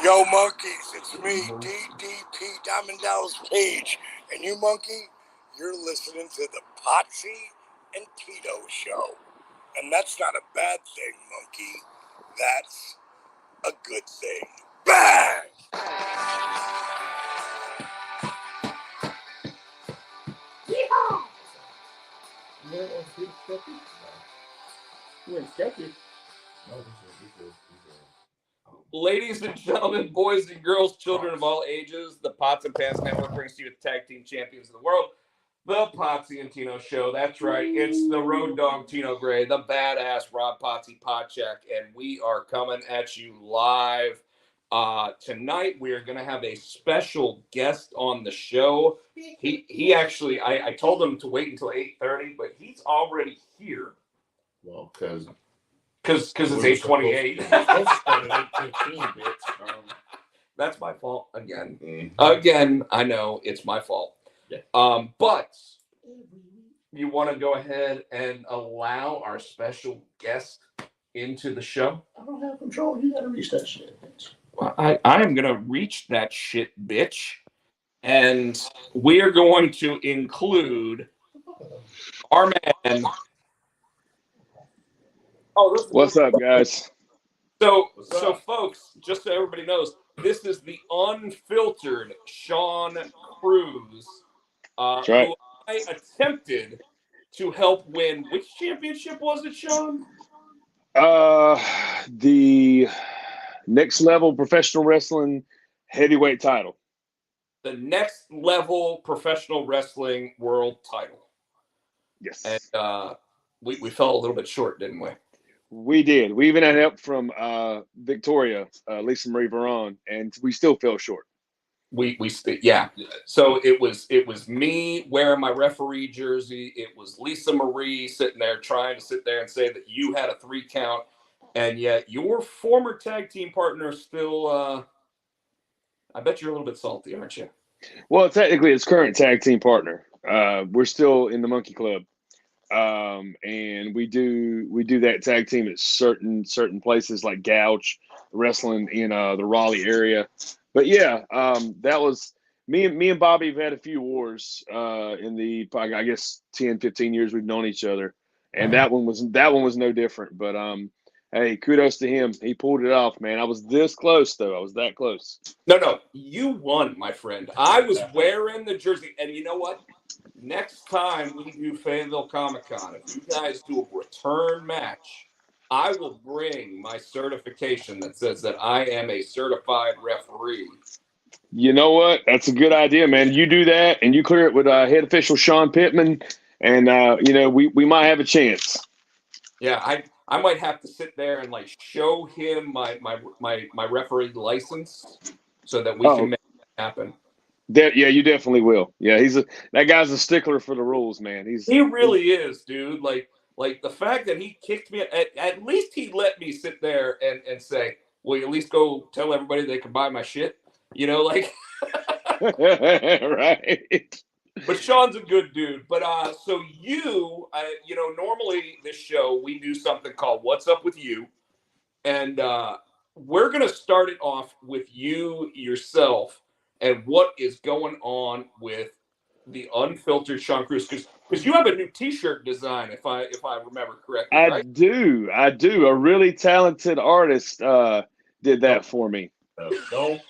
Yo, monkeys, it's me, DDP Diamond Dallas Page. And you, monkey, you're listening to the Potsy and Tino show. And that's not a bad thing, monkey. That's a good thing. Bang! Ladies and gentlemen, boys and girls, children of all ages, the Pots and Pants Network brings to you the tag team champions of the world, the Potsy and Tino show. That's right. It's the road dog Tino Gray, the badass Rob Potsy Podcheck, and we are coming at you live. Tonight we are going to have a special guest on the show. He actually, I told him to wait until 8:30, but he's already here. Well, because it's 8:28. That's my fault again. Mm-hmm. Again, I know it's my fault. Yeah. But you want to go ahead and allow our special guest into the show? I don't have control. You got to reach that shit, bitch. Well, I am going to reach that shit, bitch. And we are going to include our man. What's up, guys? So, folks, just so everybody knows, this is the unfiltered Sean Cruz, right. who I attempted to help win. Which championship was it, Sean? The Next Level Professional Wrestling Heavyweight title. The Next Level Professional Wrestling World title. Yes. And we fell a little bit short, didn't we? We did. We even had help from Victoria, Lisa Marie Veron, and we still fell short. Yeah. So it was me wearing my referee jersey. It was Lisa Marie sitting there trying to sit there and say that you had a 3 count, and yet your former tag team partner still. I bet you're a little bit salty, aren't you? Well, technically, it's current tag team partner. We're still in the Monkey Club. And we do that tag team at certain places like Gouge Wrestling in the Raleigh area. But yeah, that was me and Bobby have had a few wars in the, I guess, 10, 15 years we've known each other. And that one was no different. But hey, kudos to him. He pulled it off, man. I was this close though. I was that close. No, you won, my friend. I was wearing the jersey, and you know what? Next time we do Fayetteville Comic-Con, if you guys do a return match, I will bring my certification that says that I am a certified referee. You know what? That's a good idea, man. You do that, and you clear it with head official Sean Pittman, and we might have a chance. Yeah, I might have to sit there and like show him my referee license so that we can make that happen. Yeah, you definitely will. Yeah, that guy's a stickler for the rules, man. He really is, dude. Like the fact that he kicked me, at least he let me sit there and say, "Will you at least go tell everybody they can buy my shit?" You know, like. Right. But Sean's a good dude. But so normally this show we do something called "What's Up with You," and we're gonna start it off with you yourself. And what is going on with the unfiltered Sean Cruz? Because you have a new T-shirt design, if I remember correctly. I do. A really talented artist did that for me. Don't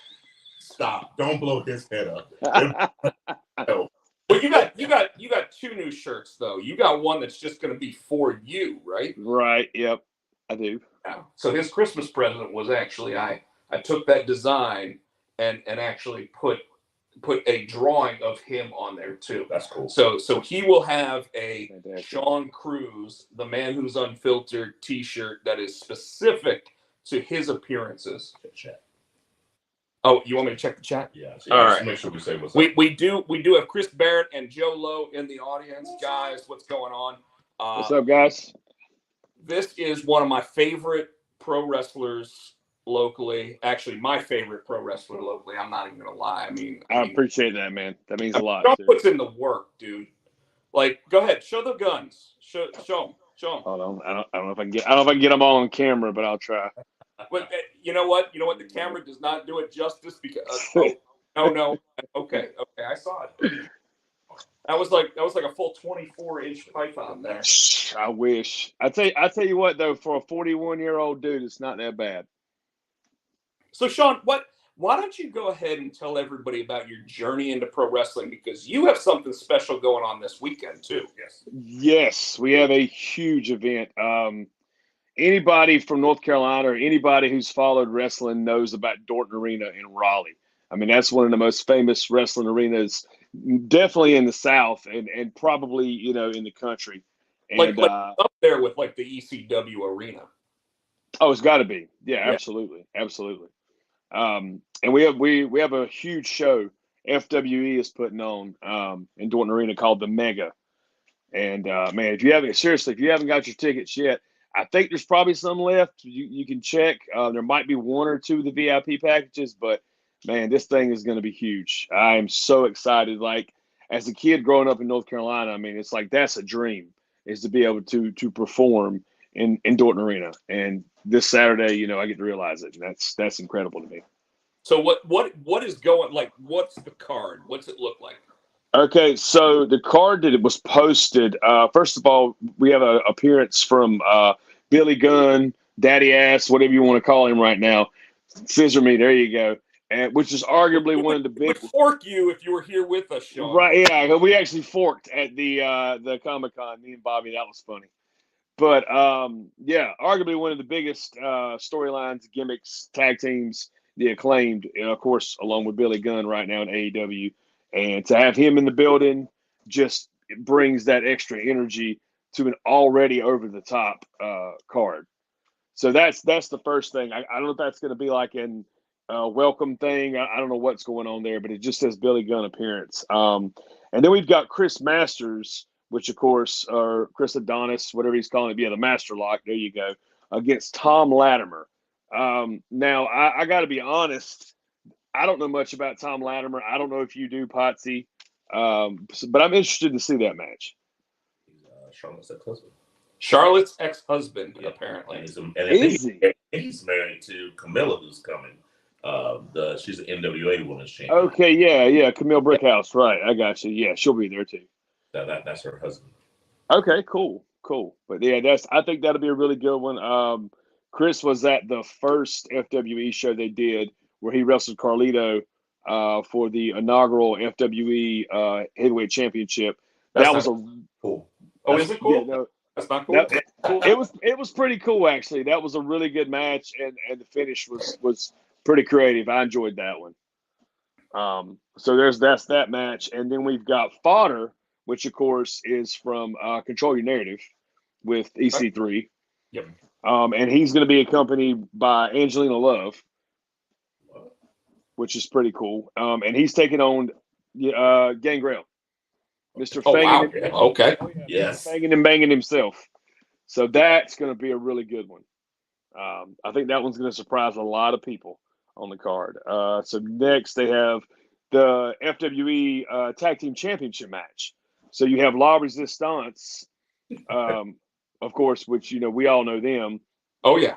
stop. Don't blow his head up. Well, you got 2 new shirts though. You got one that's just going to be for you, right? Right. Yep. I do. Yeah. So his Christmas present was actually I took that design and actually put a drawing of him on there too. That's cool. So he will have a Sean Cruz, the man who's unfiltered T-shirt that is specific to his appearances. Chat. Oh, you want me to check the chat? Yeah. All right. Make sure we say what's up. We do have Chris Barrett and Joe Lowe in the audience, guys. What's going on? What's up, guys? This is one of my favorite pro wrestlers locally. Actually, my favorite pro wrestler locally. I'm not even gonna lie. I mean, I appreciate that, man. That means a lot. Sean puts in the work, dude. Like, go ahead, show the guns. Show them. Hold on. I don't know if I can get them all on camera, but I'll try. But you know what? You know what? The camera does not do it justice because no. Okay, I saw it. That was like a full 24-inch python there. I wish. I tell you what though, for a 41-year-old dude, it's not that bad. So Sean, why don't you go ahead and tell everybody about your journey into pro wrestling, because you have something special going on this weekend too. Yes, we have a huge event. Anybody from North Carolina or anybody who's followed wrestling knows about Dorton Arena in Raleigh. I mean, that's one of the most famous wrestling arenas, definitely in the South and probably, in the country. And Like up there with like the ECW arena. oh, it's got to be. Yeah, Yeah. absolutely. And we have a huge show FWE is putting on in Dorton Arena called the Mega. And man, if you haven't got your tickets yet, I think there's probably some left. You can check. There might be one or two of the VIP packages, but man, this thing is going to be huge. I am so excited. Like as a kid growing up in North Carolina, I mean, it's like that's a dream, is to be able to perform in Dorton Arena. And this Saturday, I get to realize it. And that's incredible to me. So what is going, like, what's the card? What's it look like? Okay, so the card that it was posted, first of all, we have an appearance from Billy Gunn, Daddy Ass, whatever you want to call him right now. Scissor me, there you go. And which is arguably one of the big. Would fork you if you were here with us, Sean. Right, yeah. We actually forked at the Comic-Con, me and Bobby. That was funny. But yeah, arguably one of the biggest storylines, gimmicks, tag teams, the Acclaimed, and of course, along with Billy Gunn right now in AEW. And to have him in the building just brings that extra energy to an already over the top card. So that's the first thing. I don't know if that's going to be like an welcome thing. I don't know what's going on there, but it just says Billy Gunn appearance. And then we've got Chris Masters, which of course, or Chris Adonis, whatever he's calling it. Yeah, the Master Lock. There you go. Against Tom Latimer. Now I got to be honest. I don't know much about Tom Latimer. I don't know if you do, Potsy, but I'm interested to see that match. Charlotte's ex-husband. Charlotte's ex-husband, apparently. He's married to Camilla, who's coming. She's the NWA Women's Champion. Okay, yeah, Camille Brickhouse, right? I got you. Yeah, she'll be there too. That's her husband. Okay, cool. But yeah, I think that'll be a really good one. Chris was at the first FWE show they did, where he wrestled Carlito for the inaugural FWE Heavyweight Championship. That was cool. Oh, is it cool? Yeah, no, that's not cool. It was pretty cool actually. That was a really good match, and the finish was pretty creative. I enjoyed that one. So that's that match, and then we've got Fodder, which of course is from Control Your Narrative with EC3. Yep. And he's going to be accompanied by Angelina Love, which is pretty cool. And he's taking on Gangrel, Mr. Fangin'. Wow. Okay. Yes. Fangin' and banging himself. So that's going to be a really good one. I think that one's going to surprise a lot of people on the card. So next they have the FWE Tag Team Championship match. So you have La Resistance, of course, which, we all know them. Oh, yeah.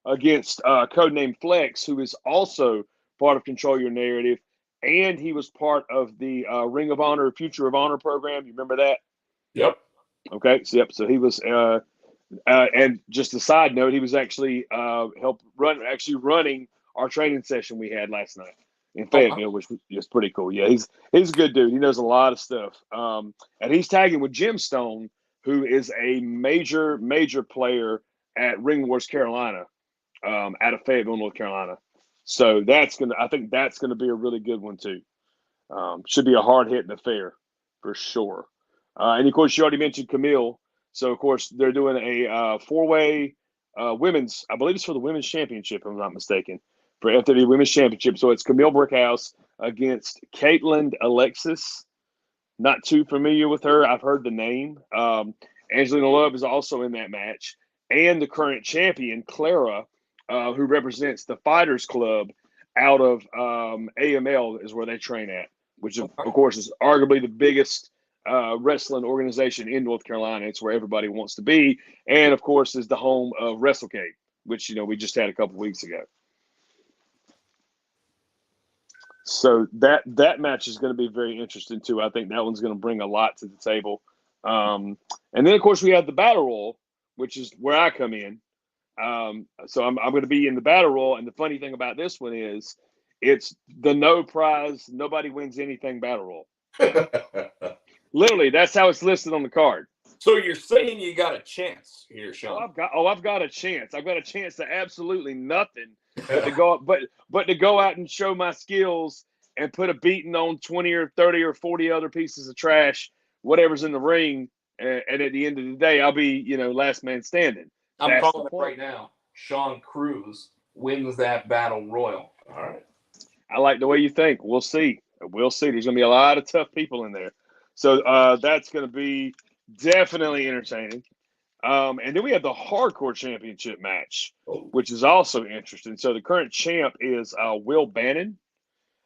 Against Codename Flex, who is also part of Control Your Narrative, and he was part of the Ring of Honor, Future of Honor program. You remember that? Yep. Okay. So he was, and just a side note, he was actually running our training session we had last night in Fayetteville, which was pretty cool. Yeah, he's a good dude. He knows a lot of stuff. And he's tagging with Jim Stone, who is a major player at Ring Wars Carolina, out of Fayetteville, North Carolina. So I think that's gonna be a really good one too. Should be a hard hitting affair for sure. And of course, you already mentioned Camille. So of course, they're doing a 4-way women's. I believe it's for the women's championship, if I'm not mistaken, for FW Women's Championship. So it's Camille Brickhouse against Caitlin Alexis. Not too familiar with her. I've heard the name. Angelina Love is also in that match, and the current champion Clara, who represents the Fighters Club out of AML, is where they train at, which of course is arguably the biggest wrestling organization in North Carolina. It's where everybody wants to be, and of course is the home of WrestleCade, which we just had a couple weeks ago. So that match is going to be very interesting too. I think that one's going to bring a lot to the table. And then of course we have the battle royal, which is where I come in. So I'm going to be in the battle royal, and the funny thing about this one is it's the no prize, nobody wins anything battle royal. Literally, that's how it's listed on the card. So you're saying you got a chance here, Sean? I've got a chance. I've got a chance to absolutely nothing but to go out and show my skills and put a beating on 20 or 30 or 40 other pieces of trash, whatever's in the ring. And at the end of the day, I'll be, last man standing. I'm calling it right now. Sean Cruz wins that battle royal. All right. I like the way you think. We'll see. There's going to be a lot of tough people in there. So that's going to be definitely entertaining. And then we have the hardcore championship match, which is also interesting. So the current champ is Will Bannon.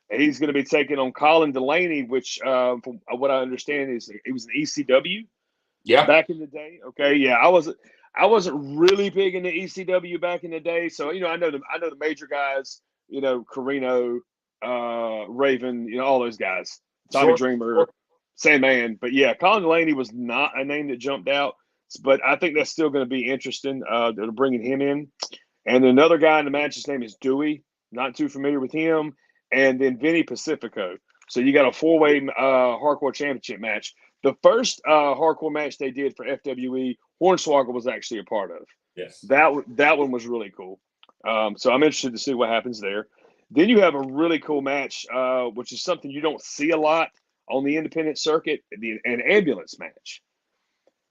And he's going to be taking on Colin Delaney, which, from what I understand, is he was an ECW back in the day. Okay, yeah, I wasn't really big into ECW back in the day, so I know the major guys, Carino, Raven, all those guys, Tommy Dreamer, Sandman. But yeah, Colin Delaney was not a name that jumped out, but I think that's still going to be interesting. They're bringing him in, and another guy in the match. His name is Dewey. Not too familiar with him. And then Vinny Pacifico. So you got a 4-way hardcore championship match. The first hardcore match they did for FWE, Hornswoggle was actually a part of. Yes. That one was really cool. So I'm interested to see what happens there. Then you have a really cool match, which is something you don't see a lot on the independent circuit, an ambulance match.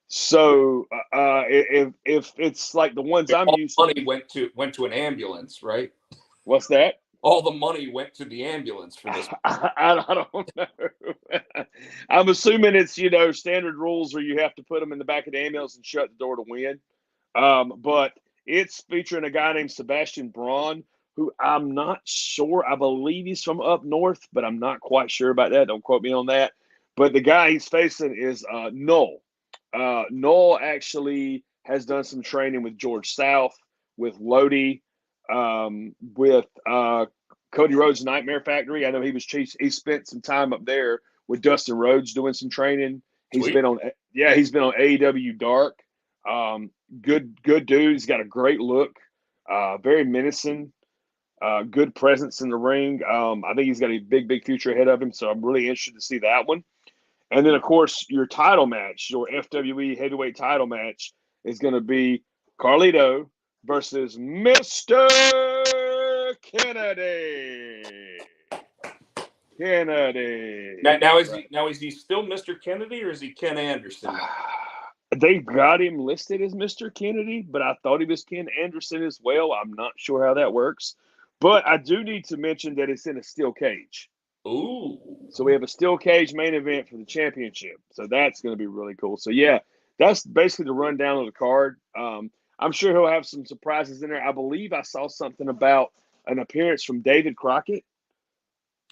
So if it's like the ones I'm used to. Money went to an ambulance, right? What's that? All the money went to the ambulance for this. I don't know. I'm assuming it's, standard rules where you have to put them in the back of the ambulance and shut the door to win. But it's featuring a guy named Sebastian Braun, who I'm not sure. I believe he's from up north, but I'm not quite sure about that. Don't quote me on that. But the guy he's facing is Noel. Noel actually has done some training with George South, with Lodi, with Cody Rhodes' Nightmare Factory. I know he spent some time up there with Dustin Rhodes doing some training. He's been on AEW Dark. Good dude. He's got a great look, very menacing, good presence in the ring. I think he's got a big future ahead of him, so I'm really interested to see that one. And then, of course, your title match, your FWE heavyweight title match, is going to be Carlito versus Mr. Kennedy. Now is he still Mr. Kennedy, or is he Ken Anderson? They got him listed as Mr. Kennedy, but I thought he was Ken Anderson as well. I'm not sure how that works. But I do need to mention that it's in a steel cage. Ooh. So we have a steel cage main event for the championship. So that's going to be really cool. So, yeah, that's basically the rundown of the card. I'm sure he'll have some surprises in there. I believe I saw something about an appearance from David Crockett.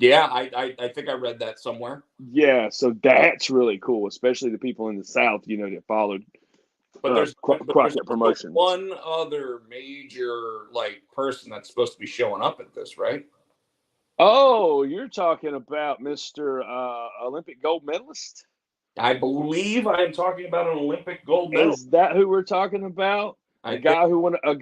Yeah, I think I read that somewhere. Yeah, so that's really cool, especially the people in the South, that followed there's Crockett Promotions. One other major person that's supposed to be showing up at this, right? Oh, you're talking about Mr. Olympic gold medalist? I believe I am talking about an Olympic gold medal. Is that who we're talking about? A guy who won a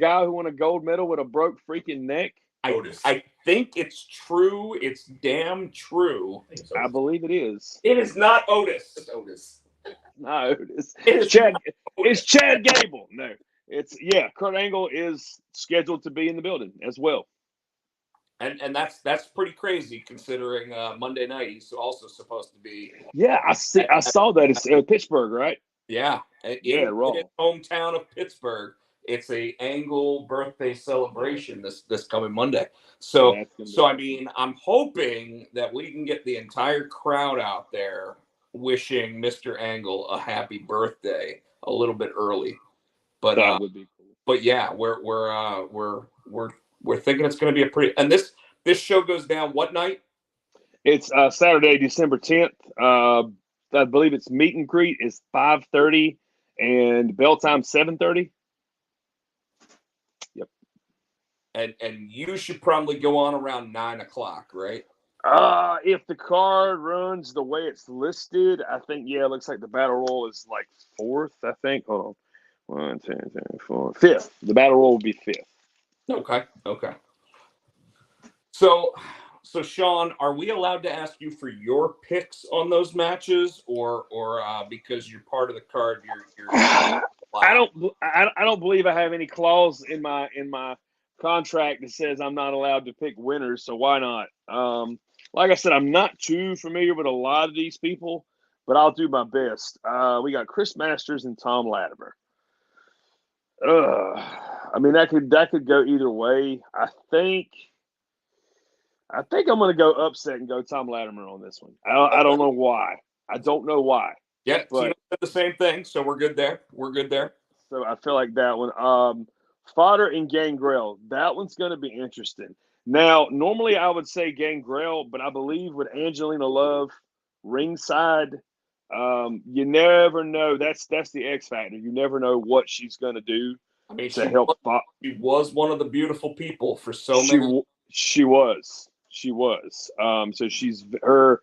gold medal with a broke freaking neck? I think it's true. It's damn true. I believe it is. It is not Otis. It's Otis. No, it's Chad Gable. No, Kurt Angle is scheduled to be in the building as well. And that's pretty crazy considering Monday night he's also supposed to be. Yeah, I saw that. It's Pittsburgh, right? Yeah, in his hometown of Pittsburgh. It's a Angle birthday celebration this coming Monday. So I mean, I'm hoping that we can get the entire crowd out there wishing Mr. Angle a happy birthday a little bit early. But that would be cool. But yeah, we're thinking it's going to be a pretty. And this show goes down what night? It's Saturday, December 10th. I believe it's meet and greet is 5:30 and bell time 7:30. Yep. and you should probably go on around 9 o'clock, right? If the card runs the way it's listed, I think it looks like the battle royal is like fourth. I think. Hold on, 1, 2, 3, 4, fifth. The battle royal will be fifth. Okay. So Sean, are we allowed to ask you for your picks on those matches, or because you're part of the card, you're I don't believe I have any clause in my contract that says I'm not allowed to pick winners. So why not? Like I said, I'm not too familiar with a lot of these people, but I'll do my best. We got Chris Masters and Tom Latimer. I mean, that could go either way. I think I'm going to go upset and go Tom Latimer on this one. I don't know why. I don't know why. Yeah, but Tino said the same thing, so we're good there. So I feel like that one. Fodder and Gangrel. That one's going to be interesting. Now, normally I would say Gangrel, but I believe with Angelina Love ringside, you never know. That's the X factor. You never know what she's going to do. I mean, to help. She was one of the beautiful people for so many. She was. So she's her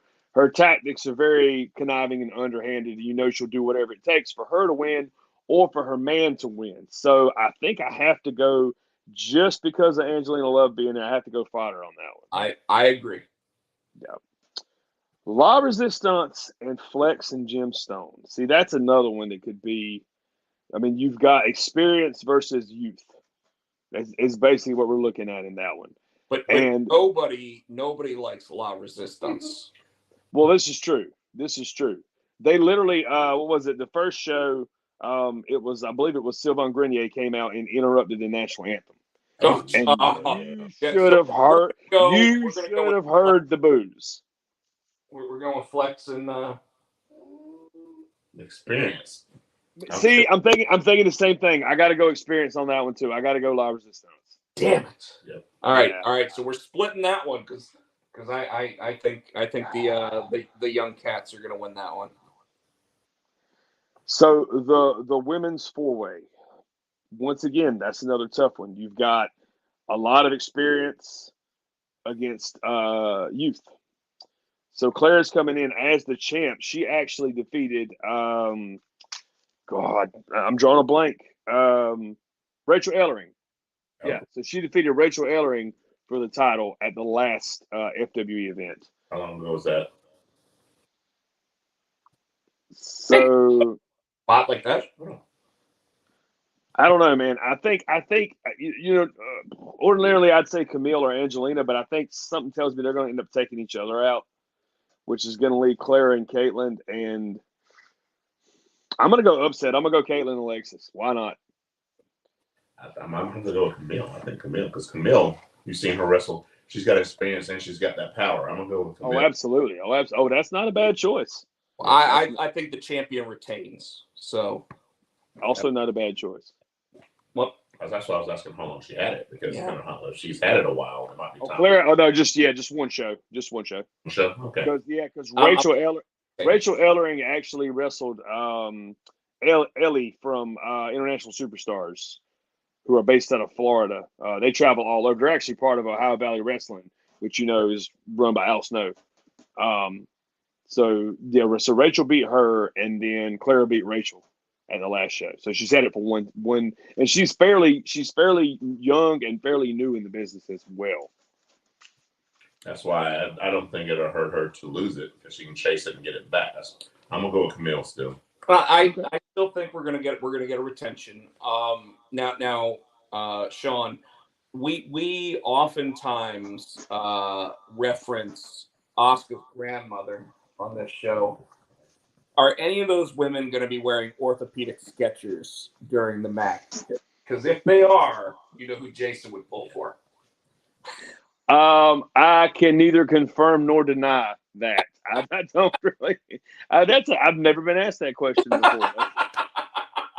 tactics are very conniving and underhanded. You know, she'll do whatever it takes for her to win or for her man to win. So I think I have to go, just because of Angelina Love being there, I have to go Fodder on that one. I agree. Yeah. La Resistance and Flex and Gemstone. See, that's another one that could be. I mean, you've got experience versus youth. Is basically what we're looking at in that one. But nobody likes La Resistance. Well, this is true. They literally, what was it? The first show, it was, I believe it was Sylvain Grenier came out and interrupted the national anthem. You should have heard. You should have heard the boos. We're going with Flex and experience. See, I'm thinking the same thing. I got to go experience on that one too. I got to go La Resistance. Damn it! Yep. All right. So we're splitting that one because I think the young cats are going to win that one. So the women's 4-way. Once again, that's another tough one. You've got a lot of experience against youth. So Claire's coming in as the champ. She actually defeated. God, I'm drawing a blank. Rachel Ellering. Yeah, so she defeated Rachel Ellering for the title at the last FWE event. How long ago was that? So, spot like that. I don't know, man. I think ordinarily I'd say Camille or Angelina, but I think something tells me they're going to end up taking each other out, which is going to leave Clara and Caitlin. And I'm going to go upset. I'm going to go Caitlin and Alexis. Why not? I'm going to go with Camille. I think Camille, because Camille, you've seen her wrestle. She's got experience and she's got that power. I'm going to go with Camille. Oh, absolutely. Oh, that's not a bad choice. Well, I think the champion retains. So, also not a bad choice. Well, that's why I was asking how long she had it, because if she's had it a while, it might be time. Claire, just one show. Just one show. Show? Okay. Because Rachel Ellering actually wrestled Ellie from International Superstars, who are based out of Florida. They travel all over. They're actually part of Ohio Valley Wrestling, which is run by Al Snow. So Rachel beat her, and then Clara beat Rachel at the last show. So she's had it for one, and she's fairly young and fairly new in the business as well. That's why I don't think it'll hurt her to lose it, because she can chase it and get it back. I'm gonna go with Camille still. I still think we're gonna get a retention. Now, Sean, we oftentimes reference Asuka's grandmother on this show. Are any of those women going to be wearing orthopedic Skechers during the match? Because if they are, you know who Jason would pull for. I can neither confirm nor deny that. I don't really. I've never been asked that question before.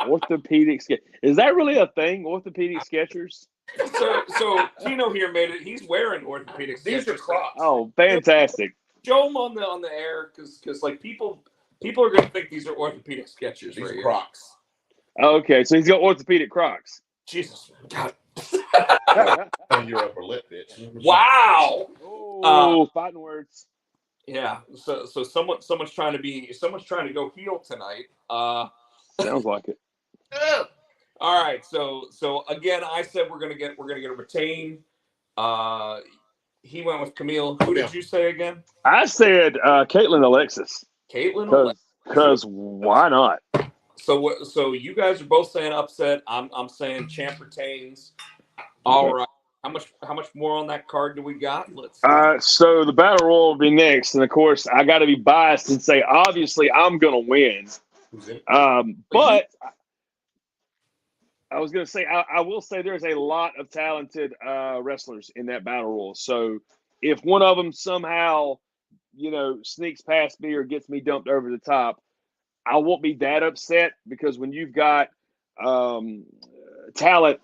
Orthopedic Skechers. Is that really a thing? Orthopedic Skechers? So Tino here made it. He's wearing orthopedic Skechers. These are Crocs. Oh, fantastic! Show them on the air, because like people are going to think these are orthopedic Skechers. These are Crocs. Okay, so he's got orthopedic Crocs. Jesus, God, On your upper lip, bitch. Wow. Fighting words. Yeah. So someone's trying to go heel tonight. Sounds like it. All right. So again, I said we're gonna get a retain. He went with Camille. Who did you say again? I said Caitlin Alexis. Caitlin Alexis. Because why not? So you guys are both saying upset. I'm saying champ retains. All right. How much more on that card do we got? Let's so the battle royal will be next, and of course I got to be biased and say obviously I'm gonna win. But I was gonna say I will say there's a lot of talented wrestlers in that battle royal. So if one of them somehow sneaks past me or gets me dumped over the top, I won't be that upset, because when you've got talent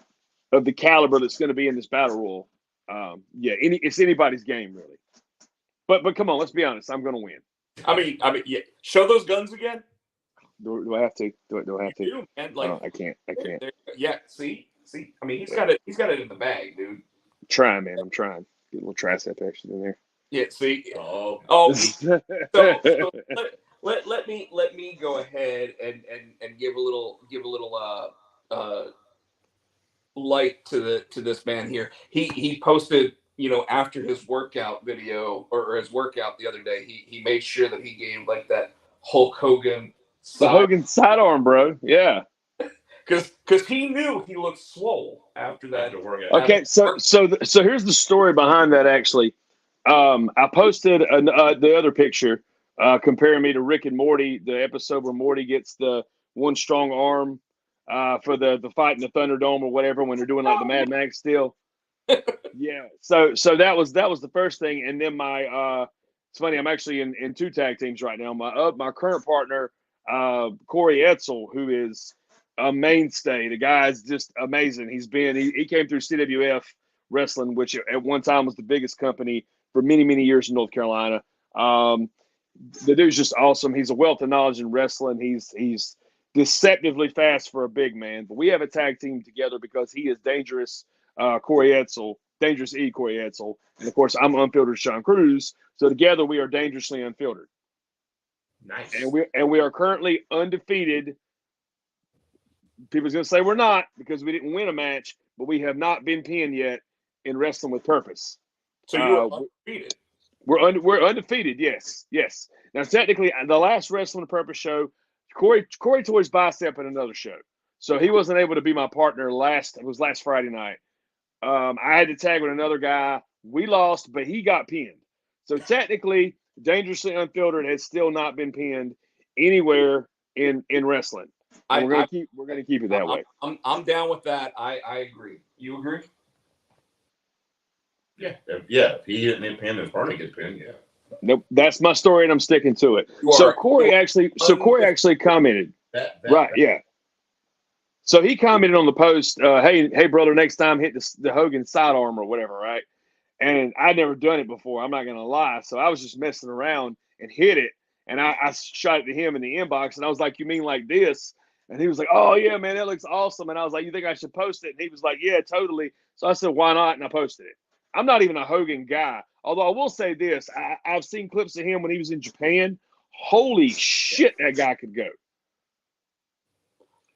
of the caliber that's going to be in this battle royal, it's anybody's game really. But come on, let's be honest. I'm going to win. I mean, yeah. Show those guns again. Do I have to? Do I have to? You do, man. Like, I can't. Yeah. See. I mean, he's got it. He's got it in the bag, dude. Trying, man. I'm trying. Get a little tricep action in there. Yeah. See. Oh. So let me go ahead and give a little light to this man here. He posted, after his workout video or his workout the other day, he made sure that he gave like that Hulk Hogan sidearm, bro. Yeah. Because he knew he looked swole after that. Okay, so here's the story behind that. Actually, I posted the other picture comparing me to Rick and Morty, the episode where Morty gets the one strong arm for the fight in the Thunderdome or whatever when they're doing like the Mad Max deal. Yeah. So that was the first thing, and then my it's funny, I'm actually in two tag teams right now. My current partner, Corey Etzel, who is a mainstay. The guy's just amazing. He came through CWF Wrestling, which at one time was the biggest company for many, many years in North Carolina. The dude's just awesome. He's a wealth of knowledge in wrestling. He's deceptively fast for a big man. But we have a tag team together because he is dangerous, Corey Etzel, Dangerous E, Corey Etzel. And, of course, I'm unfiltered Sean Cruz. So together we are dangerously unfiltered. Nice. And we are currently undefeated. People's going to say we're not because we didn't win a match, but we have not been pinned yet in Wrestling with Purpose. So you're undefeated. We're undefeated. Yes. Now, technically, the last Wrestling with Purpose show, Corey tore his bicep at another show, so he wasn't able to be my partner. It was last Friday night. I had to tag with another guy. We lost, but he got pinned. So technically, Dangerously Unfiltered has still not been pinned anywhere in wrestling. We're gonna keep it that way. I'm down with that. I agree. You agree? Yeah. If he didn't pin, his partner gets pinned. Yeah. Nope. That's my story, and I'm sticking to it. So Corey actually commented. Right. Yeah. So he commented on the post, hey, brother, next time hit the Hogan sidearm or whatever, right? And I'd never done it before. I'm not going to lie. So I was just messing around and hit it. And I shot it to him in the inbox. And I was like, you mean like this? And he was like, oh, yeah, man, that looks awesome. And I was like, you think I should post it? And he was like, yeah, totally. So I said, why not? And I posted it. I'm not even a Hogan guy. Although I will say this. I've seen clips of him when he was in Japan. Holy shit, that guy could go.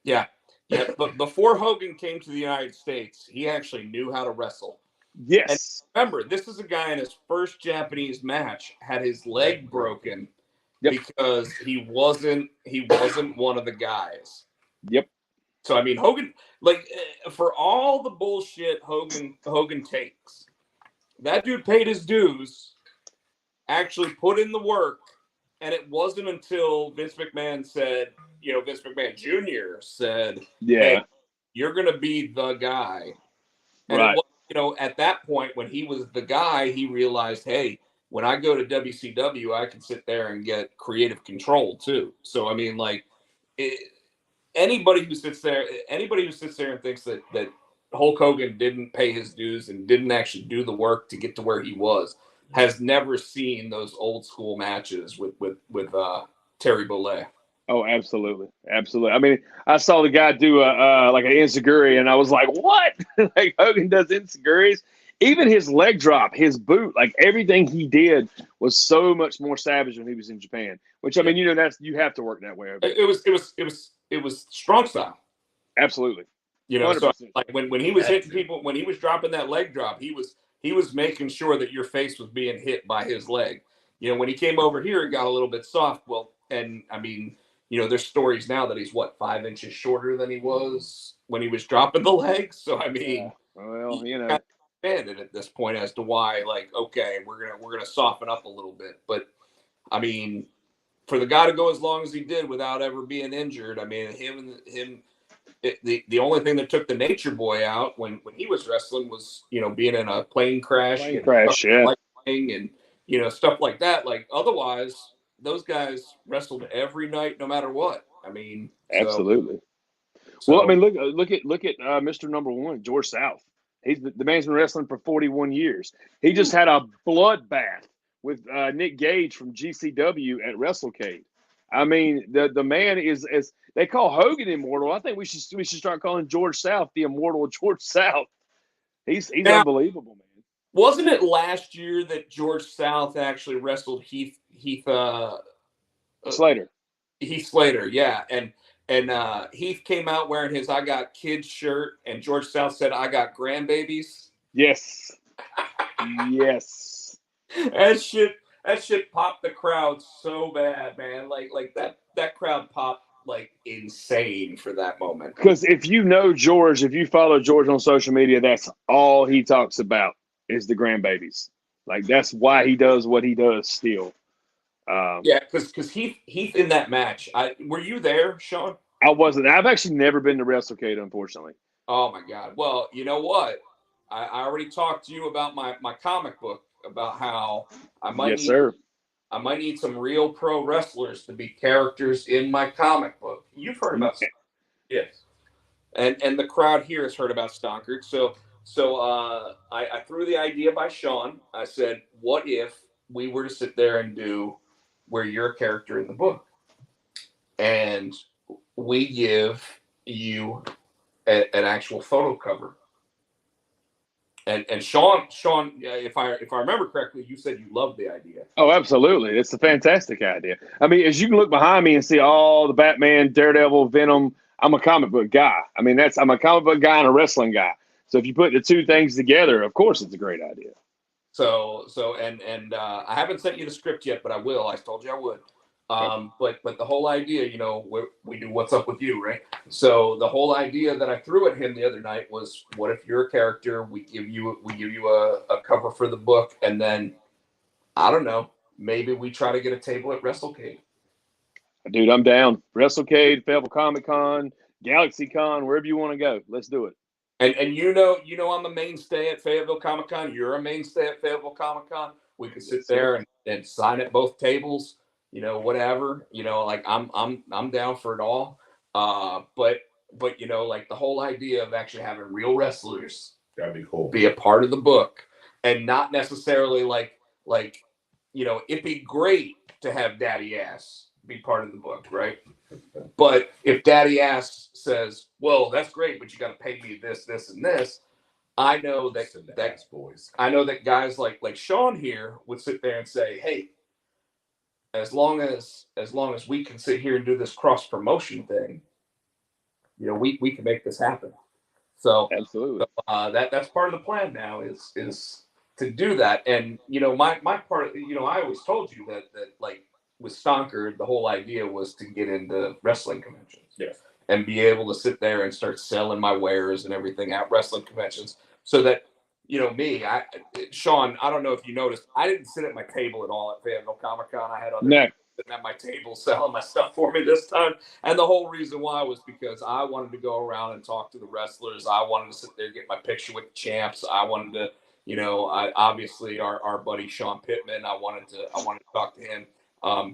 Yeah. Yeah, but before Hogan came to the United States, he actually knew how to wrestle. Yes. And remember, this is a guy in his first Japanese match had his leg broken because he wasn't one of the guys. Yep. So I mean, Hogan, like, for all the bullshit Hogan takes, that dude paid his dues, actually put in the work, and it wasn't until Vince McMahon said, Vince McMahon Jr. said, hey, you're going to be the guy. And right. It was, at that point, when he was the guy, he realized, hey, when I go to WCW, I can sit there and get creative control too. So, I mean, like, anybody who sits there and thinks that Hulk Hogan didn't pay his dues and didn't actually do the work to get to where he was has never seen those old school matches with Terry Bollea. Oh, absolutely, absolutely. I mean, I saw the guy do a like an enziguri, and I was like, "What?" Like Hogan does enziguris. Even his leg drop, his boot, like everything he did was so much more savage when he was in Japan. Which I Yeah. mean, you know, that's you have to work that way over there. It was strong style. Absolutely, So 100%. like when he was hitting people, when he was dropping that leg drop, he was making sure that your face was being hit by his leg. When he came over here, it got a little bit soft. Well, and I mean, there's stories now that he's what 5 inches shorter than he was when he was dropping the leg. So I Yeah. mean, Well, he you kind know, of expanded at this point as to why, like, okay, we're gonna soften up a little bit. But I mean, for the guy to go as long as he did without ever being injured, I mean, him the only thing that took the Nature Boy out when he was wrestling was being in a plane crash, plane getting stuck crash. in Yeah, a lightning, and stuff like that. Like otherwise, those guys wrestled every night, no matter what. I mean, so absolutely. Well, I so mean, look at Mr. Number One, George South. He's the man's been wrestling for 41 years. He just had a bloodbath with Nick Gage from GCW at WrestleCade. I mean, the man is as they call Hogan immortal. I think we should start calling George South the immortal George South. He's now unbelievable, man. wasn't it last year that George South actually wrestled uh, Slater. Heath Slater? Yeah, and Heath came out wearing his "I got kids" shirt, and George South said, "I got grandbabies." Yes. Yes. That shit popped the crowd so bad, man. Like that crowd popped like insane for that moment. Because if you know George, if you follow George on social media, that's all he talks about is the grandbabies. Like that's why he does what he does still. Um, Yeah, because Heath in that match. Were you there, Sean? I wasn't. I've actually never been to WrestleCade, unfortunately. Oh my God. Well, you know what? I already talked to you about my comic book about how I might Yes, need sir. I might need some real pro wrestlers to be characters in my comic book. You've heard about yes. And the crowd here has heard about Stonkard. So I threw the idea by Sean. I said, what if we were to sit there and do where you're a character in the book, and we give you an actual photo cover. And Sean, if I remember correctly, you said you loved the idea. Oh, absolutely. It's a fantastic idea. I mean, as you can look behind me and see all the Batman, Daredevil, Venom, I'm a comic book guy. I mean, I'm a comic book guy and a wrestling guy. So if you put the two things together, of course, it's a great idea. So I haven't sent you the script yet, but I will. I told you I would. But the whole idea, we do What's Up With You, right? So the whole idea that I threw at him the other night was, what if you're a character? We give you a cover for the book, and then I don't know, maybe we try to get a table at WrestleCade. Dude, I'm down. WrestleCade, Fayetteville Comic Con, Galaxy Con, wherever you want to go. Let's do it. And I'm a mainstay at Fayetteville Comic Con. You're a mainstay at Fayetteville Comic Con. We could sit Yes, sir. there and sign at both tables. Whatever. Like I'm down for it all. But like the whole idea of actually having real wrestlers That'd be cool. be a part of the book, and not necessarily like it'd be great to have Daddy Ass be part of the book, right? But if Daddy Ass says, "Well, that's great, but you got to pay me this, this, and this," I know that boys. I know that guys like Sean here would sit there and say, "Hey, as long as we can sit here and do this cross promotion thing, we can make this happen." So, Absolutely. that's part of the plan now is to do that. And my part, I always told you that like with Stonker, the whole idea was to get into wrestling conventions. Yeah. And be able to sit there and start selling my wares and everything at wrestling conventions, so that Sean, I don't know if you noticed, I didn't sit at my table at all at Fayetteville Comic Con. I had other No, people sitting at my table selling my stuff for me this time. And the whole reason why was because I wanted to go around and talk to the wrestlers. I wanted to sit there and get my picture with the champs. I wanted to, obviously our buddy Sean Pittman. I wanted to talk to him.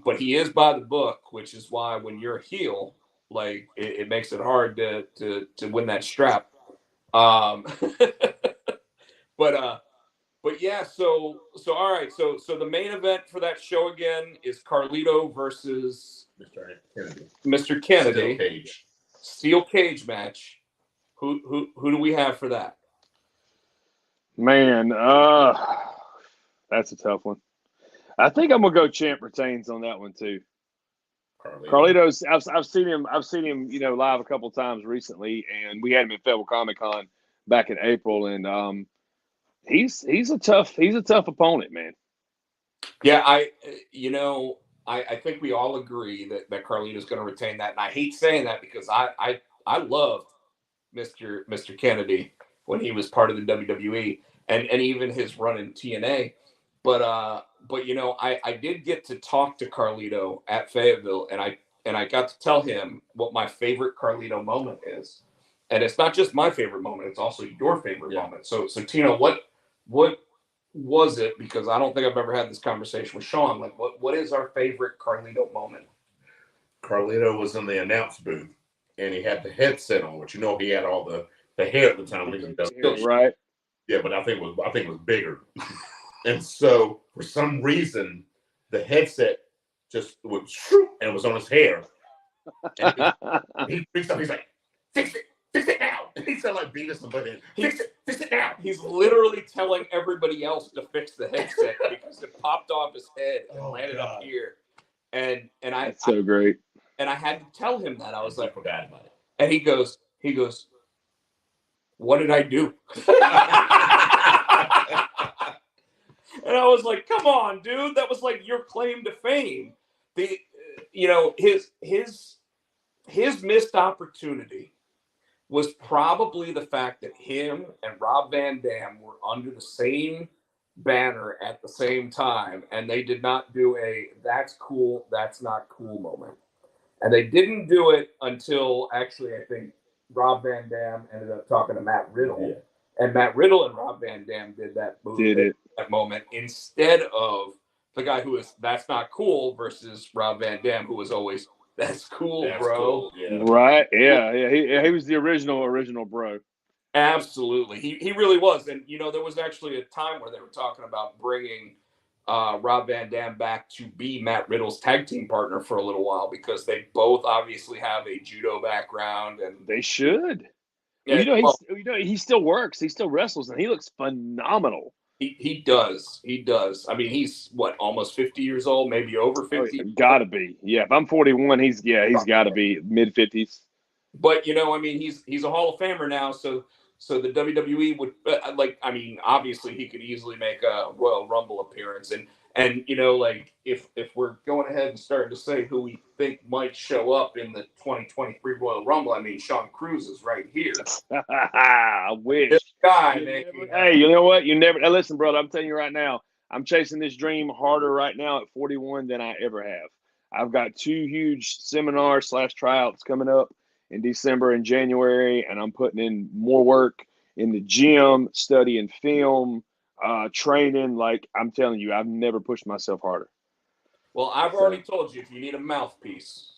But he is by the book, which is why when you're a heel, like it makes it hard to win that strap. Um, but But yeah, so all right, so the main event for that show again is Carlito versus Mr. Kennedy. Mr. Steel Kennedy, cage. steel cage match. Who do we have for that? Man, that's a tough one. I think I'm gonna go champ retains on that one too. Carlito's, I've seen him, live a couple times recently, and we had him at Federal Comic Con back in April, and he's a tough opponent, man. Yeah, I think we all agree that Carlito's going to retain that, and I hate saying that because I loved Mr. Kennedy when he was part of the WWE and even his run in TNA, but I did get to talk to Carlito at Fayetteville, and I got to tell him what my favorite Carlito moment is, and it's not just my favorite moment; it's also your favorite moment. So Tino, what was it? Because I don't think I've ever had this conversation with Sean. Like, what is our favorite Carlito moment? Carlito was in the announce booth and he had the headset on, which he had all the hair at the time. Right. Yeah, but I think it was bigger. And so for some reason the headset just would shoot and it was on his hair. And he freaks up, he's like, fix it now. And he said like Beavis and Butthead, fix it now. He's literally telling everybody else to fix the headset because it popped off his head and landed up here. And that's so great. And I had to tell him that. I was like, forgot about it. And he goes, what did I do? And I was like, come on, dude. That was like your claim to fame. His missed opportunity was probably the fact that him and Rob Van Dam were under the same banner at the same time, and they did not do a "that's cool, that's not cool" moment. And they didn't do it until actually, I think Rob Van Dam ended up talking to Matt Riddle. Yeah. And Matt Riddle and Rob Van Dam did that moment instead of the guy who was "that's not cool" versus Rob Van Dam, who was always "that's cool, bro." Cool. Yeah. Right? Yeah. He was the original bro. Absolutely, he really was. And there was actually a time where they were talking about bringing Rob Van Dam back to be Matt Riddle's tag team partner for a little while because they both obviously have a judo background, and they should. Yeah, he still works. He still wrestles, and he looks phenomenal. He does. I mean, he's what, almost 50 years old, maybe over 50. Gotta be. Yeah, if I'm 41, he's got to be mid-50s. But I mean, he's a Hall of Famer now, so the WWE would obviously he could easily make a Royal Rumble appearance, and like if we're going ahead and starting to say who we think might show up in the 2023 Royal Rumble, I mean, Sean Cruz is right here. I wish. This guy, hey, you know what? You never. Listen, brother, I'm telling you right now, I'm chasing this dream harder right now at 41 than I ever have. I've got 2 huge seminars / tryouts coming up in December and January, and I'm putting in more work in the gym, studying film, training. Like, I'm telling you, I've never pushed myself harder. Well, I've already told you, if you need a mouthpiece,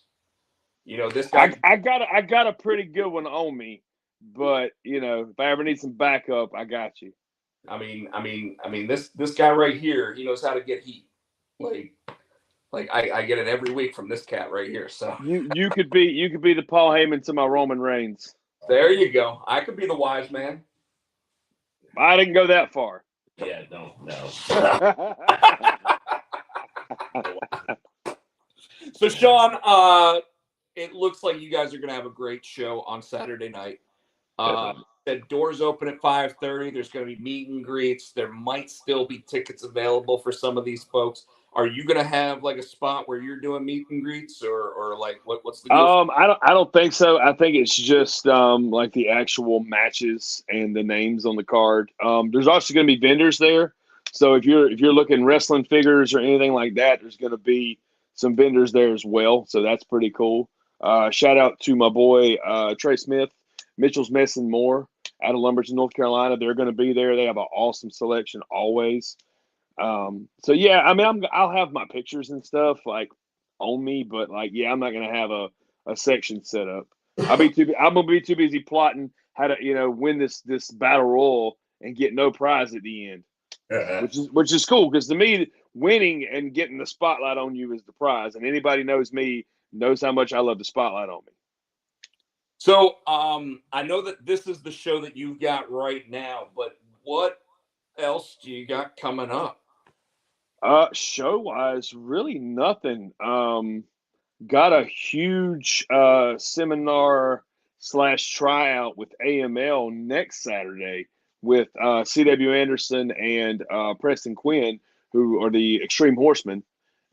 this guy. I got a pretty good one on me, but if I ever need some backup, I got you. I mean, this guy right here, he knows how to get heat. Like I get it every week from this cat right here. So you could be the Paul Heyman to my Roman Reigns. There you go. I could be the wise man. I didn't go that far. Yeah, no. So Sean, it looks like you guys are going to have a great show on Saturday night. The doors open at 5:30. There's going to be meet and greets. There might still be tickets available for some of these folks. Are you going to have like a spot where you're doing meet and greets, or like what's the deal? I don't think so. I think it's just like the actual matches and the names on the card. There's also going to be vendors there. So if you're looking wrestling figures or anything like that, there's going to be some vendors there as well. So that's pretty cool. Shout out to my boy Trey Smith, Mitchell's Mess and More out of Lumberton, North Carolina. They're going to be there. They have an awesome selection always. So yeah, I mean, I'll have my pictures and stuff like on me, but like, yeah, I'm not going to have a section set up. I'm going to be too busy plotting how to, win this battle royal and get no prize at the end. which is cool because to me, winning and getting the spotlight on you is the prize. And anybody knows me knows how much I love the spotlight on me. So I know that this is the show that you've got right now, but what else do you got coming up? Show wise, really nothing. Got a huge seminar / tryout with AML next Saturday with C.W. Anderson and Preston Quinn, who are the Extreme Horsemen,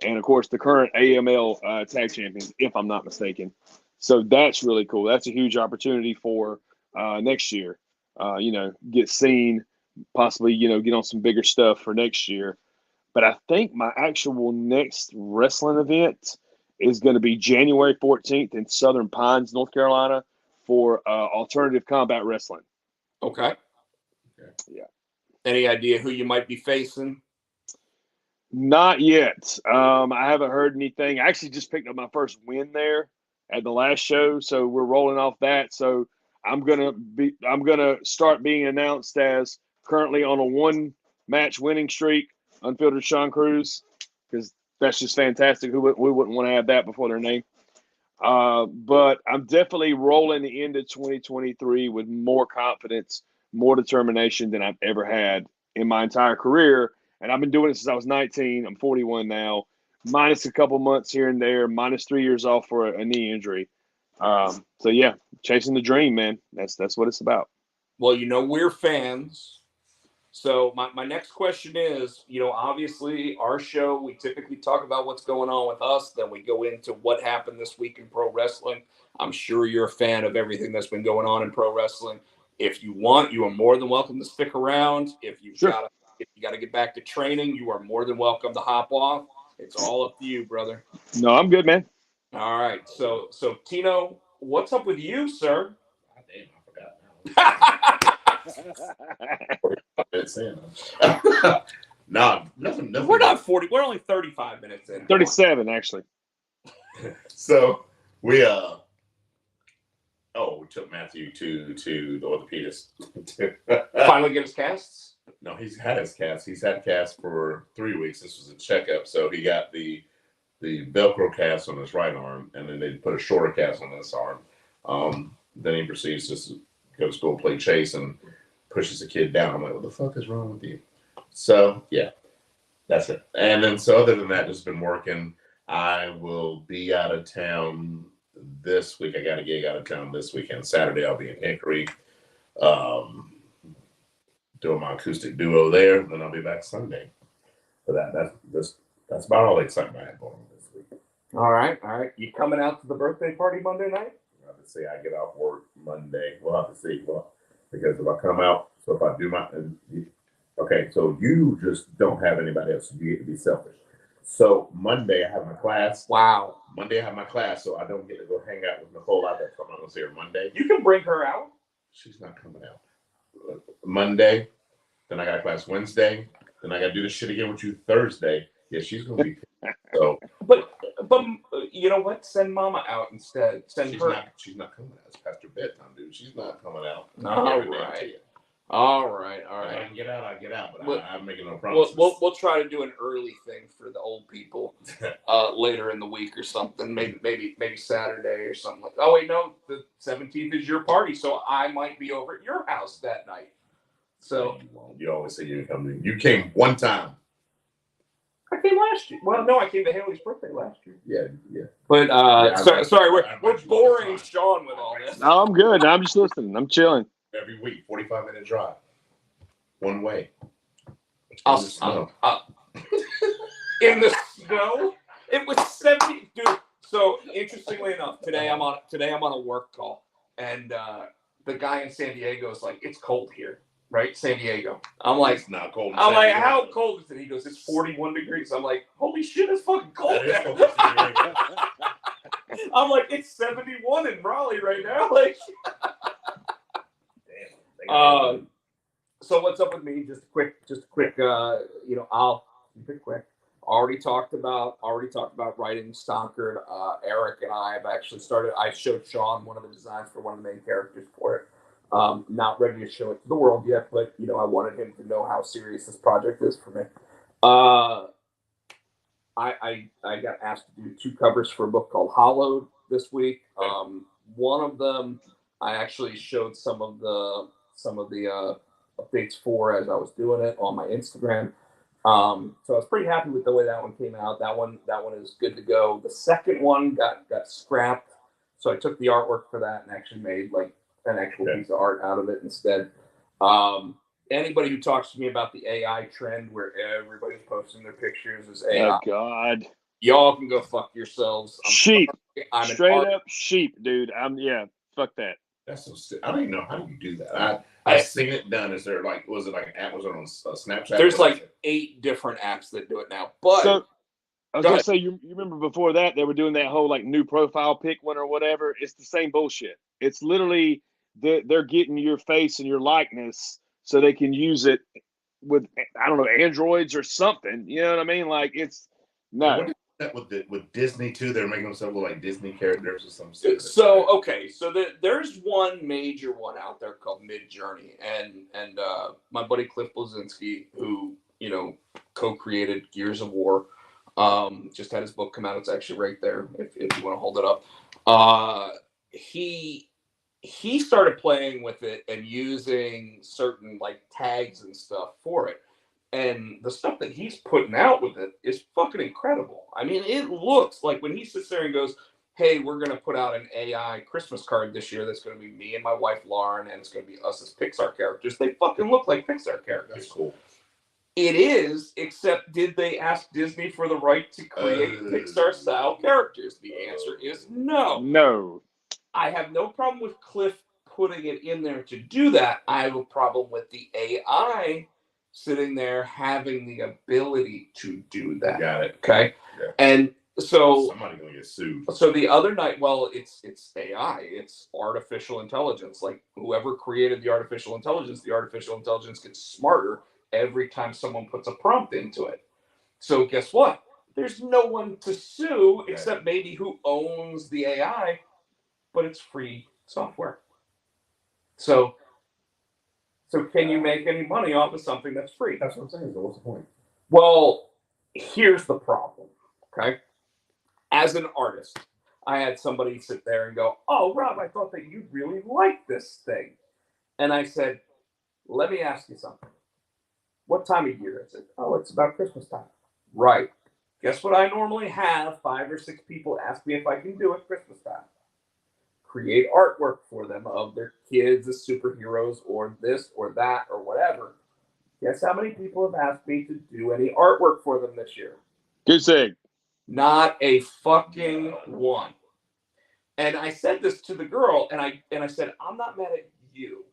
and of course the current AML tag champions, if I'm not mistaken. So that's really cool. That's a huge opportunity for next year. Get seen, possibly get on some bigger stuff for next year. But I think my actual next wrestling event is going to be January 14th in Southern Pines, North Carolina, for Alternative Combat Wrestling. Okay. Yeah. Any idea who you might be facing? Not yet. I haven't heard anything. I actually just picked up my first win there at the last show, so we're rolling off that. So I'm gonna start being announced as currently on a 1-match winning streak, Unfiltered Sean Cruz, because that's just fantastic. We wouldn't want to have that before their name? But I'm definitely rolling into 2023 with more confidence, more determination than I've ever had in my entire career. And I've been doing it since I was 19. I'm 41 now, minus a couple months here and there, minus 3 years off for a knee injury. So yeah, chasing the dream, man. That's what it's about. Well, we're fans. So my next question is, obviously our show, we typically talk about what's going on with us. Then we go into what happened this week in pro wrestling. I'm sure you're a fan of everything that's been going on in pro wrestling. If you want, you are more than welcome to stick around. If you got to get back to training, you are more than welcome to hop off. It's all up to you, brother. No, I'm good, man. All right. So Tino, what's up with you, sir? God damn, I forgot. No, nothing. We're not 40. We're only 35 minutes in. 37, actually. So we we took Matthew to the orthopedist. Finally get his casts? No, he's had his cast. He's had cast for 3 weeks. This was a checkup. So he got the Velcro cast on his right arm, and then they put a shorter cast on this arm. Then he proceeds to go to school, play chase, and pushes the kid down. I'm like, what the fuck is wrong with you? So yeah, that's it. And then so other than that, just been working. I will be out of town this week. I got a gig out of town this weekend. Saturday I'll be in Hickory, doing my acoustic duo there. Then I'll be back Sunday. So that's about all the excitement I have going on this week. All right. You coming out to the birthday party Monday night? We'll have to see. I get off work Monday. We'll have to see. Well, because if I come out, so if I do okay, so you just don't have anybody else. You get to be selfish. So Monday I have my class. Wow. Monday I have my class, so I don't get to go hang out with Nicole out there. I'm not gonna see her Monday. You can bring her out. She's not coming out. Monday, then I got a class Wednesday, then I got to do this shit again with you Thursday. Yeah, she's gonna be. So, but you know what? Send Mama out instead. She's not coming out. It's past her bedtime, dude. She's not coming out. All right. I can get out. But I'm making no promises. We'll try to do an early thing for the old people later in the week or something. Maybe Saturday or something like that. Oh wait, no, the 17th is your party, so I might be over at your house that night. So you always say you come. You came one time. I came last year. Well, no, I came to Haley's birthday last year. Yeah. But sorry, we're boring Sean with all this. No, I'm good. I'm just listening. I'm chilling. Every week, 45-minute drive, one way. In the snow. It was 70, dude. So interestingly enough, today I'm on a work call, and the guy in San Diego is like, "It's cold here, right? San Diego." I'm like, "It's not cold." I'm like, "How cold is it?" He goes, "It's 41 degrees." I'm like, "Holy shit, it's fucking cold there." I'm like, "It's 71 in Raleigh right now." Like, so what's up with me? Just a quick, I'll keep it quick. Already talked about writing Stonkered. Eric and I have actually started. I showed Sean one of the designs for one of the main characters for it. Not ready to show it to the world yet, but I wanted him to know how serious this project is for me. I got asked to do 2 covers for a book called Hollowed this week. One of them I actually showed some of the updates for as I was doing it on my Instagram. So I was pretty happy with the way that one came out. That one is good to go. The second one got scrapped, so I took the artwork for that and actually made like an actual piece of art out of it instead. Anybody who talks to me about the AI trend where everybody's posting their pictures as AI, Oh God, y'all can go fuck yourselves. sheep, I'm straight up sheep, dude. Fuck that. That's so sick. I don't even know how you do that. I've seen it done. Is there like, was it like an app? Was it on Snapchat? There's like 8 different apps that do it now. But so I was gonna say, you remember before that they were doing that whole like new profile pic one or whatever. It's the same bullshit. It's literally they're getting your face and your likeness so they can use it with, I don't know, androids or something. You know what I mean? Like, it's no. What is that with Disney too? They're making themselves look like Disney characters or something. So okay, so there's one major one out there called Midjourney, and my buddy Cliff Blazinski, who co-created Gears of War, just had his book come out. It's actually right there if you want to hold it up. He started playing with it and using certain like tags and stuff for it. And the stuff that he's putting out with it is fucking incredible. I mean, it looks like when he sits there and goes, hey, we're going to put out an AI Christmas card this year that's going to be me and my wife, Lauren, and it's going to be us as Pixar characters. They fucking look like Pixar characters. That's cool. It is, except did they ask Disney for the right to create Pixar-style characters? The answer is no. No. I have no problem with Cliff putting it in there to do that. I have a problem with the AI sitting there having the ability to do that. Got it. Okay. Yeah. And so somebody's gonna get sued. So the other night, well, it's AI, it's artificial intelligence. Like whoever created the artificial intelligence gets smarter every time someone puts a prompt into it. So guess what? There's no one to sue except maybe who owns the AI, but it's free software. So can you make any money off of something that's free? That's what I'm saying. So what's the point? Well, here's the problem, okay? As an artist, I had somebody sit there and go, oh, Rob, I thought that you'd really like this thing. And I said, let me ask you something. What time of year is it? Oh, it's about Christmas time. Right. Guess what I normally have 5 or 6 people ask me if I can do at Christmas time? Create artwork for them of their kids as superheroes or this or that or whatever. Guess how many people have asked me to do any artwork for them this year? Goose egg. Not a fucking one. And I said this to the girl, and I said, I'm not mad at you.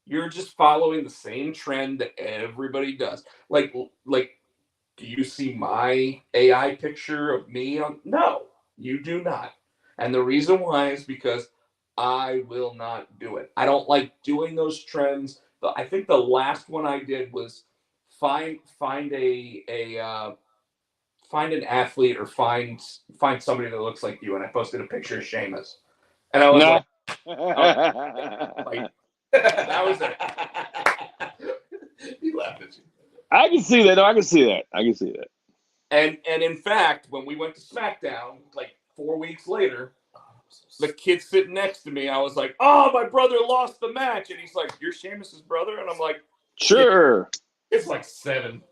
You're just following the same trend that everybody does. Like, do you see my AI picture of me on? No, you do not. And the reason why is because I will not do it. I don't like doing those trends. But I think the last one I did was find an athlete or find somebody that looks like you, and I posted a picture of Seamus, and I was like, that was it. He laughed at you. I can see that. No, I can see that. And in fact, when we went to SmackDown, like 4 weeks later, the kid sitting next to me, I was like, "Oh, my brother lost the match," and he's like, "You're Seamus's brother," and I'm like, "Sure." It's like 7.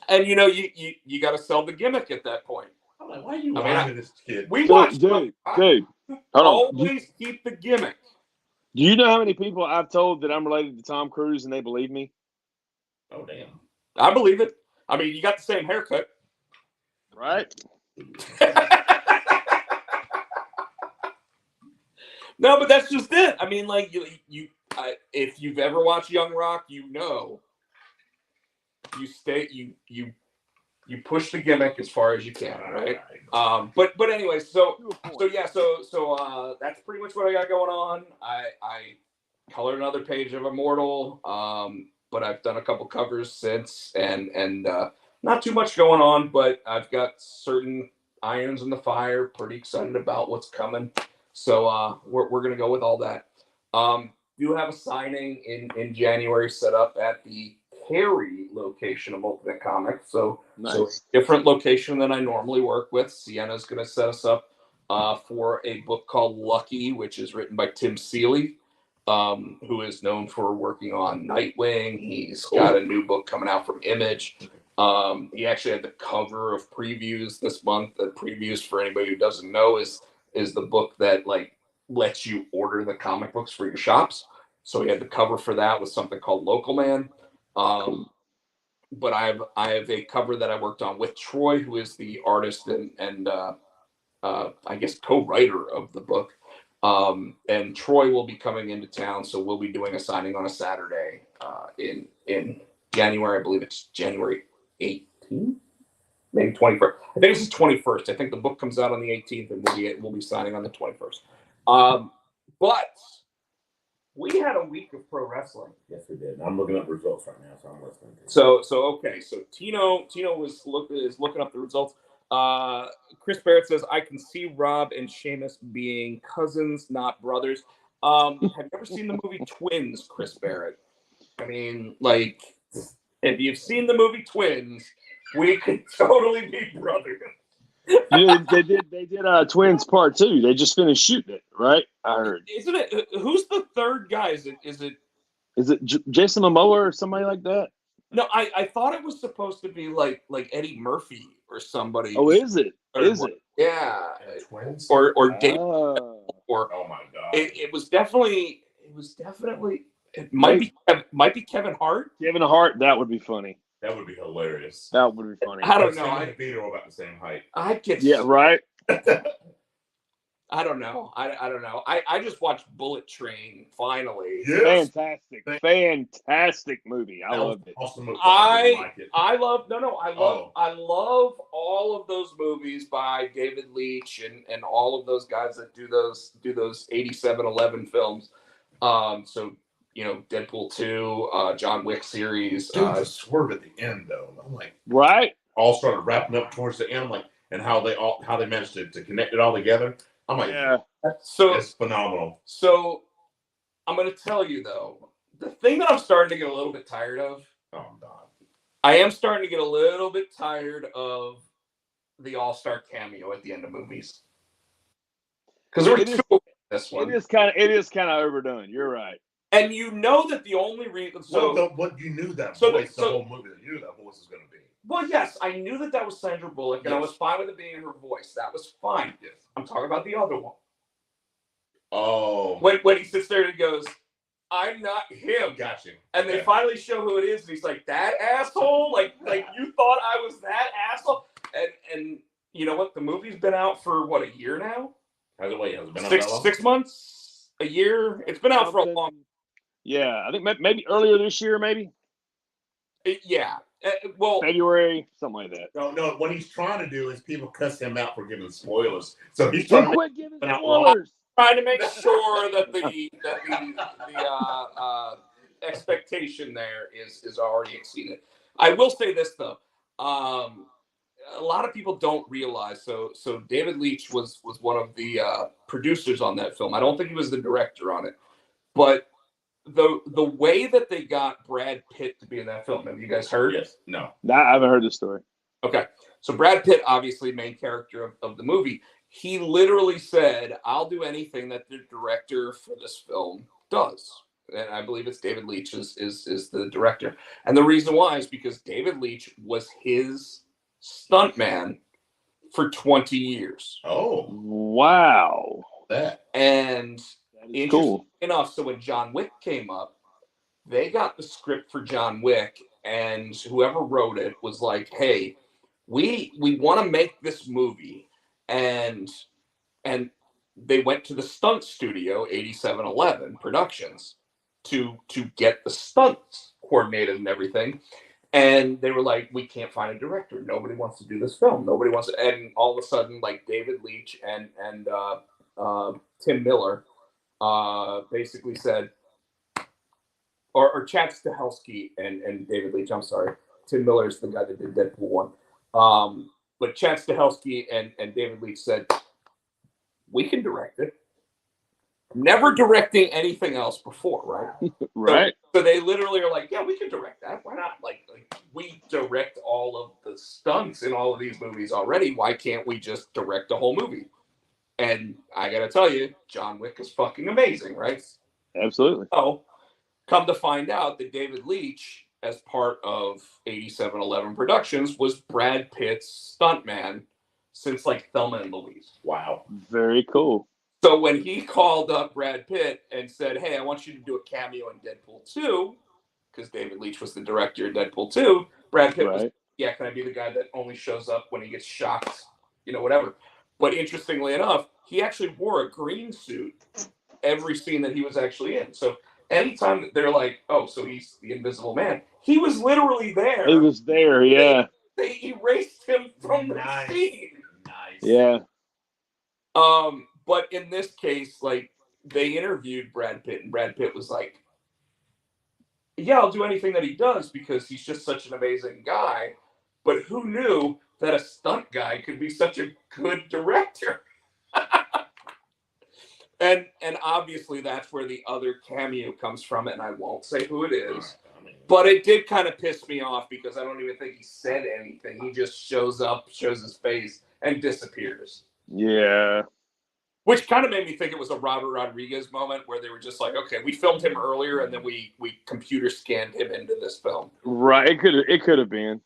And you got to sell the gimmick at that point. I'm like, why are you lying to this kid? We watched, dude. Hold always keep the gimmick. Do you know how many people I've told that I'm related to Tom Cruise and they believe me? Oh damn! I believe it. I mean, you got the same haircut, right? No, but that's just it. I mean, like if you've ever watched Young Rock, you know, you push the gimmick as far as you can, right? But anyway, so that's pretty much what I got going on. I colored another page of Immortal, but I've done a couple covers since, and not too much going on, but I've got certain irons in the fire. Pretty excited about what's coming. So we're gonna go with all that. do have a signing in January set up at the Cary location of Ultimate Comics. So different location than I normally work with. Sienna's going to set us up for a book called Lucky, which is written by Tim Seeley, who is known for working on Nightwing. He's got a new book coming out from Image. He actually had the cover of Previews this month. The Previews, for anybody who doesn't know, is the book that like lets you order the comic books for your shops. So he had the cover for that with something called Local Man. But I have a cover that I worked on with Troy, who is the artist and I guess co-writer of the book. And Troy will be coming into town, so we'll be doing a signing on a Saturday in January. I believe it's January 18th, maybe 21st. I think it's the 21st. I think the book comes out on the 18th, and we'll be signing on the 21st. But we had a week of pro wrestling. Yes, we did. I'm looking up results right now, so I'm listening to you. So Tino is looking up the results. Chris Barrett says, I can see Rob and Sheamus being cousins, not brothers. Have you ever seen the movie Twins, Chris Barrett? I mean, like, if you've seen the movie Twins, we could totally be brothers. They did Twins Part 2. They just finished shooting it, right? I heard. Isn't it? Who's the third guy? Is it Jason Momoa or somebody like that? No, I thought it was supposed to be like Eddie Murphy or somebody. Oh, is it? Is it? Yeah. Twins? Or Dave. Or oh my god. It was definitely. It might be Kevin Hart. Kevin Hart. That would be funny. That would be hilarious. That would be funny. I don't know. And Vito are about the same height. Yeah, right. I don't know. I don't know. I just watched Bullet Train finally. Yes. Fantastic movie. I loved it. Awesome movie. I love all of those movies by David Leitch and all of those guys that do those 87-11 films. So Deadpool 2, John Wick series. Dude, the swerve at the end though. I'm like, right. All started wrapping up towards the end, like, and how they managed to connect it all together. I'm like, yeah. So it's phenomenal. So I'm gonna tell you though, the thing that I'm starting to get a little bit tired of. Oh God. I am starting to get a little bit tired of the All-Star cameo at the end of movies. Because there were two this one. It is kind of overdone. You're right. And you know that the only reason. What you knew that voice, the whole movie, you knew that voice was going to be. Well, yes, I knew that was Sandra Bullock, and I was fine with it being her voice. That was fine. Yes. I'm talking about the other one. Oh. When he sits there and he goes, I'm not him. Gotcha. And they finally show who it is, and he's like, that asshole? Like you thought I was that asshole? And you know what? The movie's been out for, what, a year now? Has it been out that long? 6 months? A year? It's been out for a long. Yeah, I think maybe earlier this year, maybe. Yeah. Well, February, something like that. No. What he's trying to do is people cuss him out for giving spoilers. So he's trying to quit giving spoilers. Trying to make sure that the expectation there is already exceeded. I will say this though, a lot of people don't realize. So David Leitch was one of the producers on that film. I don't think he was the director on it, but the way that they got Brad Pitt to be in that film, have you guys heard? Yes. No. I haven't heard the story. Okay. So Brad Pitt, obviously main character of the movie, he literally said, I'll do anything that the director for this film does. And I believe it's David Leitch is the director. And the reason why is because David Leitch was his stuntman for 20 years. Oh. Wow. And interesting cool. enough, so when John Wick came up, they got the script for John Wick, and whoever wrote it was like, hey, we want to make this movie. And they went to the stunt studio, 8711 Productions, to get the stunts coordinated and everything. And they were like, we can't find a director. Nobody wants to do this film. Nobody wants to. And all of a sudden, like David Leitch and Tim Miller basically said, or Chad Stahelski and David Leitch, I'm sorry. Tim Miller's the guy that did Deadpool 1. But Chad Stahelski and David Leitch said, we can direct it. never directing anything else before, right? Right. So they literally are like, yeah, we can direct that. Why not? Like we direct all of the stunts in all of these movies already. Why can't we just direct the whole movie? And I gotta tell you, John Wick is fucking amazing, right? Absolutely. So come to find out that David Leitch, as part of 8711 Productions, was Brad Pitt's stuntman since like Thelma and Louise. Wow. Very cool. So when he called up Brad Pitt and said, "Hey, I want you to do a cameo in Deadpool 2," because David Leitch was the director of Deadpool 2, Brad Pitt was, yeah, can I be the guy that only shows up when he gets shocked, whatever. But interestingly enough, he actually wore a green suit every scene that he was actually in. So anytime that they're like, "Oh, so he's the Invisible Man," he was literally there. He was there, yeah. They erased him from the scene. Nice. Yeah. But in this case, like, they interviewed Brad Pitt, and Brad Pitt was like, "Yeah, I'll do anything that he does because he's just such an amazing guy." But who knew that a stunt guy could be such a good director? And obviously that's where the other cameo comes from, and I won't say who it is. But it did kind of piss me off because I don't even think he said anything. He just shows up, shows his face, and disappears. Yeah. Which kind of made me think it was a Robert Rodriguez moment where they were just like, okay, we filmed him earlier and then we computer scanned him into this film. Right. It could have been.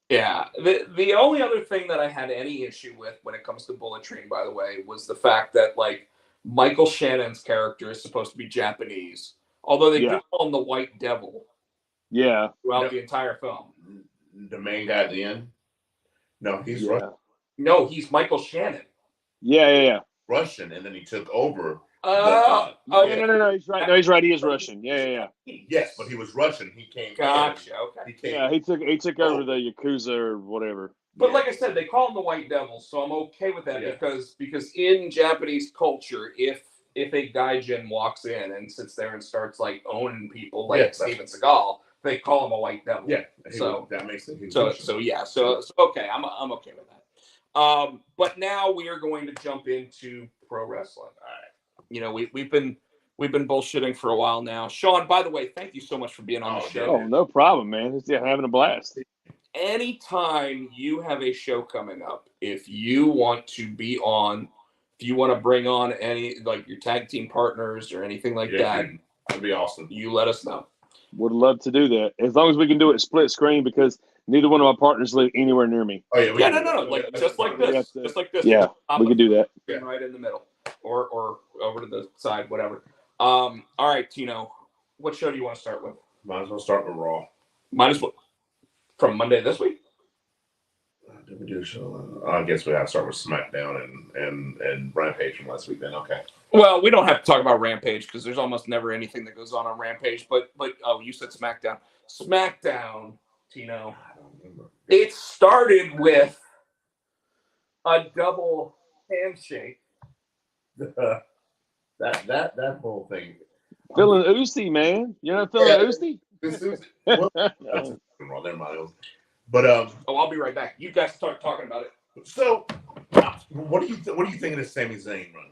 Yeah. The only other thing that I had any issue with when it comes to Bullet Train, by the way, was the fact that, like, Michael Shannon's character is supposed to be Japanese, although they do call him the White Devil. Yeah. Throughout the entire film. The main guy at the end? No, he's Russian. No, he's Michael Shannon. Yeah. Russian, and then he took over. No, he's right. No, he's right. He is Russian. Yeah. Yes, but he was Russian. He came. Gotcha. Okay. He took over the Yakuza or whatever. But like I said, they call him the White Devil, so I'm okay with that because in Japanese culture, if a gaijin walks in and sits there and starts like owning people like Steven Seagal, they call him a White Devil. Yeah. So that makes sense. So okay, I'm okay with that. But now we are going to jump into pro wrestling. All right. We've been bullshitting for a while now. Sean, by the way, thank you so much for being on the show. Oh, no problem, man. It's having a blast. Anytime you have a show coming up, if you want to be on, if you want to bring on any, like, your tag team partners or anything like that, that'd be awesome. You let us know. Would love to do that. As long as we can do it split screen, because neither one of my partners live anywhere near me. Oh, yeah. No. Like, just like this. Just like this. Yeah, we could do that. Right in the middle. Or over to the side, whatever. All right, Tino. What show do you want to start with? Might as well start with Raw. Might as well. From Monday this week? Did we do a show? I guess we have to start with SmackDown and Rampage from last week then. Okay. Well, we don't have to talk about Rampage because there's almost never anything that goes on Rampage. But oh, you said SmackDown. SmackDown, Tino. I don't remember. It started with a double handshake. That whole thing. Feeling oosty, man. You're not feeling oosty? Never mind. But I'll be right back. You guys start talking about it. So, what do you think of the Sami Zayn run?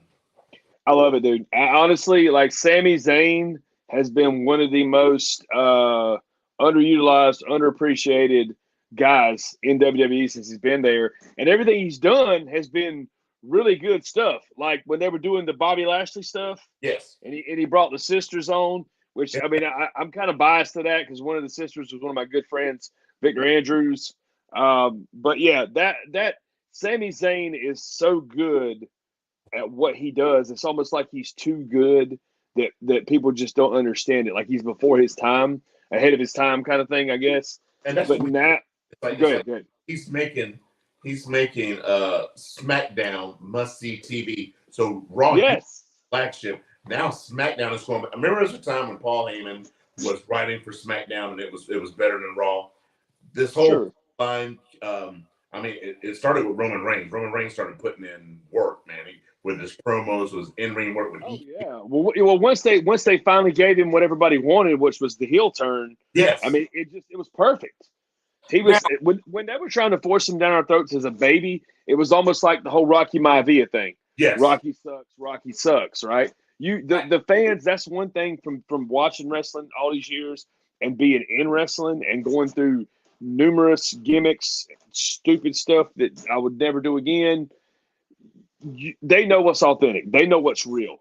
I love it, dude. Honestly, like, Sami Zayn has been one of the most underutilized, underappreciated guys in WWE since he's been there, and everything he's done has been really good stuff. Like when they were doing the Bobby Lashley stuff, yes, and he brought the sisters on, which I mean I'm kind of biased to that because one of the sisters was one of my good friends, Victor Andrews. But yeah, that Sami Zayn is so good at what he does. It's almost like he's too good that people just don't understand it. Like he's before his time, ahead of his time, kind of thing, I guess. And that's but now, go ahead. He's making SmackDown must-see TV. So Raw, flagship. Now SmackDown is going. I remember there was a time when Paul Heyman was writing for SmackDown, and it was better than Raw. This whole line, I mean, it started with Roman Reigns. Roman Reigns started putting in work, man. With his promos, was in-ring work. Well, once they finally gave him what everybody wanted, which was the heel turn. Yes, I mean, it was perfect. He was when they were trying to force him down our throats as a baby. It was almost like the whole Rocky Maivia thing. Yes, Rocky sucks, right? The fans. That's one thing from watching wrestling all these years and being in wrestling and going through numerous gimmicks, stupid stuff that I would never do again. They know what's authentic. They know what's real.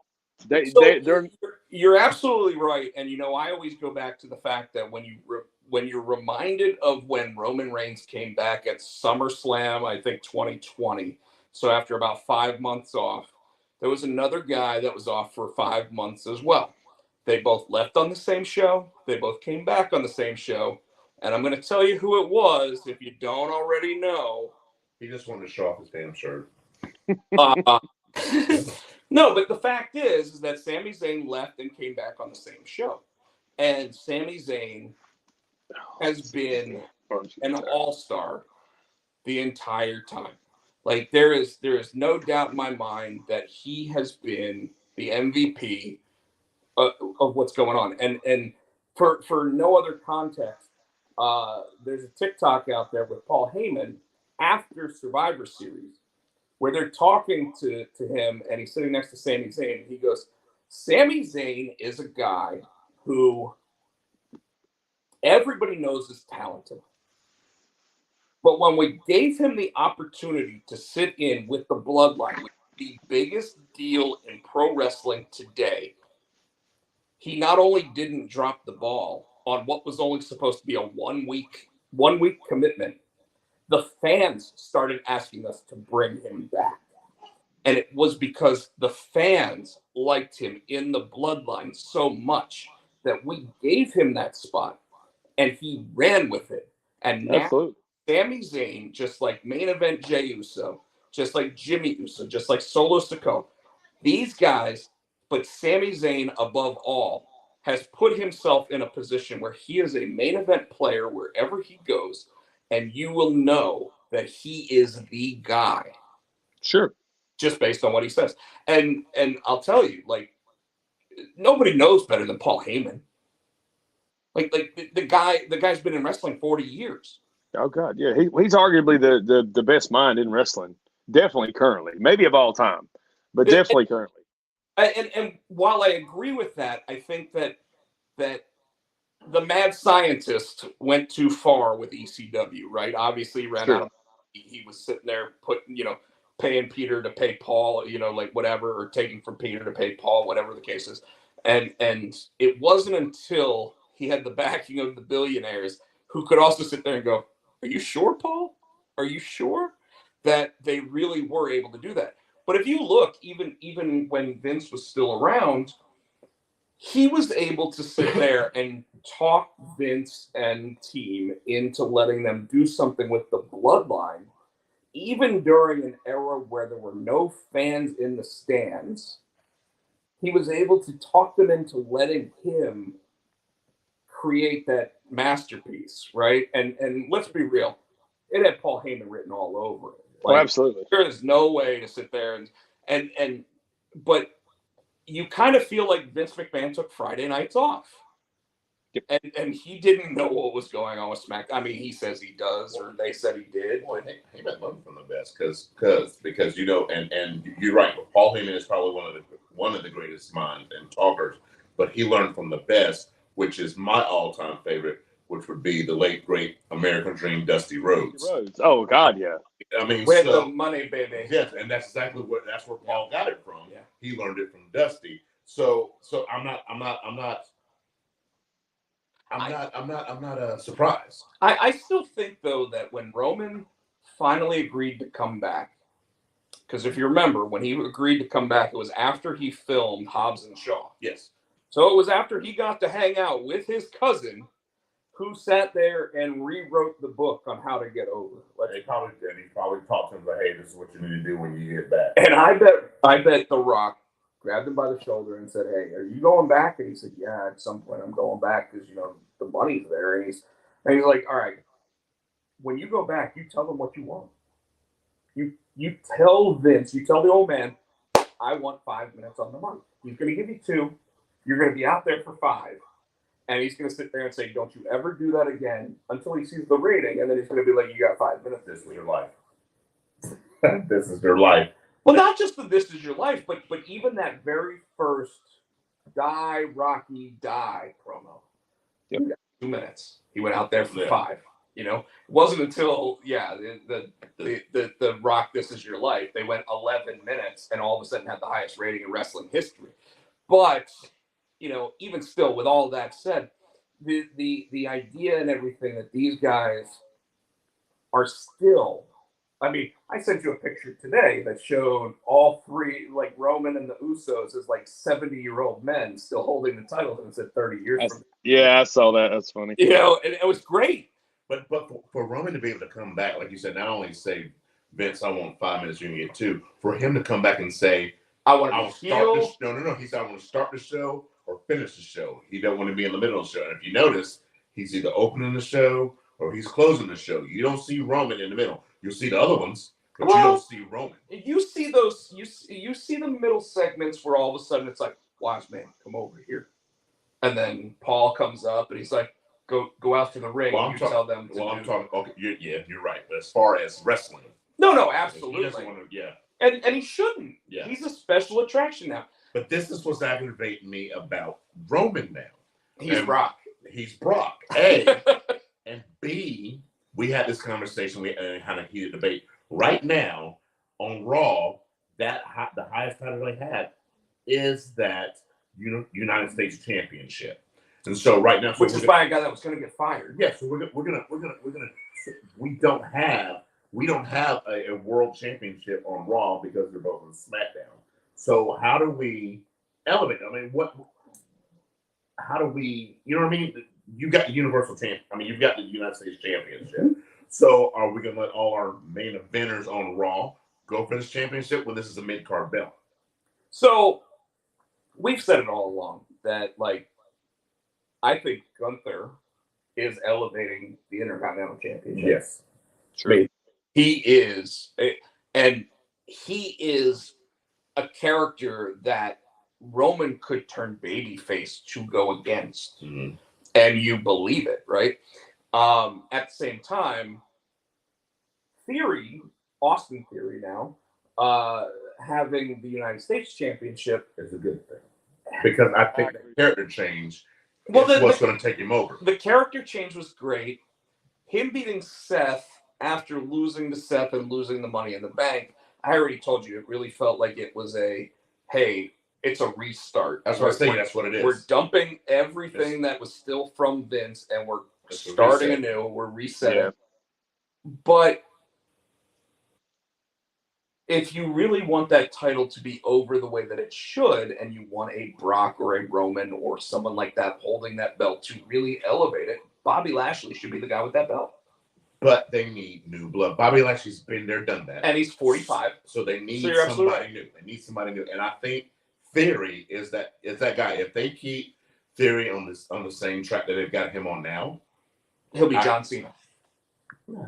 They're You're absolutely right, and I always go back to the fact that when you're reminded of when Roman Reigns came back at SummerSlam, I think 2020. So after about 5 months off, there was another guy that was off for 5 months as well. They both left on the same show. They both came back on the same show, and I'm going to tell you who it was if you don't already know. He just wanted to show off his damn shirt. No, but the fact is that Sami Zayn left and came back on the same show. And Sami Zayn has been an all-star the entire time. Like there is no doubt in my mind that he has been the MVP of what's going on. And for no other context, there's a TikTok out there with Paul Heyman after Survivor Series, where they're talking to him, and he's sitting next to Sami Zayn, and he goes, Sami Zayn is a guy who everybody knows is talented. But when we gave him the opportunity to sit in with the Bloodline, the biggest deal in pro wrestling today, he not only didn't drop the ball on what was only supposed to be a one week commitment, the fans started asking us to bring him back. And it was because the fans liked him in the Bloodline so much that we gave him that spot and he ran with it. And now absolutely. Sami Zayn, just like main event Jey Uso, just like Jimmy Uso, just like Solo Sikoa, these guys, but Sami Zayn above all, has put himself in a position where he is a main event player wherever he goes, and you will know that he is the guy. Sure. Just based on what he says. And I'll tell you, like, nobody knows better than Paul Heyman. Like the guy's been in wrestling 40 years. Oh God, yeah. He's arguably the best mind in wrestling. Definitely currently. Maybe of all time. But definitely currently. And while I agree with that, I think that the mad scientist went too far with ECW, right? Obviously, he ran out of money. He was sitting there paying Peter to pay Paul, like whatever, or taking from Peter to pay Paul, whatever the case is. And it wasn't until he had the backing of the billionaires who could also sit there and go, "Are you sure, Paul? Are you sure?" That they really were able to do that. But if you look, even when Vince was still around, he was able to sit there and talk Vince and team into letting them do something with the Bloodline, even during an era where there were no fans in the stands. He was able to talk them into letting him create that masterpiece, right? And let's be real, it had Paul Heyman written all over it. Like, absolutely. There is no way to sit there and but you kind of feel like Vince McMahon took Friday nights off. Yep. And he didn't know what was going on with SmackDown. I mean, he says he does, or they said he did. Well, Heyman learned from the best because and you're right. Paul Heyman is probably one of the greatest minds and talkers, but he learned from the best, which is my all-time favorite, which would be the late great American Dream Dusty Rhodes. Oh God, yeah. I mean, with the money, baby. Yes, and that's exactly where Paul got it from. Yeah. He learned it from Dusty. So I'm not surprised. I still think though that when Roman finally agreed to come back, because if you remember when he agreed to come back, it was after he filmed Hobbs and Shaw. Yes. So it was after he got to hang out with his cousin, who sat there and rewrote the book on how to get over. He probably did. He probably talked to him like, "Hey, this is what you need to do when you get back." And I bet The Rock grabbed him by the shoulder and said, "Hey, are you going back?" And he said, "Yeah, at some point I'm going back because the money's there." And he's like, "All right, when you go back, you tell them what you want. You tell Vince, you tell the old man, I want 5 minutes on the money. He's going to give you 2. You're going to be out there for 5." And he's going to sit there and say, "Don't you ever do that again," until he sees the rating. And then he's going to be like, "You got 5 minutes. This is your life. This is your life." Well, not just the "This Is Your Life," but even that very first "Die Rocky Die" promo. Yep. 2 minutes. He went out there for Yeah. 5. You know, it wasn't until the Rock "This Is Your Life" they went 11 minutes and all of a sudden had the highest rating in wrestling history. But you know, even still, with all that said, the idea and everything that these guys are still. I mean, I sent you a picture today that showed all three, like Roman and the Usos, as like 70-year-old men still holding the titles, and it said 30 years from now. Yeah, I saw that. That's funny. You know, and it was great. But for Roman to be able to come back, like you said, not only say, Vince, I want 5 minutes, you can get 2. For him to come back and say, I want I'll to start heel. no. He said, I want to start the show or finish the show. He don't want to be in the middle of the show. And if you notice, he's either opening the show or he's closing the show. You don't see Roman in the middle. You'll see the other ones, but you don't see Roman. You see those. You see the middle segments where all of a sudden it's like, "Wise man, come over here," and then Paul comes up and he's like, "Go out to the ring." Well, I'm tell them. I'm talking. Okay, you're right. But as far as wrestling, no, absolutely. He doesn't want to, yeah. And he shouldn't. Yeah. He's a special attraction now. But this is what's aggravating me about Roman now. He's Brock. He's Brock. A and B. We had this conversation. We had a heated debate. Right now on Raw, the highest title they have is that United States Championship. And so right now, which is by a guy that was going to get fired. Yeah, so we're gonna. We don't have a world championship on Raw because they're both on SmackDown. So how do we elevate? I mean, how do we? You know what I mean? You got the Universal Champion. I mean, you've got the United States Championship. So are we gonna let all our main eventers on Raw go for this championship when this is a mid-card belt? So we've said it all along that, like, I think Gunther is elevating the Intercontinental Championship. Yes. Sure. I mean, he is a character that Roman could turn babyface to go against. Mm-hmm. And you believe it, right? At the same time, Austin Theory now, having the United States Championship is a good thing. Because I think the character change is what's going to take him over. The character change was great. Him beating Seth after losing to Seth and losing the Money in the Bank, I already told you, it really felt like it was it's a restart. That's what I think. That's what it is. We're dumping everything that was still from Vince, and we're starting anew. We're resetting. Yeah. But if you really want that title to be over the way that it should, and you want a Brock or a Roman or someone like that holding that belt to really elevate it, Bobby Lashley should be the guy with that belt. But they need new blood. Bobby Lashley's been there, done that. And he's 45. So they need somebody new. They need somebody new. And I think Theory is that guy. If they keep Theory on the same track that they've got him on now, he'll be John Cena.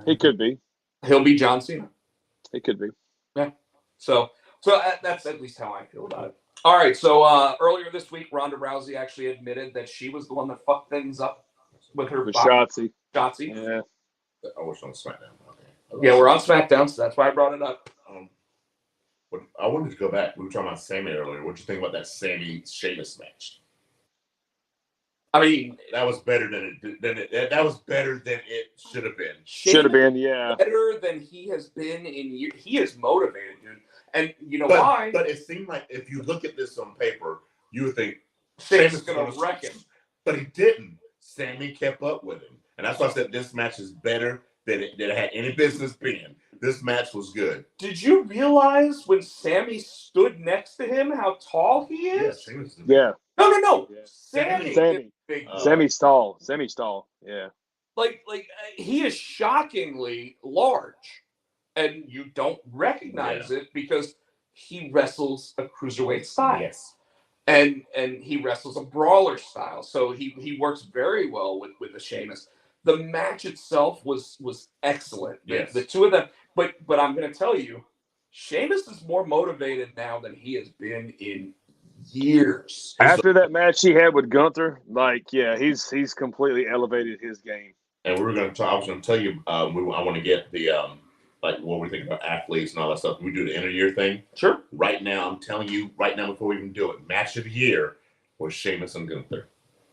He could be. He'll be John Cena. He could be. Yeah. So that's at least how I feel about it. All right. So earlier this week, Ronda Rousey actually admitted that she was the one that fucked things up with her Shotzi. Yeah. Oh, we're on SmackDown. Okay. Yeah, we're on SmackDown, so that's why I brought it up. I wanted to go back. We were talking about Sammy earlier. What did you think about that Sammy-Sheamus match? I mean, that was better than it. That was better than it should have been. Should have been, yeah. Better than he has been in years. He is motivated, dude. And you know why? But it seemed like if you look at this on paper, you would think Sammy's going to wreck him. But he didn't. Sammy kept up with him. And that's why I said this match is better than it had any business being. This match was good. Did you realize when Sammy stood next to him how tall he is? Yeah. No. Yeah. Sammy. Big Sammy's tall. Sammy's tall. Yeah. Like he is shockingly large, and you don't recognize it because he wrestles a cruiserweight style. Yes. And he wrestles a brawler style, so he works very well with a Sheamus. The match itself was excellent. Yes. The two of them, but I'm going to tell you, Sheamus is more motivated now than he has been in years. After that match he had with Gunther, he's completely elevated his game. And I was going to tell you, I want to get the like what we're thinking about athletes and all that stuff. We do the end of year thing. Sure. Right now, I'm telling you, right now before we even do it, match of the year was Sheamus and Gunther.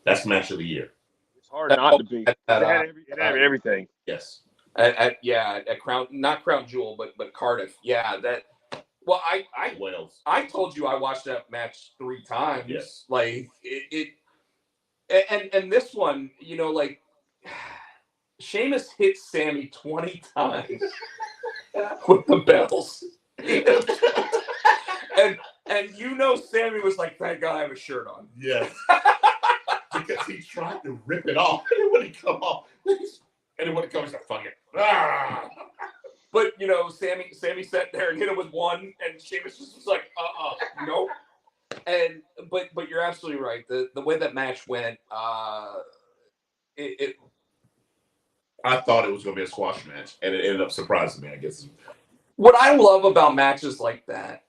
That's match of the year. It's hard not to be. It had everything. Yes. At Crown, not Crown Jewel, but Cardiff. Yeah, that. Well, Wales. I told you I watched that match 3 times. Yes. Like and this one, you know, like Sheamus hit Sammy 20 times with the bells. and you know Sammy was like, thank God I have a shirt on. Yes. Because he tried to rip it off. And it wouldn't come off. And it wouldn't come, he's like, fuck it. Ah! But you know, Sammy sat there and hit him with one, and Sheamus just was like, nope. And but you're absolutely right. The way that match went, I thought it was going to be a squash match, and it ended up surprising me, I guess. What I love about matches like that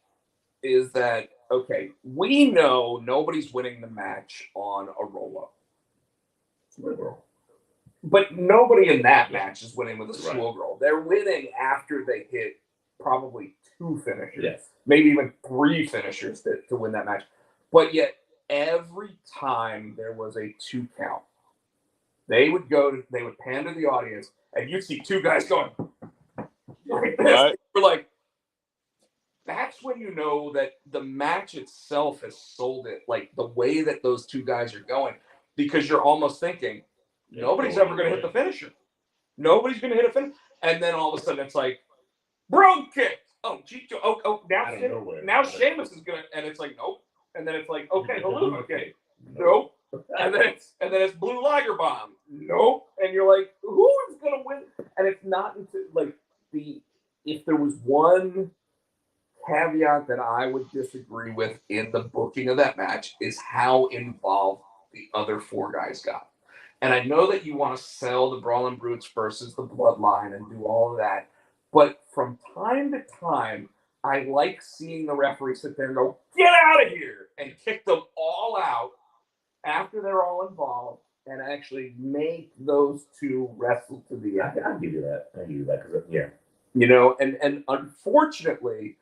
is that, okay, we know nobody's winning the match on a roll-up. But nobody in that match is winning with a schoolgirl. They're winning after they hit probably 2 finishers. Yes. Maybe even 3 finishers to win that match. But yet, every time there was a 2 count, they would pan to the audience, and you'd see 2 guys going like this. Right. We're like, that's when you know that the match itself has sold it, like the way that those 2 guys are going, because you're almost thinking, nobody's ever going to hit the finisher. Nobody's going to hit a finish. And then all of a sudden it's like, bro kick. Oh, now Sheamus is going to, and it's like, nope. And then it's like, okay, Helluva kick. Nope. And then it's Blue Liger Bomb. Nope. And you're like, who is going to win? And it's not until, like, if there was one caveat that I would disagree with in the booking of that match is how involved the other 4 guys got. And I know that you want to sell the Brawling Brutes versus the Bloodline and do all of that. But from time to time, I like seeing the referee sit there and go, get out of here, and kick them all out after they're all involved and actually make those 2 wrestle to the end. I'll give you that. Yeah. You know, and unfortunately,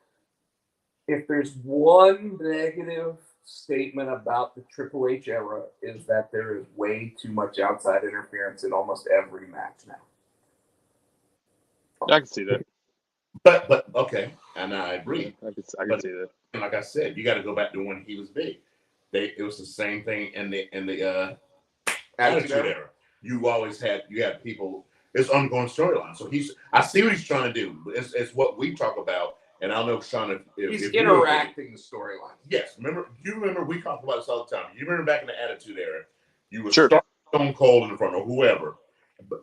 if there's one negative statement about the Triple H era is that there is way too much outside interference in almost every match now. I can see that. But okay, and I agree. I can see that. Like I said, you got to go back to when he was big. It was the same thing in the Attitude Era. You had people. It's ongoing storyline. So I see what he's trying to do. It's what we talk about. And I don't know, Sean, if he's interacting the storyline. Yes. Remember we talked about this all the time. You remember back in the Attitude Era, you would sure. start Stone Cold in front of whoever,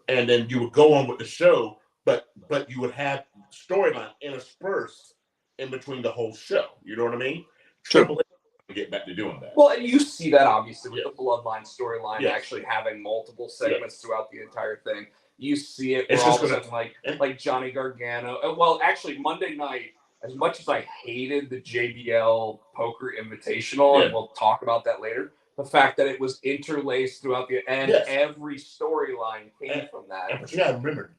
and then you would go on with the show, but you would have storyline interspersed in between the whole show. You know what I mean? Sure. Triple H get back to doing that. Well, and you see that obviously with the Bloodline storyline actually having multiple segments throughout the entire thing. You see it where all of a sudden, like Johnny Gargano. Well, actually, Monday night, as much as I hated the JBL Poker Invitational, and we'll talk about that later, the fact that it was interlaced throughout every storyline came from that. But you got to remember,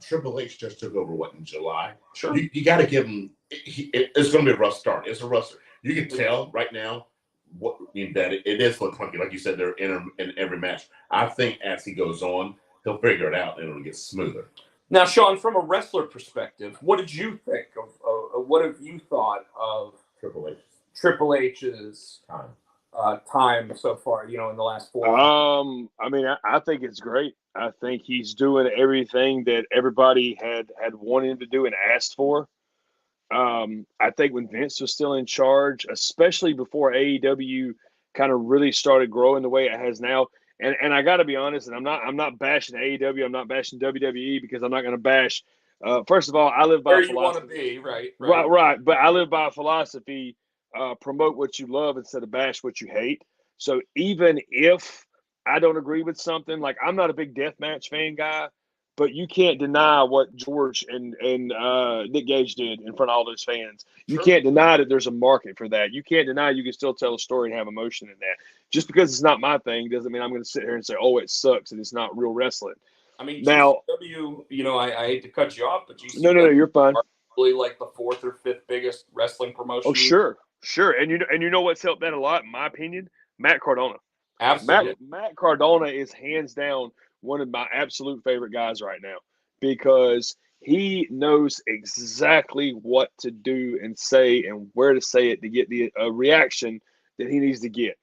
Triple H just took over, in July? Sure. You got to give him, it's going to be a rough start. It's a rough start. You can tell right now that it is look funky. Like you said, they're in every match. I think as he goes on, he'll figure it out and it'll get smoother. Now, Sean, from a wrestler perspective, what did you think of what have you thought of Triple H's time so far, in the last 4 months? I mean, I think it's great. I think he's doing everything that everybody had wanted him to do and asked for. I think when Vince was still in charge, especially before AEW kind of really started growing the way it has now, and I got to be honest, and I'm not bashing AEW, I'm not bashing WWE because I'm not going to bash. First of all, I live by where a philosophy. You want to be, right? Right. But I live by a philosophy: promote what you love instead of bash what you hate. So even if I don't agree with something, like I'm not a big deathmatch fan guy, but you can't deny what George and Nick Gage did in front of all those fans. You can't deny that there's a market for that. You can't deny you can still tell a story and have emotion in that. Just because it's not my thing doesn't mean I'm going to sit here and say, oh, it sucks and it's not real wrestling. I mean, Now, GCW, I hate to cut you off, but no, GCW you're fine. are really like the 4th or 5th biggest wrestling Oh, promotion. sure, and you know what's helped that a lot, in my opinion, Matt Cardona. Absolutely. Matt Cardona is hands down one of my absolute favorite guys right now because he knows exactly what to do and say and where to say it to get the reaction that he needs to get.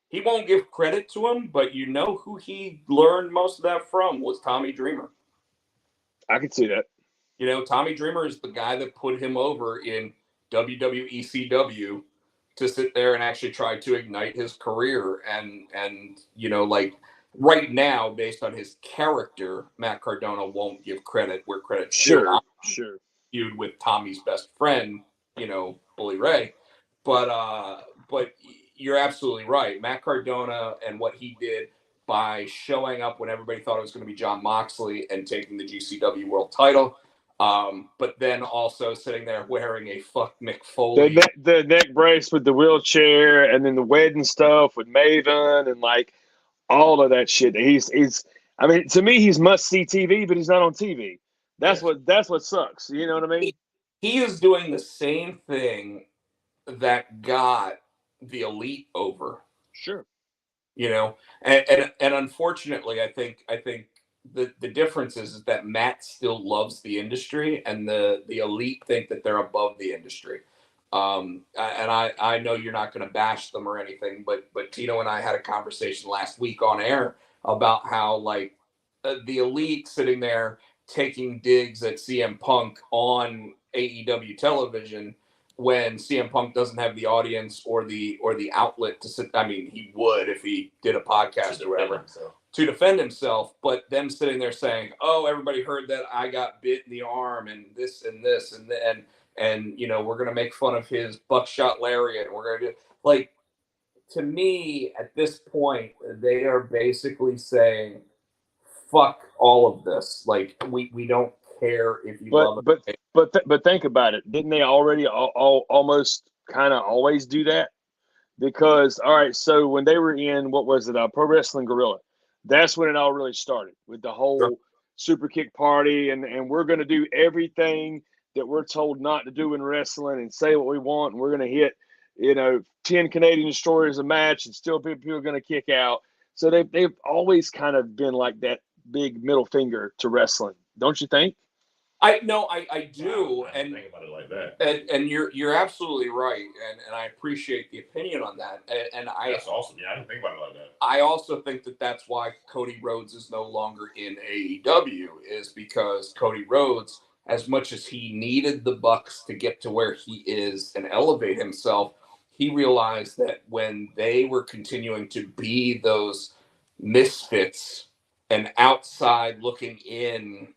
He won't give credit to him, but you know who he learned most of that from was Tommy Dreamer. I can see that. Tommy Dreamer is the guy that put him over in WWECW to sit there and actually try to ignite his career. And like right now, based on his character, Matt Cardona won't give credit where credit's due. Sure. Feud with Tommy's best friend, Bully Ray. But you're absolutely right. Matt Cardona and what he did by showing up when everybody thought it was going to be Jon Moxley and taking the GCW world title. But then also sitting there wearing a fuck Mick Foley. The neck brace with the wheelchair and then the wedding stuff with Maven and like all of that shit. He's I mean, to me, he's must see TV, but he's not on TV. That's what sucks. You know what I mean? He is doing the same thing that got the Elite over. Sure. And unfortunately, I think the difference is that Matt still loves the industry, and the Elite think that they're above the industry. I know you're not going to bash them or anything, but Tino and I had a conversation last week on air about how like the Elite sitting there taking digs at CM Punk on AEW television when CM Punk doesn't have the audience or the outlet to sit. I mean, he would if he did a podcast or whatever to defend himself, but them sitting there saying, "Oh, everybody heard that I got bit in the arm and this and this and we're gonna make fun of his buckshot lariat. We're gonna do like." To me, at this point, they are basically saying, "Fuck all of this. Like, we don't care if you love it." But think about it. Didn't they already almost kind of always do that? Because all right, so when they were in what was it, Pro Wrestling Guerrilla, that's when it all really started with the whole super kick party, and we're going to do everything that we're told not to do in wrestling and say what we want, and we're going to hit 10 Canadian destroyers a match, and still people are going to kick out. So they've always kind of been like that big middle finger to wrestling, don't you think? I do, wow, I didn't think about it like that. And you're absolutely right, and I appreciate the opinion on that. And that's awesome. Yeah, I didn't think about it like that. I also think that that's why Cody Rhodes is no longer in AEW, is because Cody Rhodes, as much as he needed the Bucks to get to where he is and elevate himself, he realized that when they were continuing to be those misfits and outside looking in,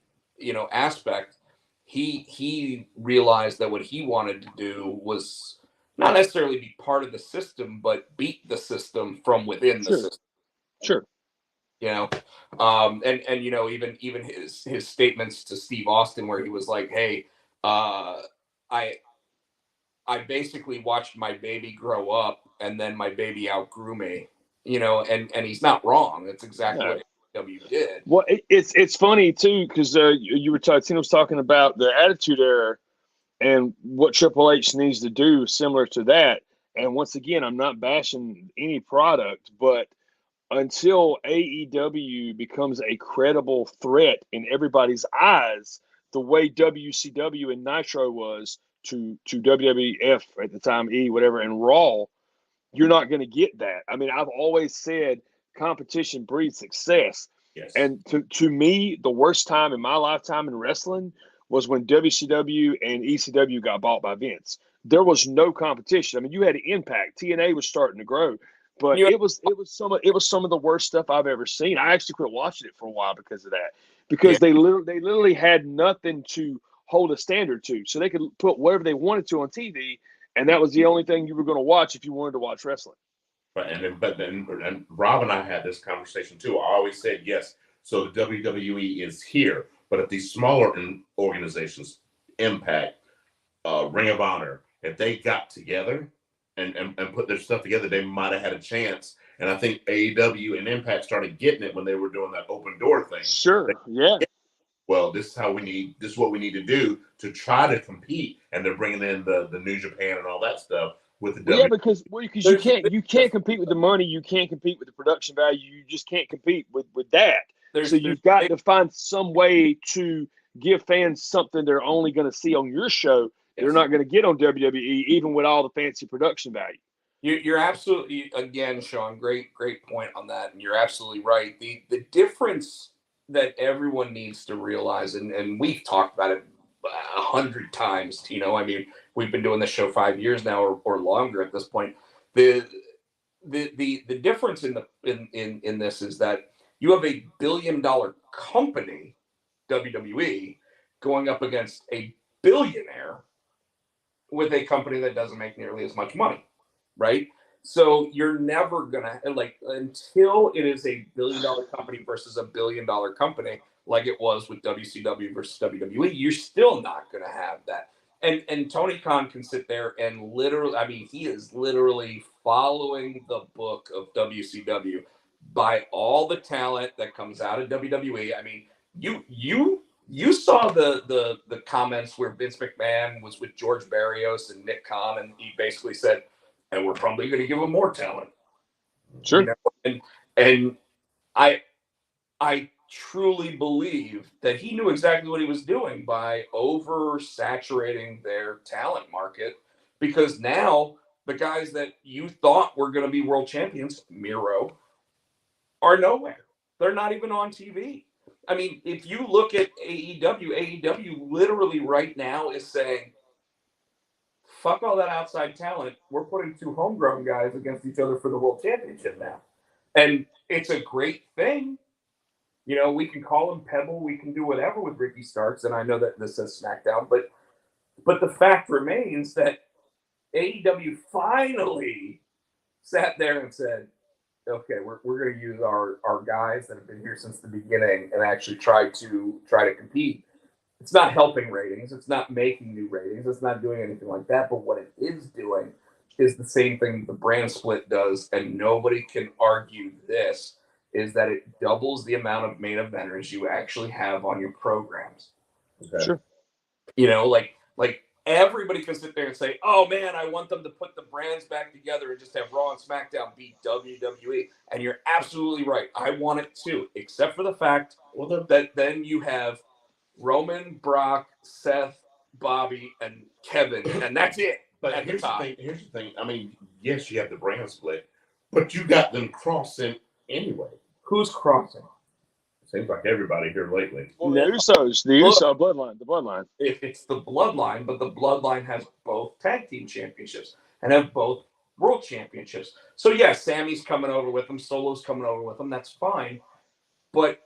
aspect, he realized that what he wanted to do was not necessarily be part of the system, but beat the system from within the system. Sure. And even his statements to Steve Austin, where he was like, "Hey, I basically watched my baby grow up, and then my baby outgrew me." And he's not wrong. That's exactly what W did. Well, it's funny too because you were Tino was talking about the Attitude Era and what Triple H needs to do similar to that. And once again, I'm not bashing any product, but until AEW becomes a credible threat in everybody's eyes, the way WCW and Nitro was to WWF at the time, whatever, and Raw, you're not going to get that. I mean, I've always said competition breeds success. Yes. And to me, the worst time in my lifetime in wrestling was when WCW and ECW got bought by Vince. There was no competition. I mean, you had Impact. TNA was starting to grow, but it was some of the worst stuff I've ever seen. I actually quit watching it for a while because of that. Because they literally had nothing to hold a standard to, so they could put whatever they wanted to on TV, and that was the only thing you were going to watch if you wanted to watch wrestling. But then Rob and I had this conversation too. I always said yes. So the WWE is here, but if these smaller organizations, Impact, Ring of Honor, if they got together and put their stuff together, they might have had a chance. And I think AEW and Impact started getting it when they were doing that open door thing. Sure, yeah. Well, this is what we need to do to try to compete. And they're bringing in the New Japan and all that stuff with the Well, yeah, because you can't compete with the money, you can't compete with the production value, you just can't compete with that. So you've got to find some way to give fans something they're only going to see on your show. They're not going to get on WWE, even with all the fancy production value. You're absolutely, again, Sean, great point on that, and you're absolutely right. The difference that everyone needs to realize, and we've talked about it 100 times, Tino. I mean, we've been doing this show 5 years now or longer at this point. The difference in this is that you have a $1 billion company, WWE, going up against a billionaire with a company that doesn't make nearly as much money, right? So you're never gonna until it is a $1 billion company versus a $1 billion company, like it was with WCW versus WWE. You're still not gonna have that. And Tony Khan can sit there and literally, I mean, he is literally following the book of WCW by all the talent that comes out of WWE. I mean, you saw the comments where Vince McMahon was with George Barrios and Nick Khan, and he basically said, and we're probably going to give him more talent. Sure. You know? And I truly believe that he knew exactly what he was doing by oversaturating their talent market, because now the guys that you thought were going to be world champions, Miro, are nowhere. They're not even on TV. I mean, if you look at AEW literally right now is saying, fuck all that outside talent. We're putting two homegrown guys against each other for the world championship now. And it's a great thing. You know, we can call him Pebble. We can do whatever with Ricky Starks. And I know that this says SmackDown, but the fact remains that AEW finally sat there and said, okay, we're going to use our guys that have been here since the beginning and actually try to compete. It's not helping ratings. It's not making new ratings. It's not doing anything like that. But what it is doing is the same thing the brand split does, and nobody can argue this, is that it doubles the amount of main eventers you actually have on your programs. Okay. Sure. You know, like everybody can sit there and say, oh man, I want them to put the brands back together and just have Raw and SmackDown beat WWE. And you're absolutely right. I want it too, except for the fact that then you have Roman, Brock, Seth, Bobby, and Kevin, and that's it. But here's the thing. I mean, yes, you have the brand split, but you got them crossing anyway. Who's crossing? Seems like everybody here lately. Well, the Uso bloodline, the bloodline. It's the bloodline, but the bloodline has both tag team championships and have both world championships. So yeah, Sammy's coming over with them, Solo's coming over with them. That's fine. But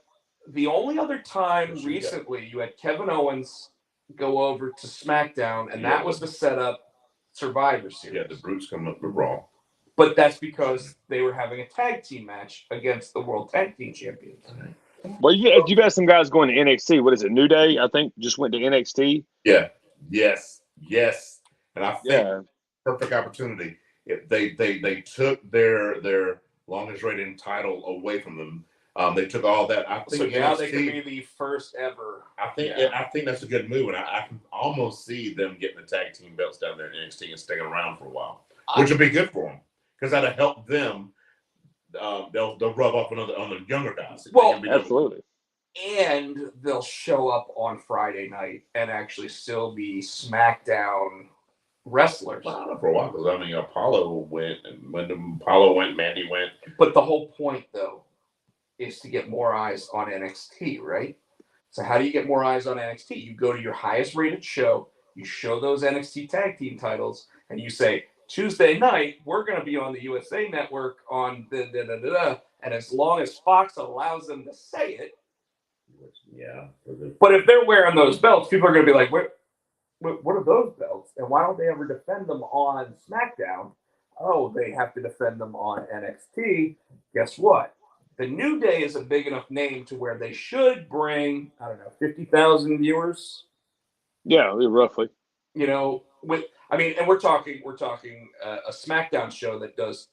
the only other time recently you had Kevin Owens go over to SmackDown, and that was to set up Survivor Series. Yeah, the Brutes coming up with Raw. But that's because they were having a tag team match against the World Tag Team Champions. Well, you got some guys going to NXT. What is it? New Day, I think, just went to NXT. Yeah. Yes. And I think perfect opportunity. If they took their longest rated title away from them. They took all that. I think so now NXT, they can be the first ever. I think that's a good move, and I can almost see them getting the tag team belts down there in NXT and sticking around for a while, which would be good for them because that'll help them. They'll rub off on the younger guys. Well, absolutely. And they'll show up on Friday night and actually still be SmackDown wrestlers. Well, for a while, because I mean, Apollo went, and when Apollo went, Mandy went. But the whole point, though, is to get more eyes on NXT, right? So how do you get more eyes on NXT? You go to your highest rated show, you show those NXT tag team titles, and you say, Tuesday night, we're going to be on the USA Network on and as long as Fox allows them to say it. Yeah. But if they're wearing those belts, people are going to be like, what are those belts? And why don't they ever defend them on SmackDown? Oh, they have to defend them on NXT. Guess what? The New Day is a big enough name to where they should bring, I don't know, 50,000 viewers. Yeah, roughly. You know, I mean, and we're talking a SmackDown show that does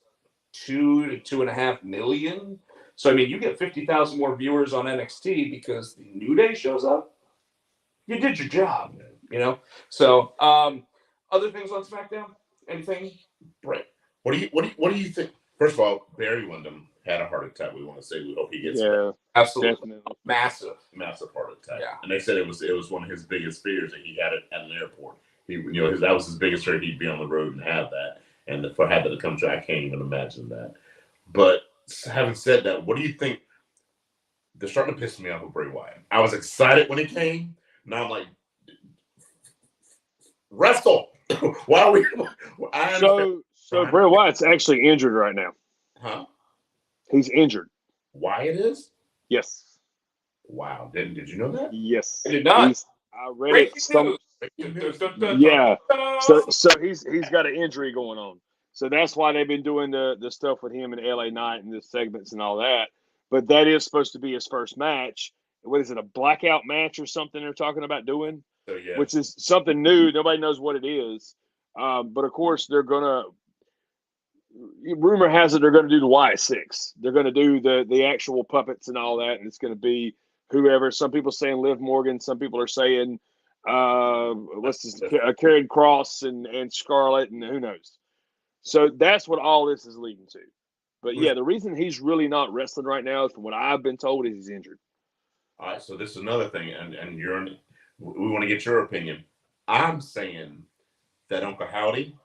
2 to 2.5 million. So I mean, you get 50,000 more viewers on NXT because the New Day shows up. You did your job, you know. So, other things on SmackDown? Anything? Right. What do you think? First of all, Barry Windham had a heart attack. We want to say we hope he gets better. Absolutely Definitely. massive Heart attack. Yeah. And they said it was one of his biggest fears that he had it at an airport. That was his biggest fear. He'd be on the road and have that, and for have that to come true, I can't even imagine that. But having said that, what do you think? They're starting to piss me off with Bray Wyatt. I was excited when he came. Now I'm like, wrestle. Why are we? So Bray Wyatt's actually injured right now. Huh? He's injured. Wyatt is? Yes. Wow. Did you know that? Yes. I did not. I read Breaking it. news. Yeah. So he's got an injury going on. So that's why they've been doing the stuff with him and LA Knight and the segments and all that. But that is supposed to be his first match. What is it, a blackout match or something they're talking about doing? So, yeah. Which is something new. Nobody knows what it is. But of course they're gonna. Rumor has it they're going to do the Wyatt Six. They're going to do the actual puppets and all that, and it's going to be whoever. Some people saying Liv Morgan. Some people are saying Karrion Kross and Scarlett, and who knows. So that's what all this is leading to. But yeah, the reason he's really not wrestling right now, from what I've been told, is he's injured. All right, so this is another thing, and we want to get your opinion. I'm saying that Uncle Howdy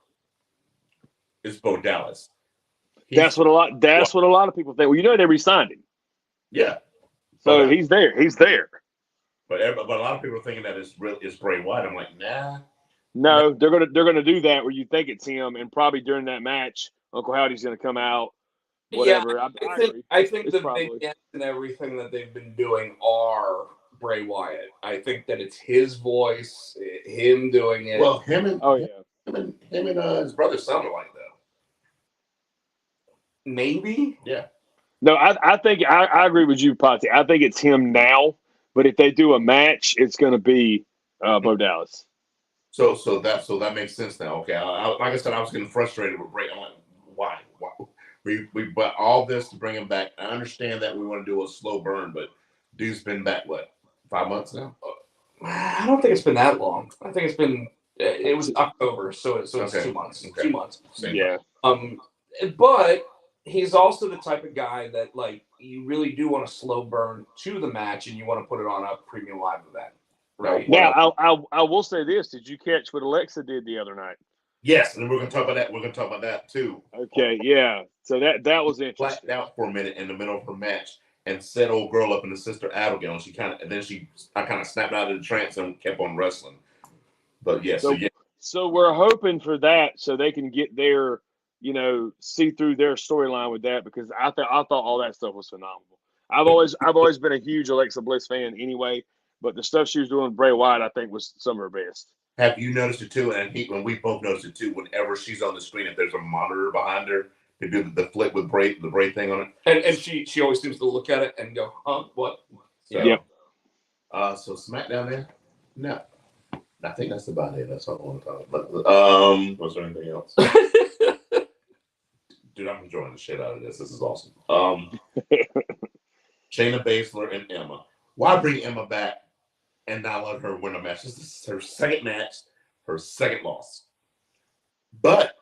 is Bo Dallas. That's what a lot of people think. Well, you know they re-signed him. Yeah. So he's there. He's there. But a lot of people are thinking that it's Bray Wyatt. I'm like, nah. No, they're gonna do that where you think it's him, and probably during that match, Uncle Howdy's gonna come out. Whatever. Yeah, I think the big dents and everything that they've been doing are Bray Wyatt. I think that it's his voice, him doing it. Well, him and his brother sound alike though. Maybe. Yeah. No, I think I agree with you, Potsy. I think it's him now, but if they do a match, it's going to be Bo Dallas. So that makes sense now. Okay, like I said, I was getting frustrated with Bray. I'm like, why? We bought all this to bring him back. I understand that we want to do a slow burn, but dude's been back 5 months now. I don't think it's been that long. I think it's been. It was October, so it's okay. 2 months. Okay. 2 months. Yeah. But he's also the type of guy that, like, you really do want to slow burn to the match, and you want to put it on a premium live event, right? Now, I will say this: did you catch what Alexa did the other night? Yes, and we're going to talk about that. We're going to talk about that too. Okay, yeah. So that was interesting. Blacked out for a minute in the middle of her match and set old girl up in the Sister Abigail. And I kind of snapped out of the trance and kept on wrestling. But yeah, so we're hoping for that, so they can get their, see through their storyline with that, because I thought all that stuff was phenomenal. I've always been a huge Alexa Bliss fan anyway, but the stuff she was doing with Bray Wyatt, I think, was some of her best. Have you noticed it too? And when we both noticed it too, whenever she's on the screen, if there's a monitor behind her, they do the flip with the Bray thing on it. And she always seems to look at it and go, huh, what? So, yep. So SmackDown there? No. I think that's about it. That's all I want to talk about. Was there anything else? Dude, I'm enjoying the shit out of this. This is awesome. Shayna Baszler and Emma. Why bring Emma back and not let her win a match? This is her second match, her second loss. But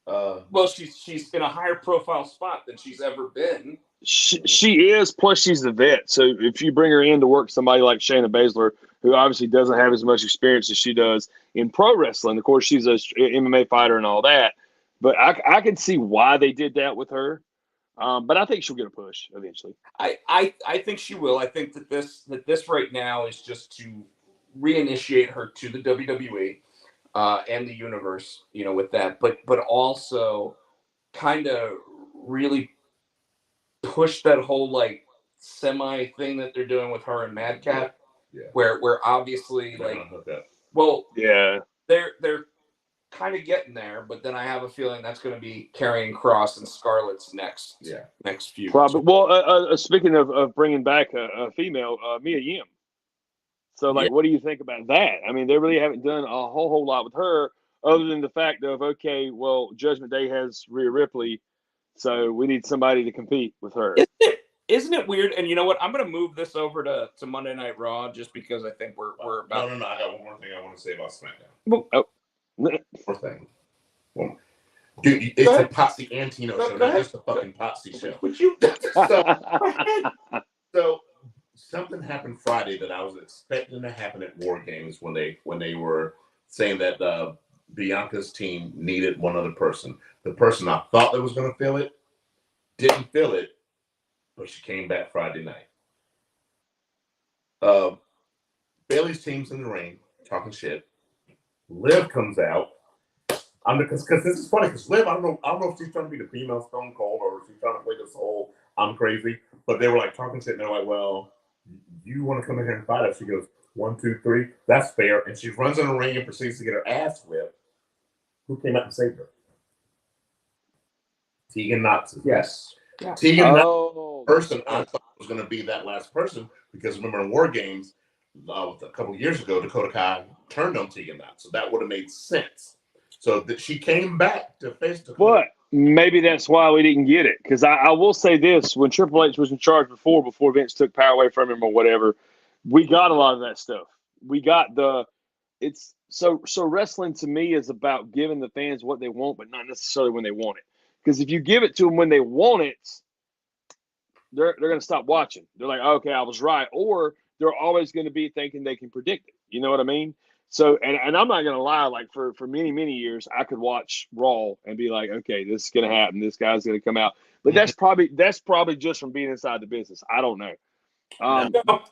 well, she's in a higher profile spot than she's ever been. She is. Plus, she's the vet. So if you bring her in to work somebody like Shayna Baszler, who obviously doesn't have as much experience as she does in pro wrestling, of course, she's a MMA fighter and all that. But I can see why they did that with her. But I think she'll get a push eventually. I think she will. I think that this right now is just to reinitiate her to the WWE and the universe, with that. But also kind of really push that whole like semi thing that they're doing with her and Madcap, where obviously they're kind of getting there, but then I have a feeling that's going to be Karrion Kross and Scarlett's next feud. Probably. Well, speaking of bringing back a female, Mia Yim. So, what do you think about that? I mean, they really haven't done a whole lot with her, other than the fact of, okay, well, Judgment Day has Rhea Ripley, so we need somebody to compete with her. Isn't it weird? And you know what? I'm going to move this over to Monday Night Raw just because I think we're about. No. I got one more thing I want to say about SmackDown. Well, One more thing. Dude, it's a Potsy and Tino show, not just a fucking Potsy show. Would you? So something happened Friday that I was expecting to happen at War Games when they were saying that Bianca's team needed one other person. The person I thought that was going to fill it didn't fill it, but she came back Friday night. Bailey's team's in the ring talking shit. Liv comes out. Because this is funny because Liv, I don't know if she's trying to be the female Stone Cold or if she's trying to play this whole I'm crazy. But they were like talking shit and they're like, well, you want to come in here and fight us? She goes, 1, 2, 3. That's fair. And she runs in the ring and proceeds to get her ass whipped. Who came out and saved her? Tegan Knox. Yes. Yeah. Tegan Knox, person I thought was going to be that last person because remember in War Games a couple of years ago, Dakota Kai turned on Tegan Knox, so that would have made sense. So that she came back to face Dakota. But maybe that's why we didn't get it. Because I will say this: when Triple H was in charge before Vince took power away from him or whatever, we got a lot of that stuff. We got it's so wrestling to me is about giving the fans what they want, but not necessarily when they want it. Because if you give it to them when they want it, they're going to stop watching. They're like, okay, I was right. Or they're always going to be thinking they can predict it. You know what I mean? So, and I'm not going to lie, like for many, many years, I could watch Raw and be like, okay, this is going to happen. This guy's going to come out. But that's probably just from being inside the business. I don't know.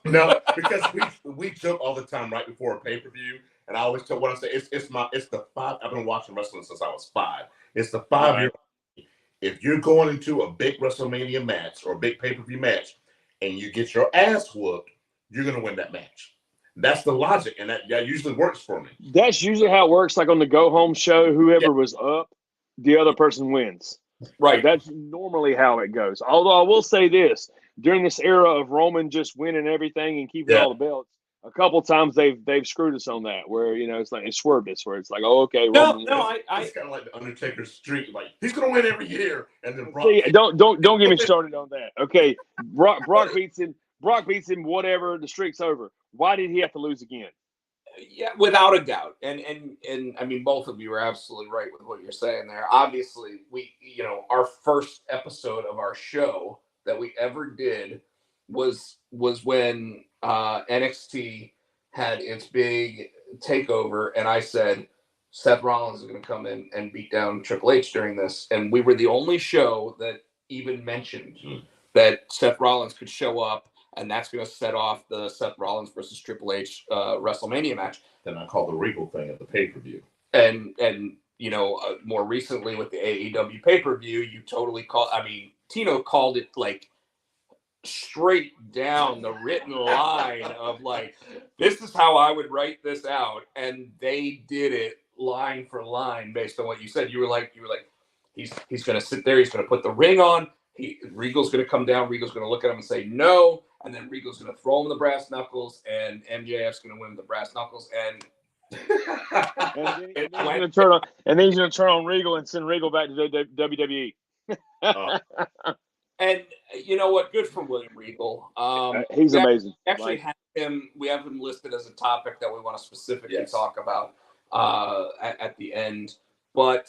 No, because we joke all the time right before a pay-per-view. And I always tell what I say, it's the 5. I've been watching wrestling since I was 5. It's the 5-year. If you're going into a big WrestleMania match or a big pay-per-view match and you get your ass whooped, you're going to win that match. That's the logic, and that usually works for me. That's usually how it works. Like on the go-home show, whoever was up, the other person wins. Right. That's normally how it goes. Although I will say this, during this era of Roman just winning everything and keeping all the belts, a couple times they've screwed us on that where, it's like, it swerved us where it's like, oh, okay. Roman it's kind of like the Undertaker's streak. Like, he's going to win every year. And then Brock. See, don't get me started on that. Okay. Brock beats him, whatever, the streak's over. Why did he have to lose again? Yeah, without a doubt. And I mean, both of you are absolutely right with what you're saying there. Obviously, our first episode of our show that we ever did was when NXT had its big takeover, and I said Seth Rollins is going to come in and beat down Triple H during this, and we were the only show that even mentioned that Seth Rollins could show up, and that's going to set off the Seth Rollins versus Triple H WrestleMania match. Then I called the Regal thing at the pay-per-view. And more recently with the AEW pay-per-view, you totally Tino called it like straight down the written line of like, this is how I would write this out. And they did it line for line based on what you said. You were like, he's going to sit there. He's going to put the ring on. Regal's going to come down. Regal's going to look at him and say no. And then Regal's going to throw him the brass knuckles, and MJF's going to win the brass knuckles. And then he's going to turn on Regal and send Regal back to WWE. And you know what? Good for William Regal. He's amazing. Actually, we have him listed as a topic that we want to specifically talk about at the end. But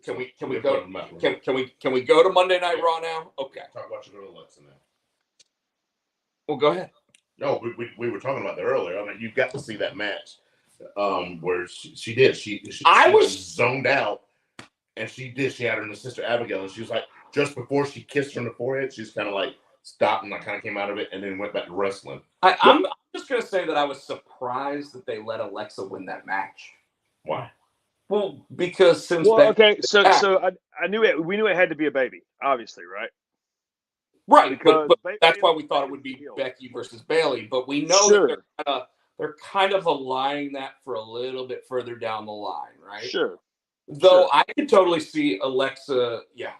can we go to Monday Night Raw now? Okay. Talk about your little Alexa now. Well, go ahead. No, we were talking about that earlier. I mean, you got to see that match where she did. She was zoned out, and she had her and her sister Abigail, and she was like, just before she kissed her on the forehead, she's kind of like stopped and kind of came out of it, and then went back to wrestling. I'm just gonna say that I was surprised that they let Alexa win that match. Why? Well, because so I knew it. We knew it had to be a baby, obviously, right? Right, but that's why we thought it would be Becky versus Bailey. But we know that they're kind of aligning that for a little bit further down the line, right? Sure. Though I could totally see Alexa. Yeah,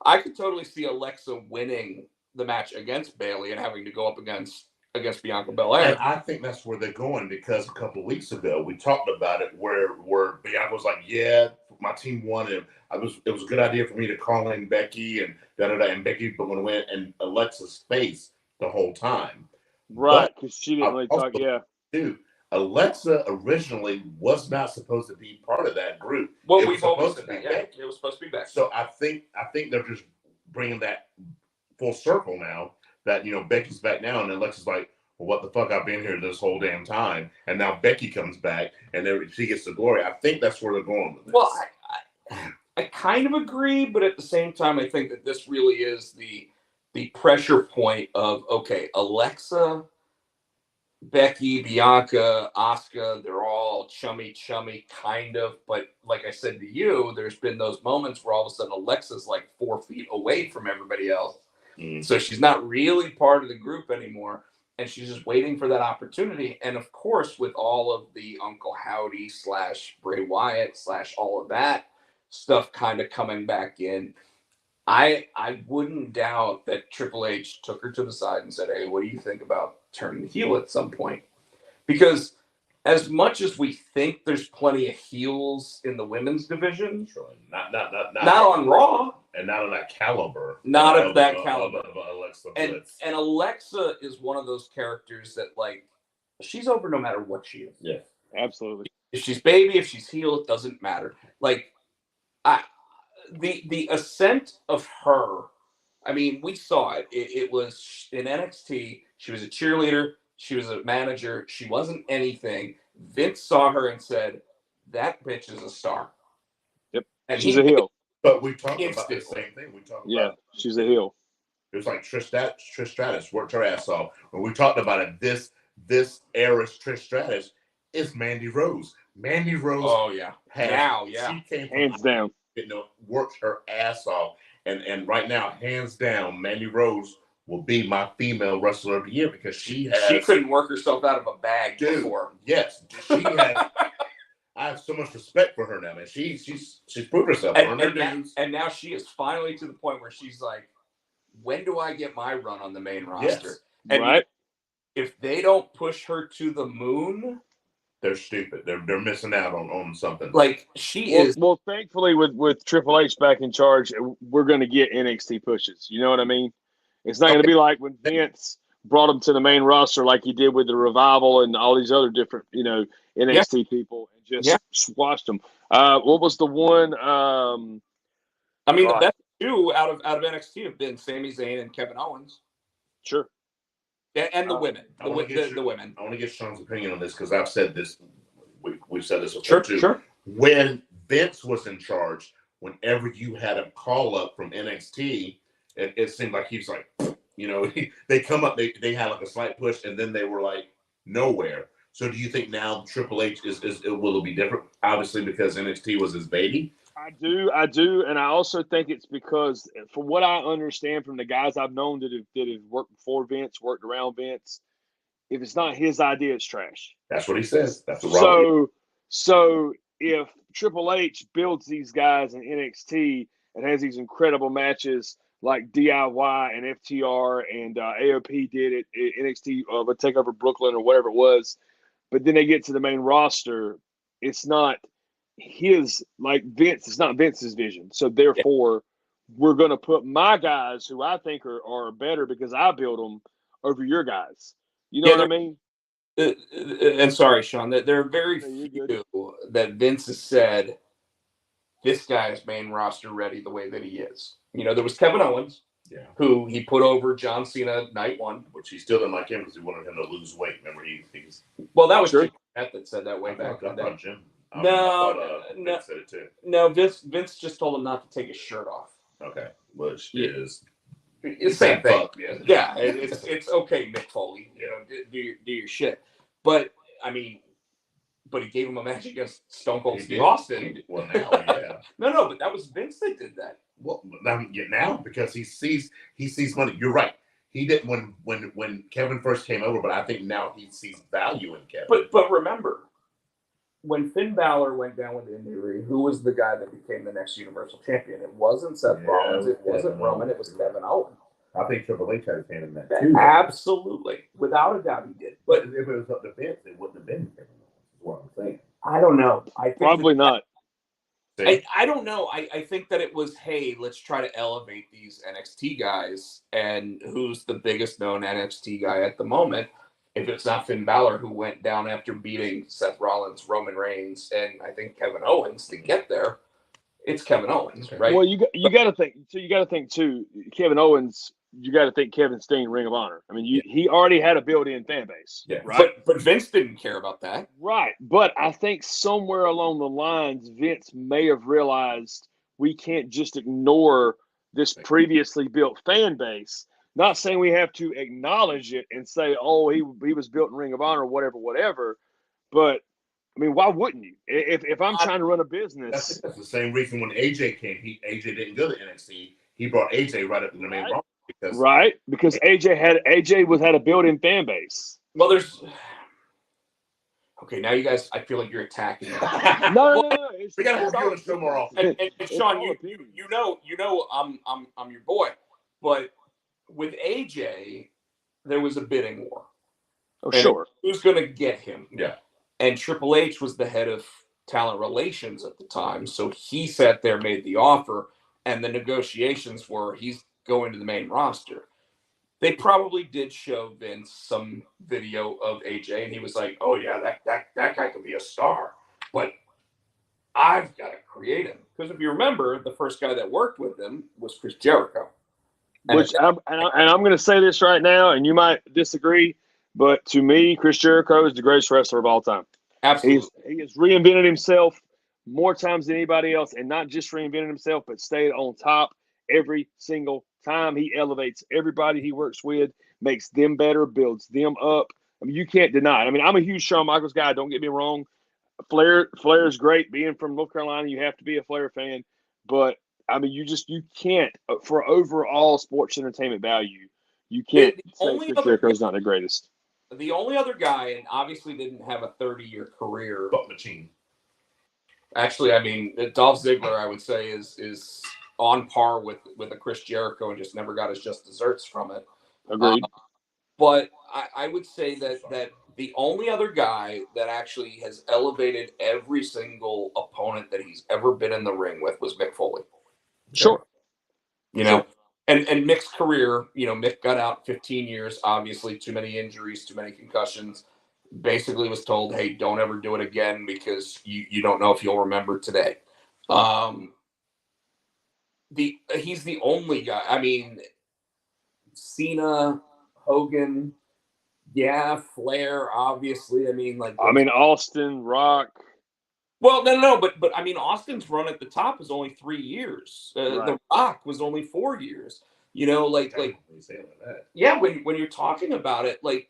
I could totally see Alexa winning the match against Bailey and having to go up against against Bianca Belair. And I think that's where they're going, because a couple of weeks ago we talked about it, where Bianca was like, "Yeah, my team won, and it was a good idea for me to call in Becky and and Becky went and Alexa's face the whole time." Right, because she didn't really also, talk. Yeah, too, Alexa originally was not supposed to be part of that group. Well, It we've was always supposed to said be that. Yeah, Becky. it was supposed to be Becky. So I think they're just bringing that full circle now, that Becky's back now, and Alexa's like, "Well, what the fuck? I've been here this whole damn time," and now Becky comes back and she gets the glory. I think that's where they're going with this. Well, I kind of agree, but at the same time, I think that this really is the pressure point of, okay, Alexa, Becky, Bianca, Asuka, they're all chummy, kind of. But like I said to you, there's been those moments where all of a sudden Alexa's like 4 feet away from everybody else. So she's not really part of the group anymore. And she's just waiting for that opportunity. And of course, with all of the Uncle Howdy / Bray Wyatt / all of that stuff kind of coming back in, I wouldn't doubt that Triple H took her to the side and said, "Hey, what do you think about turning heel at some point?" Because as much as we think there's plenty of heels in the women's division, Sure. Not on Raw, and not on that caliber. Not of that caliber. Of Alexa and Bliss. and Alexa is one of those characters that, like, she's over no matter what she is. Yeah, absolutely. If she's baby, if she's heel, it doesn't matter. Like, the ascent of her, I mean, we saw it. It was in NXT. She was a cheerleader. She was a manager. She wasn't anything. Vince saw her and said, "That bitch is a star." Yep, and she's a heel. But we talked about the same thing. We talked about she's a heel. It was like Trish Stratus worked her ass off. When we talked about it, this era's Trish Stratus is Mandy Rose. Mandy Rose. Oh yeah. She came from, hands down. Worked her ass off, and right now, hands down, Mandy Rose will be my female wrestler of the year, because she couldn't work herself out of a bag before. Yes, she has. I have so much respect for her now, man. She's proved herself. And now she is finally to the point where she's like, when do I get my run on the main roster? Yes. And right. If they don't push her to the moon, they're stupid. They're missing out on something. Like, she is. Well, thankfully, with Triple H back in charge, we're going to get NXT pushes. You know what I mean? It's not going to be like when Vince brought them to the main roster like he did with the Revival and all these other different, NXT people, and just squashed them. What was the one? I mean, the best two out of NXT have been Sami Zayn and Kevin Owens. Sure. And the women. The women. I want to get Sean's opinion on this, because I've said this. We've said this before too. Sure. When Vince was in charge, whenever you had a call up from NXT, it seemed like he was like, they come up, they had like a slight push, and then they were like nowhere. So do you think now Triple H will it be different? Obviously, because NXT was his baby. I do, and I also think it's because, from what I understand from the guys I've known that have worked before Vince, worked around Vince, if it's not his idea, it's trash. That's what he says. That's the So if Triple H builds these guys in NXT and has these incredible matches like DIY and FTR and AOP did it NXT, but TakeOver Brooklyn or whatever it was, but then they get to the main roster, it's not his, like Vince, it's not Vince's vision. So therefore, we're going to put my guys, who I think are better because I build them, over your guys. You know what I mean? And sorry, Sean, that there are very few that Vince has said, this guy is main roster ready the way that he is. There was Kevin Owens, who he put over John Cena night one. Which he still didn't like him because he wanted him to lose weight. Remember, he's well, that was Jim that said that way back then. I thought Jim. No, Vince said it too. No, Vince just told him not to take his shirt off. Okay, which is it's the same thing. Yeah, it's okay, Mick Foley. Do your shit. But I mean, he gave him a match against Stone Cold Steve Austin. Well, now, yeah. No, but that was Vince that did that. Well, now because he sees money. You're right. He didn't when Kevin first came over, but I think now he sees value in Kevin. But remember, when Finn Balor went down with injury, who was the guy that became the next Universal Champion? It wasn't Seth Rollins. It wasn't Roman. It was Kevin Owens. I think Triple H had his hand in that too. Absolutely, without a doubt, he did. But if it was up to Vince, it wouldn't have been Kevin Owens. Is what I'm saying. I don't know. I think Probably not. I don't know. I think that it was, hey, let's try to elevate these NXT guys. And who's the biggest known NXT guy at the moment? If it's not Finn Balor, who went down after beating Seth Rollins, Roman Reigns, and I think Kevin Owens to get there, it's Kevin Owens, right? Well, you got to think. So you got to think too. Kevin Owens. You got to think Kevin Steen, Ring of Honor. I mean, he already had a built-in fan base, right? But Vince didn't care about that, right? But I think somewhere along the lines, Vince may have realized we can't just ignore this previously built fan base. Not saying we have to acknowledge it and say, "Oh, he was built in Ring of Honor," whatever. But I mean, why wouldn't you? If I'm trying to run a business, that's the same reason when AJ came. AJ didn't go to NXT. He brought AJ right up to the main roster because AJ had a built-in fan base. Well, there's okay. Now you guys, I feel like you're attacking me. No. We gotta have you on the show more often. And Sean, you know, I'm your boy, but with AJ, there was a bidding war. Oh, sure. Who's going to get him? Yeah. And Triple H was the head of talent relations at the time. So he sat there, made the offer, and the negotiations were he's going to the main roster. They probably did show Vince some video of AJ, and he was like, oh, yeah, that guy could be a star. But I've got to create him. Because if you remember, the first guy that worked with him was Chris Jericho. I'm going to say this right now, and you might disagree, but to me, Chris Jericho is the greatest wrestler of all time. Absolutely. He has reinvented himself more times than anybody else, and not just reinvented himself, but stayed on top every single time. He elevates everybody he works with, makes them better, builds them up. I mean, you can't deny it. I mean, I'm a huge Shawn Michaels guy. Don't get me wrong. Flair is great. Being from North Carolina, you have to be a Flair fan. But, I mean, you can't, for overall sports entertainment value, you can't say Chris Jericho's not the greatest. The only other guy, and obviously didn't have a 30-year career. Buck Machine. Actually, I mean, Dolph Ziggler, I would say, is on par with a Chris Jericho and just never got his just desserts from it. Agreed. But I would say that the only other guy that actually has elevated every single opponent that he's ever been in the ring with was Mick Foley. Sure. You know, and Mick's career, you know, Mick got out 15 years, obviously too many injuries, too many concussions. Basically was told, hey, don't ever do it again because you don't know if you'll remember today. He's the only guy. I mean, Cena, Hogan, yeah, Flair, obviously. I mean, Austin, Rock. Well, no, but I mean, Austin's run at the top is only 3 years. Right. The Rock was only 4 years. You know, like yeah, when you're talking about it, like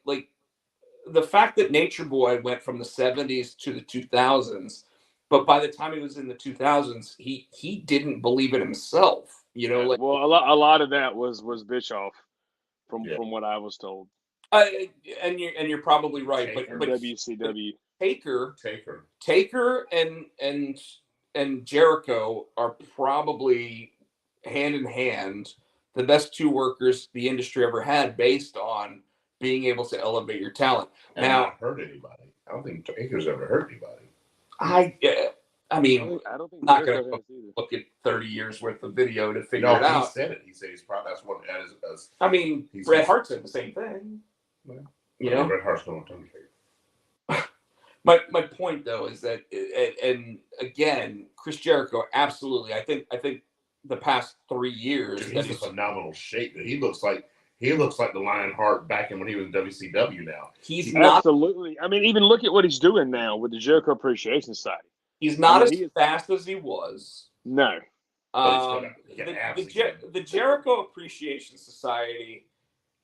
the fact that Nature Boy went from the 70s to the 2000s, but by the time he was in the 2000s, he didn't believe it himself. You know, like a lot of that was Bischoff, from what I was told. And you're probably right, but WCW. Taker and Jericho are probably hand in hand the best two workers the industry ever had, based on being able to elevate your talent. And now, not hurt anybody. I don't think Taker's ever hurt anybody. I mean, I don't think not going to look at 30 years worth of video to figure it out. He said it. He said he's probably that's what that is. I mean, Bret Hart said the same thing. Well, you know, Bret Hart's going to Undertaker. My point though is that, and again, Chris Jericho, absolutely. I think the past 3 years, he's in phenomenal shape. He looks like the Lionheart back in when he was in WCW. Now he's not absolutely. I mean, even look at what he's doing now with the Jericho Appreciation Society. He's not as fast as he was. No. The Jericho Appreciation Society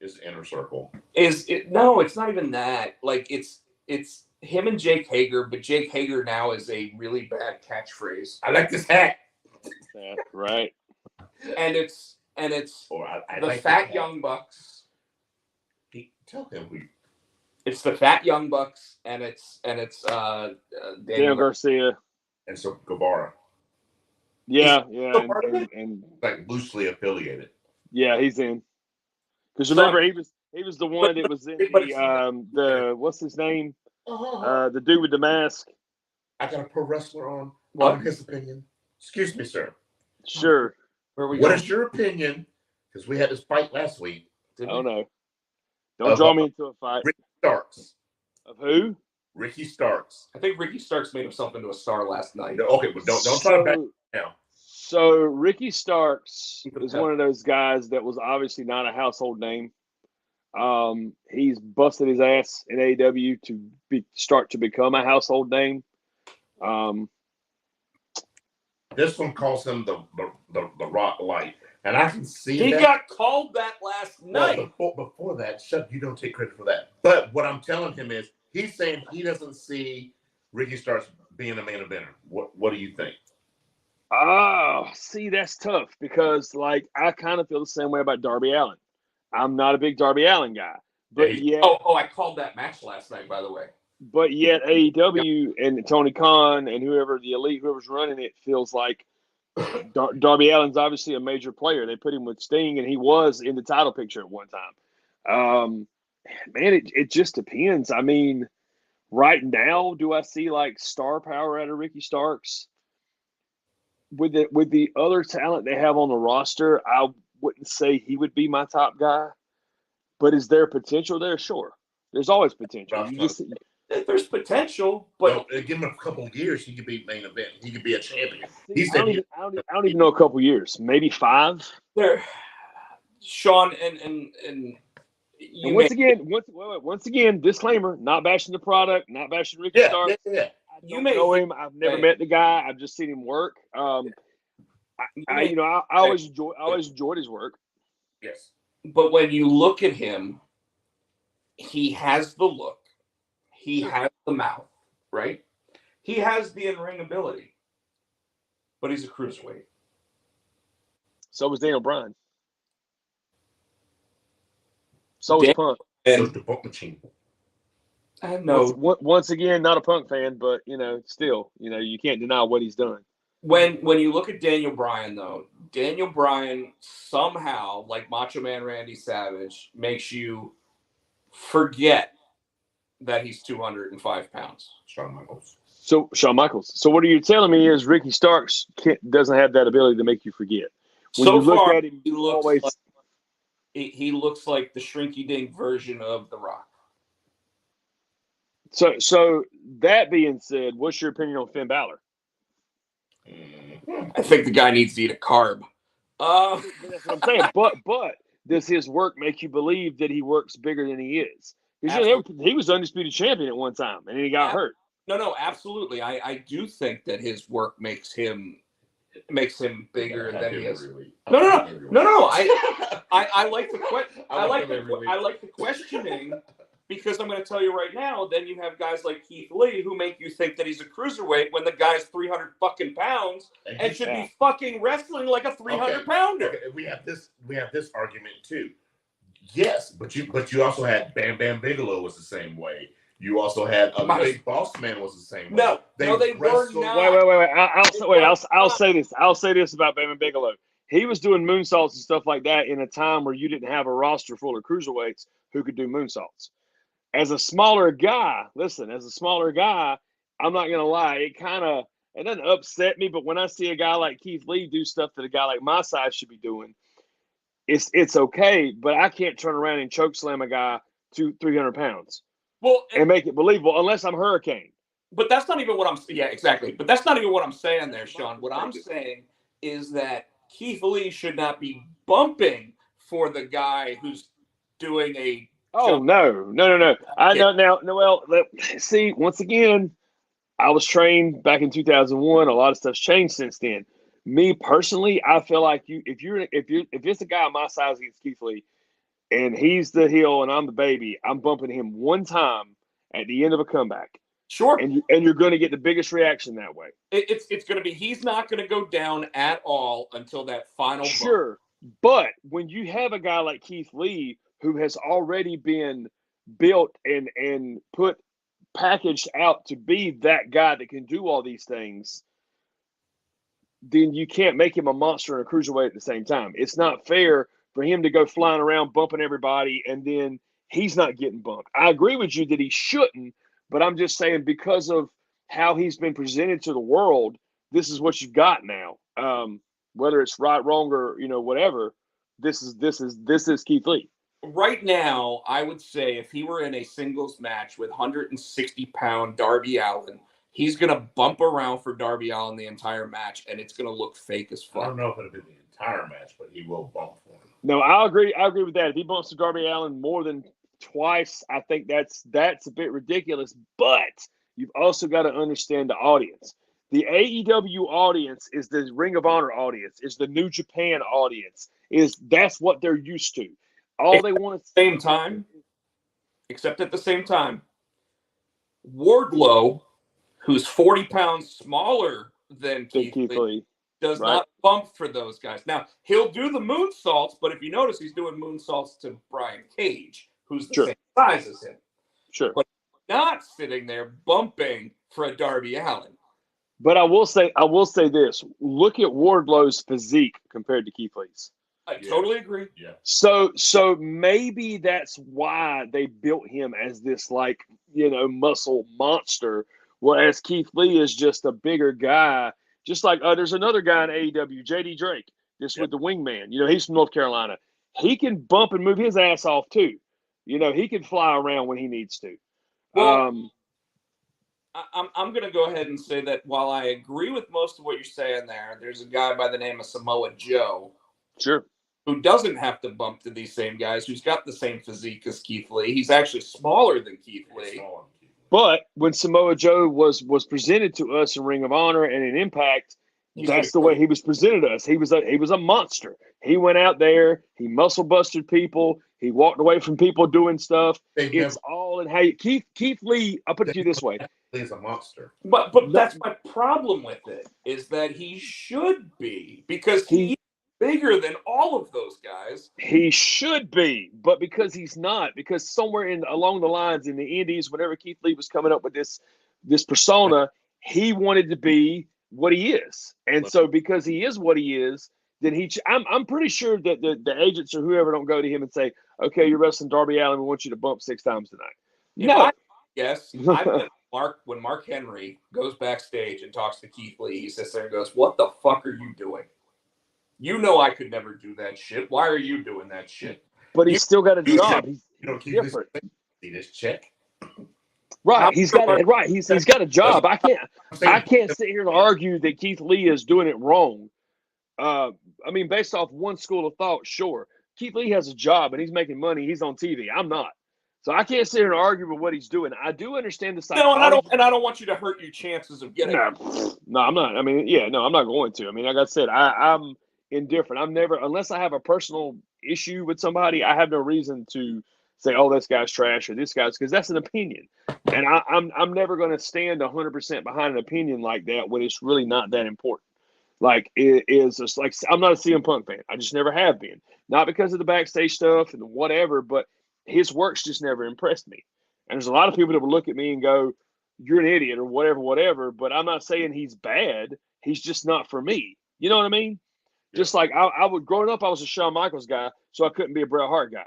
is the inner circle. No, it's not even that. Like it's him and Jake Hager, but Jake Hager now is a really bad catchphrase. I like this hat. Right. And it's I the like Fat Young Bucks. Tell him it's the Fat Young Bucks, and it's Daniel Garcia. And so Guevara. Yeah, and like loosely affiliated. Yeah, he's in. Because remember, he was the one that was in the what's his name? The dude with the mask. I got a pro wrestler on his opinion. Excuse me, sir. Sure. What is your opinion? Because we had this fight last week. Oh no! Don't draw me into a fight. Ricky Starks. Of who? Ricky Starks. I think Ricky Starks made himself into a star last night. Okay, but don't try to back now. So Ricky Starks is one of those guys that was obviously not a household name. He's busted his ass in AEW to start to become a household name. This one calls him the Rock Light, and I can see he that. got called that last night. Before that, Chuck, you don't take credit for that. But what I'm telling him is, he's saying he doesn't see Ricky Starks being a main eventer. What do you think? Oh, see, that's tough because, like, I kind of feel the same way about Darby Allin. I'm not a big Darby Allin guy, but yet. I called that match last night, by the way. But yet AEW and Tony Khan and whoever the elite, whoever's running it, feels like Darby Allin's obviously a major player. They put him with Sting, and he was in the title picture at one time. Man, it just depends. I mean, right now, do I see like star power out of Ricky Starks? With the other talent they have on the roster, I wouldn't say he would be my top guy. But is there potential there? Sure. There's always potential. There's potential, but give him a couple of years, he could be main event. He could be a champion. I don't even know a couple years, maybe 5. There, Sean, and once again, disclaimer: not bashing the product, not bashing Ricky Starks. Yeah. I know him. I've never met the guy. I've just seen him work. I always enjoyed his work. Yes, but when you look at him, he has the look. He has the mouth, right? He has the in-ring ability, but he's a cruiserweight. So was Daniel Bryan. So was Punk. And the Punk machine. I know. Once again, not a Punk fan, but still, you can't deny what he's done. When you look at Daniel Bryan, though, Daniel Bryan somehow, like Macho Man Randy Savage, makes you forget that he's 205 pounds. Shawn Michaels. So what are you telling me is Ricky Starks doesn't have that ability to make you forget? When so you look far, at him, he looks like the shrinky-dink version of The Rock. So that being said, what's your opinion on Finn Balor? I think the guy needs to eat a carb. That's what I'm saying. But does his work make you believe that he works bigger than he is? Because he was undisputed champion at one time, and then he got hurt. No, absolutely. I do think that his work makes him bigger than he is. No. I like the questioning because I'm going to tell you right now. Then you have guys like Keith Lee who make you think that he's a cruiserweight when the guy's 300 fucking pounds and should be fucking wrestling like a 300 pounder. Okay. We have this argument too. Yes, but you also had Bam Bam Bigelow was the same way. You also had Big Boss Man was the same way. No, they were not. Wait. I'll say this. I'll say this about Bam Bam Bigelow. He was doing moonsaults and stuff like that in a time where you didn't have a roster full of cruiserweights who could do moonsaults. As a smaller guy, I'm not gonna lie. It doesn't upset me, but when I see a guy like Keith Lee do stuff that a guy like my size should be doing, it's okay. But I can't turn around and choke slam a guy 300 pounds. Well, and make it believable unless I'm Hurricane. But that's not even what I'm. Yeah, exactly. But that's not even what I'm saying there, Sean. What I'm saying is that Keith Lee should not be bumping for the guy who's doing a. Oh no! I know now. Noel, see, once again, I was trained back in 2001. A lot of stuff's changed since then. Me personally, I feel like if it's a guy my size against Keith Lee, and he's the heel and I'm the baby, I'm bumping him one time at the end of a comeback. Sure. And you're going to get the biggest reaction that way. It's going to be he's not going to go down at all until that final Sure. bump. But when you have a guy like Keith Lee who has already been built and packaged out to be that guy that can do all these things, then you can't make him a monster and a cruiserweight at the same time. It's not fair for him to go flying around bumping everybody, and then he's not getting bumped. I agree with you that he shouldn't, but I'm just saying because of how he's been presented to the world, this is what you've got now. Whether it's right, wrong, or whatever, this is Keith Lee. Right now, I would say if he were in a singles match with 160-pound Darby Allin, he's going to bump around for Darby Allin the entire match, and it's going to look fake as fuck. I don't know if it'll be the entire match, but he will bump for him. No, I agree. I agree with that. If he bumps to Darby Allin more than twice, I think that's a bit ridiculous. But you've also got to understand the audience. The AEW audience is the Ring of Honor audience, is the New Japan audience. That's what they're used to. All they want is same time, except at the same time, Wardlow, who's 40 pounds smaller than Keith Lee, does not bump for those guys. Now, he'll do the moonsaults, but if you notice, he's doing moonsaults to Brian Cage, who's the same size as him. Sure. But not sitting there bumping for a Darby Allin. But I will say this. Look at Wardlow's physique compared to Keith Lee's. I totally agree. Yeah. So maybe that's why they built him as this muscle monster, whereas Keith Lee is just a bigger guy. Just like there's another guy in AEW, JD Drake, with the wingman. He's from North Carolina. He can bump and move his ass off too. He can fly around when he needs to. Well, I'm going to go ahead and say that while I agree with most of what you're saying there's a guy by the name of Samoa Joe. Sure. Who doesn't have to bump to these same guys, who's got the same physique as Keith Lee. He's actually smaller than Keith Lee. But when Samoa Joe was presented to us in Ring of Honor and in Impact, that's the way he was presented to us. He was a monster. He went out there, he muscle busted people, he walked away from people doing stuff. It's all in how Keith Lee, I'll put it to you this way. He's a monster. But that's my problem with it, is that he should be, because he's bigger than all of those guys. He should be, but because he's not, because somewhere along the lines in the Indies, whenever Keith Lee was coming up with this persona, he wanted to be what he is. And so because he is what he is, then I'm pretty sure that the agents or whoever don't go to him and say, okay, you're wrestling Darby Allin, we want you to bump 6 times tonight. Yes. When Mark Henry goes backstage and talks to Keith Lee, he sits there and goes, what the fuck are you doing? I could never do that shit. Why are you doing that shit? But he's still got a job. He's different. See this check? Right. He's got a job. I can't sit here and argue that Keith Lee is doing it wrong. Based off one school of thought, sure. Keith Lee has a job and he's making money. He's on TV. I'm not. So I can't sit here and argue with what he's doing. I do understand the psychology. And I don't want you to hurt your chances of getting No, I'm not. I'm not going to. Like I said, I'm indifferent. I'm never, unless I have a personal issue with somebody, I have no reason to say, oh, this guy's trash or this guy's, because that's an opinion. And I'm never going to stand 100% behind an opinion like that when it's really not that important. Like, it is just like, I'm not a CM Punk fan. I just never have been. Not because of the backstage stuff and whatever, but his work's just never impressed me. And there's a lot of people that will look at me and go, you're an idiot or whatever. But I'm not saying he's bad. He's just not for me. You know what I mean? Yeah. Just like growing up, I was a Shawn Michaels guy, so I couldn't be a Bret Hart guy.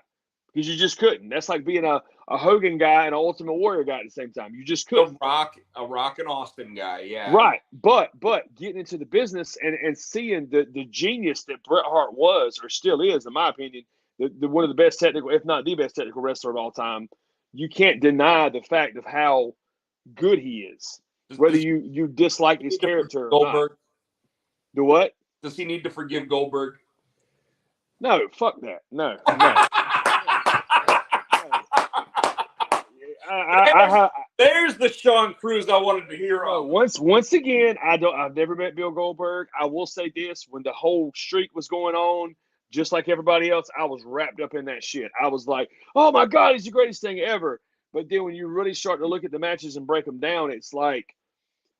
Because you just couldn't. That's like being a Hogan guy and an Ultimate Warrior guy at the same time. You just couldn't. A Rock and Austin guy, yeah. Right. But getting into the business and seeing the genius that Bret Hart was, or still is, in my opinion, the one of the best technical, if not the best technical wrestler of all time, you can't deny the fact of how good he is. Whether you dislike his character or not. The what? Does he need to forgive Goldberg? No, fuck that. No. There's the Sean Cruz I wanted to hear on. Once again, I've never met Bill Goldberg. I will say this: when the whole streak was going on, just like everybody else, I was wrapped up in that shit. I was like, "Oh my God, he's the greatest thing ever!" But then when you really start to look at the matches and break them down, it's like,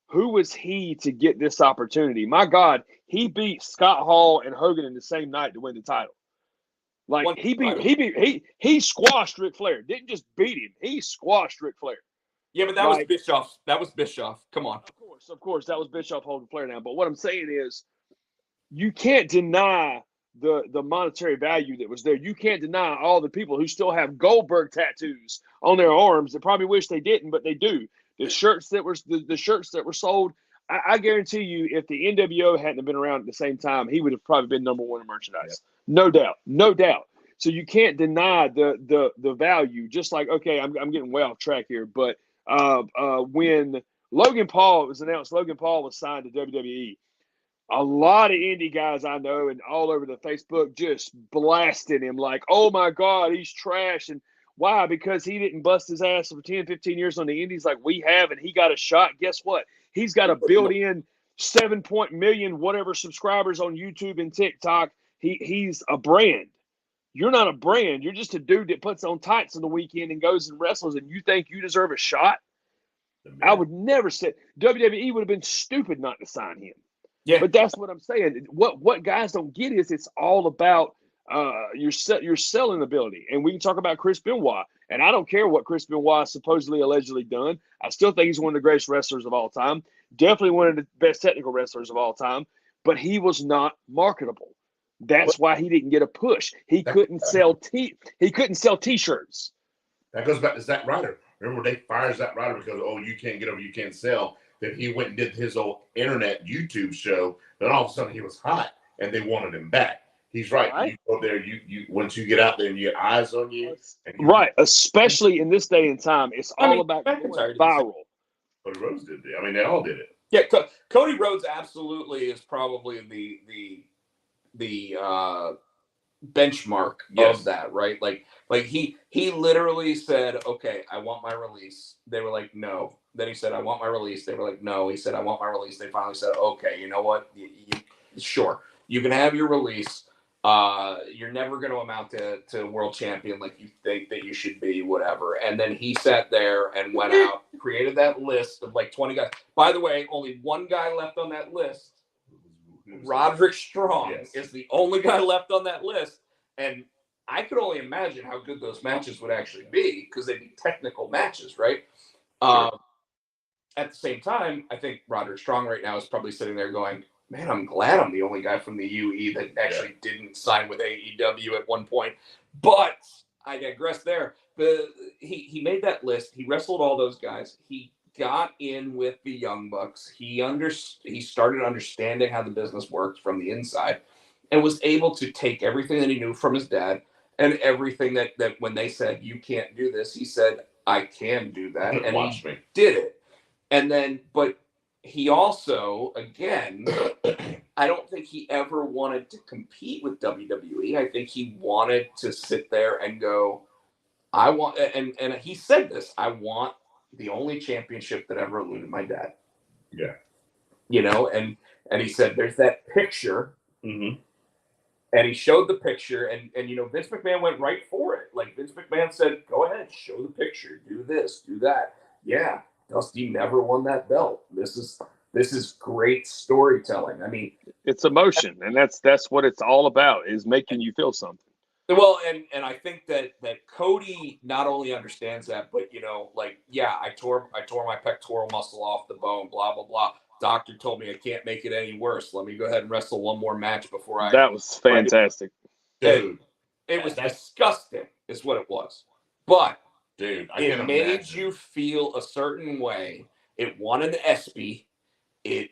who was he to get this opportunity? My God, he beat Scott Hall and Hogan in the same night to win the title. Like he squashed Ric Flair. Didn't just beat him. He squashed Ric Flair. Yeah, but that was Bischoff. That was Bischoff. Come on. Of course, that was Bischoff holding Flair down. But what I'm saying is, you can't deny the monetary value that was there. You can't deny all the people who still have Goldberg tattoos on their arms that probably wish they didn't, but they do. The shirts that were the shirts that were sold, I guarantee you, if the NWO hadn't been around at the same time, he would have probably been number one in merchandise. Yeah. No doubt, no doubt. So you can't deny the value. Just like, okay, I'm getting way off track here, but when Logan Paul, it was announced Logan Paul was signed to WWE, a lot of indie guys I know and all over the Facebook just blasted him like, oh my God, he's trash. And why? Because he didn't bust his ass for 10, 15 years on the indies like we have, and he got a shot. Guess what? He's got a built-in 7 million whatever subscribers on YouTube and TikTok. He's a brand. You're not a brand. You're just a dude that puts on tights on the weekend and goes and wrestles, and you think you deserve a shot? I would never say WWE would have been stupid not to sign him. Yeah. But that's what I'm saying. What guys don't get is it's all about your selling ability. And we can talk about Chris Benoit. And I don't care what Chris Benoit has supposedly allegedly done. I still think he's one of the greatest wrestlers of all time. Definitely one of the best technical wrestlers of all time. But he was not marketable. That's why he didn't get a push. He couldn't sell T-shirts. That goes back to Zack Ryder. Remember, they fired Zack Ryder because, you can't get over, you can't sell. Then he went and did his old internet YouTube show. Then all of a sudden he was hot, and they wanted him back. He's right. You go there, you once you get out there and you get eyes on you. Right, especially in this day and time, it's all about going viral. Cody Rhodes did it. I mean, they all did it. Yeah, Cody Rhodes absolutely is probably the benchmark of that, right? Like he literally said, okay, I want my release. They were like, no. Then he said, I want my release. They were like, no. He said, I want my release. They finally said, okay, you know what? Sure, you can have your release. You're never going to amount to world champion like you think that you should be, whatever. And then he sat there and went out, created that list of like 20 guys. By the way, only one guy left on that list. Roderick Strong is the only guy left on that list. And I could only imagine how good those matches would actually be because they'd be technical matches, right? Sure. At the same time, I think Roderick Strong right now is probably sitting there going, man, I'm glad I'm the only guy from the UE that actually didn't sign with AEW at one point. But I digress there. He made that list. He wrestled all those guys. He got in with the Young Bucks. He started understanding how the business worked from the inside and was able to take everything that he knew from his dad and everything that when they said, you can't do this, he said, I can do that. And Watch he me. did it. And then, but he also, again, I don't think he ever wanted to compete with WWE. I think he wanted to sit there and go, I want, and he said this, I want the only championship that ever eluded my dad. Yeah. You know, and he said, there's that picture. Mm-hmm. And he showed the picture, and Vince McMahon went right for it. Like, Vince McMahon said, go ahead, show the picture, do this, do that. Yeah, Dusty never won that belt. This is great storytelling. I mean, it's emotion, and that's what it's all about, is making you feel something. Well, and I think that Cody not only understands that, but I tore my pectoral muscle off the bone, blah blah blah. Doctor told me I can't make it any worse. Let me go ahead and wrestle one more match before I. That was fantastic, dude. It was disgusting, is what it was. But dude, it made you feel a certain way. It won an ESPY. It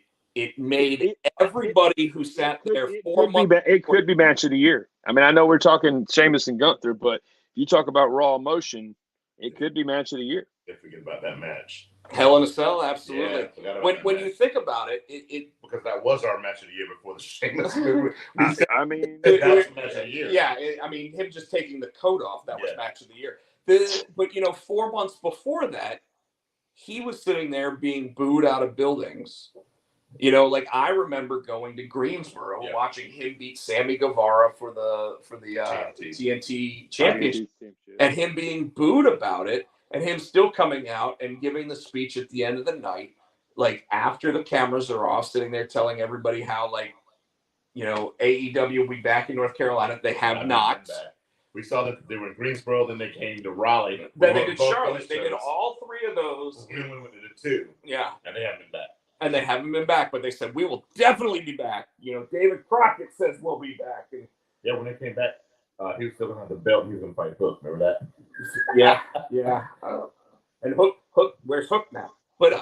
made everybody who sat there 4 months. It could be match of the year. I mean, I know we're talking Sheamus and Gunther, but you talk about Raw emotion, it could be match of the year. Can't forget about that match. Hell in a Cell, absolutely. Yeah, when you think about it, because that was our match of the year before the Sheamus. I mean, that was match of the year. Yeah, I mean, him just taking the coat off, that was match of the year. But 4 months before that, he was sitting there being booed out of buildings. I remember going to Greensboro, watching him beat Sammy Guevara for the TNT championship, and him being booed about it. And him still coming out and giving the speech at the end of the night, after the cameras are off, sitting there telling everybody how, AEW will be back in North Carolina. They have not. We saw that they were in Greensboro, then they came to Raleigh. Then they did Charlotte. They did all three of those. And we went to the two. Yeah. And they haven't been back. And they haven't been back, but they said, we will definitely be back. David Crockett says we'll be back. And Yeah, when they came back, he was still gonna have the belt. He was gonna fight Hook. Remember that? Yeah. And Hook, where's Hook now? But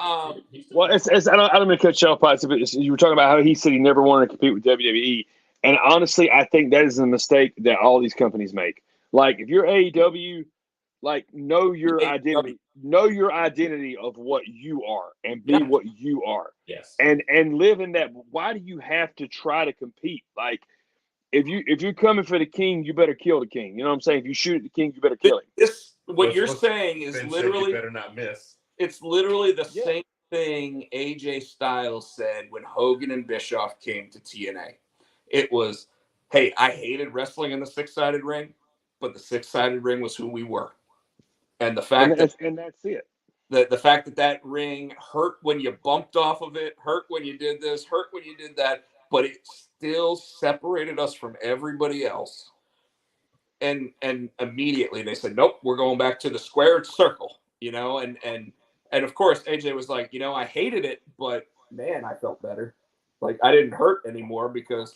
well, I don't mean to cut you off, Potsy, but you were talking about how he said he never wanted to compete with WWE, and honestly, I think that is a mistake that all these companies make. Like, if you're AEW, like, know your identity of what you are, and be what you are. Yes. And live in that. Why do you have to try to compete? Like, if you're coming for the king, you better kill the king. You know what I'm saying? If you shoot at the king, you better kill him. What you're saying is Ben literally, you better not miss. It's literally the same thing AJ Styles said when Hogan and Bischoff came to TNA. It was, hey, I hated wrestling in the six-sided ring, but the six-sided ring was who we were. And the fact that's it. The fact that ring hurt when you bumped off of it, hurt when you did this, hurt when you did that, but it still separated us from everybody else. And immediately they said, nope, we're going back to the squared circle, and of course AJ was like, I hated it, but man, I felt better. Like, I didn't hurt anymore because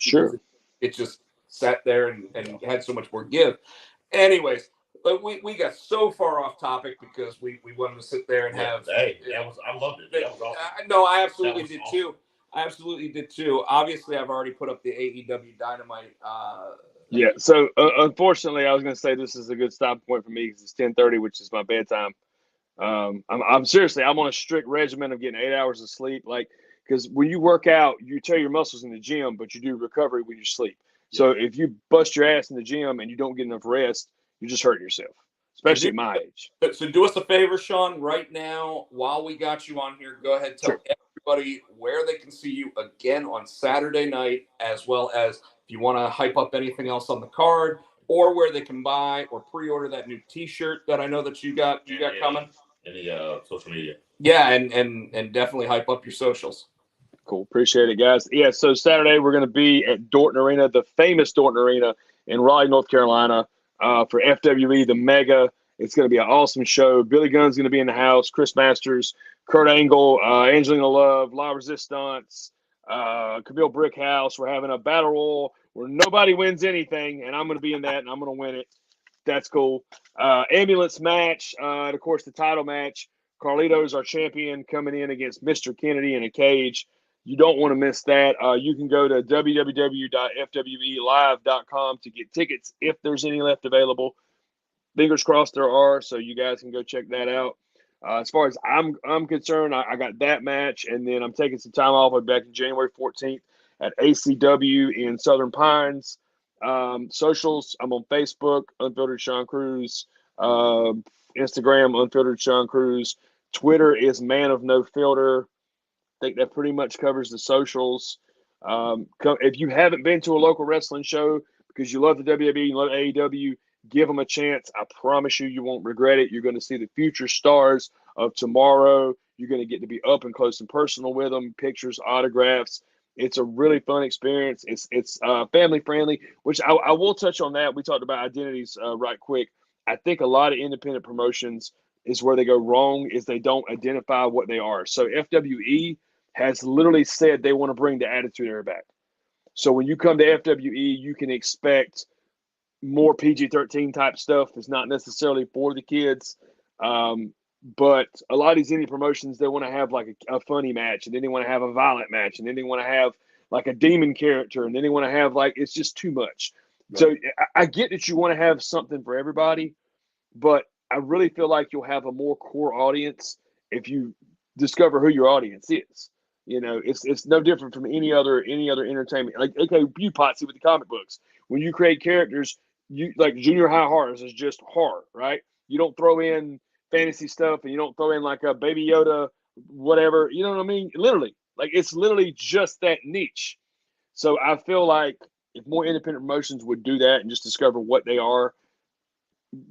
it just sat there and had so much more give. Anyways, but we got so far off topic because we wanted to sit there and have. Hey, I loved it. That was awesome. No, I absolutely did awesome. too. I absolutely did too. Obviously, I've already put up the AEW Dynamite. Yeah. So unfortunately, I was going to say this is a good stop point for me because it's 10:30, which is my bedtime. I'm seriously, I'm on a strict regimen of getting 8 hours of sleep. Like, because when you work out, you tear your muscles in the gym, but you do recovery when you sleep. So if you bust your ass in the gym and you don't get enough rest, you're just hurting yourself, especially at my age. So do us a favor, Sean, right now, while we got you on here, go ahead and tell everybody where they can see you again on Saturday night, as well as if you want to hype up anything else on the card, or where they can buy or pre-order that new T-shirt that I know that you got coming. Any social media. Yeah, and definitely hype up your socials. Cool. Appreciate it, guys. Yeah, so Saturday we're going to be at Dorton Arena, the famous Dorton Arena in Raleigh, North Carolina, for FWE, the Mega. It's going to be an awesome show. Billy Gunn's going to be in the house, Chris Masters, Kurt Angle, Angelina Love, La Resistance, Camille Brickhouse. We're having a battle royal where nobody wins anything, and I'm going to be in that, and I'm going to win it. That's cool. Ambulance match, and of course the title match. Carlito's our champion coming in against Mr. Kennedy in a cage. You don't want to miss that. You can go to www.fwelive.com to get tickets if there's any left available. Fingers crossed there are, so you guys can go check that out. As far as I'm concerned, I got that match, and then I'm taking some time off. I'll be back on January 14th at ACW in Southern Pines. Socials, I'm on Facebook, Unfiltered Sean Cruz. Instagram, Unfiltered Sean Cruz. Twitter is Man of No Filter. I think that pretty much covers the socials. If you haven't been to a local wrestling show because you love the WWE, you love AEW, give them a chance. I promise you won't regret it. You're going to see the future stars of tomorrow. You're going to get to be up and close and personal with them, pictures, autographs. It's a really fun experience. It's family friendly, which I will touch on that. We talked about identities right quick. I think a lot of independent promotions is where they go wrong is they don't identify what they are. So FWE has literally said they want to bring the Attitude Era back. So when you come to FWE, you can expect more PG-13 type stuff. It's not necessarily for the kids. But a lot of these indie promotions, they want to have like a funny match, and then they want to have a violent match, and then they want to have like a demon character, and then they want to have like, it's just too much. Right. So I get that you want to have something for everybody, but I really feel like you'll have a more core audience if you discover who your audience is. You know, it's no different from any other entertainment. Like, okay, you Potsy with the comic books. When you create characters, you like junior high horrors is just horror, right? You don't throw in fantasy stuff, and you don't throw in like a Baby Yoda, whatever. You know what I mean? Literally, like it's literally just that niche. So I feel like if more independent promotions would do that and just discover what they are,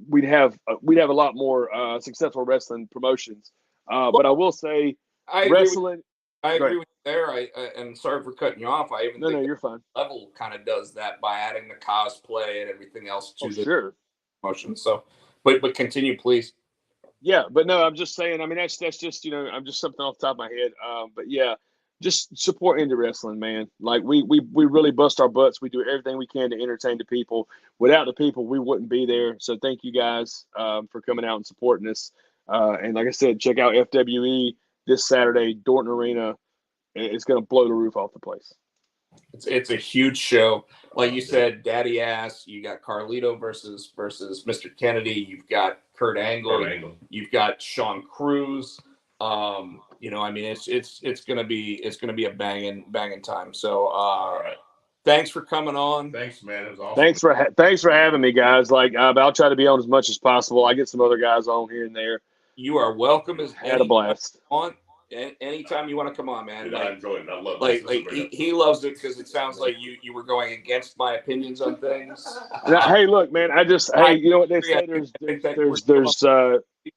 we'd have a lot more successful wrestling promotions. But I will say, I agree with you there. And sorry for cutting you off. I even think you're fine. Level kind of does that by adding the cosplay and everything else to the promotion. So, but continue, please. Yeah, but no, I'm just saying. I mean, that's just I'm just something off the top of my head. But yeah, just support indie wrestling, man. Like we really bust our butts. We do everything we can to entertain the people. Without the people, we wouldn't be there. So thank you guys for coming out and supporting us. And like I said, check out FWE this Saturday, Dorton Arena. It's going to blow the roof off the place. It's a huge show. Like you said, Daddy Ass. You got Carlito versus Mr. Kennedy. You've got Kurt Angle. You've got Sean Cruz. You know, I mean, it's gonna be a banging time. So, All right. Thanks for coming on. Thanks, man. It was awesome. Thanks for having me, guys. Like I'll try to be on as much as possible. I get some other guys on here and there. You are welcome. Had a blast. Anytime you want to come on, man. Dude, like, I enjoyed it. I love it. Like he loves it because it sounds like you were going against my opinions on things. Hey, look, man. You know what they say? There's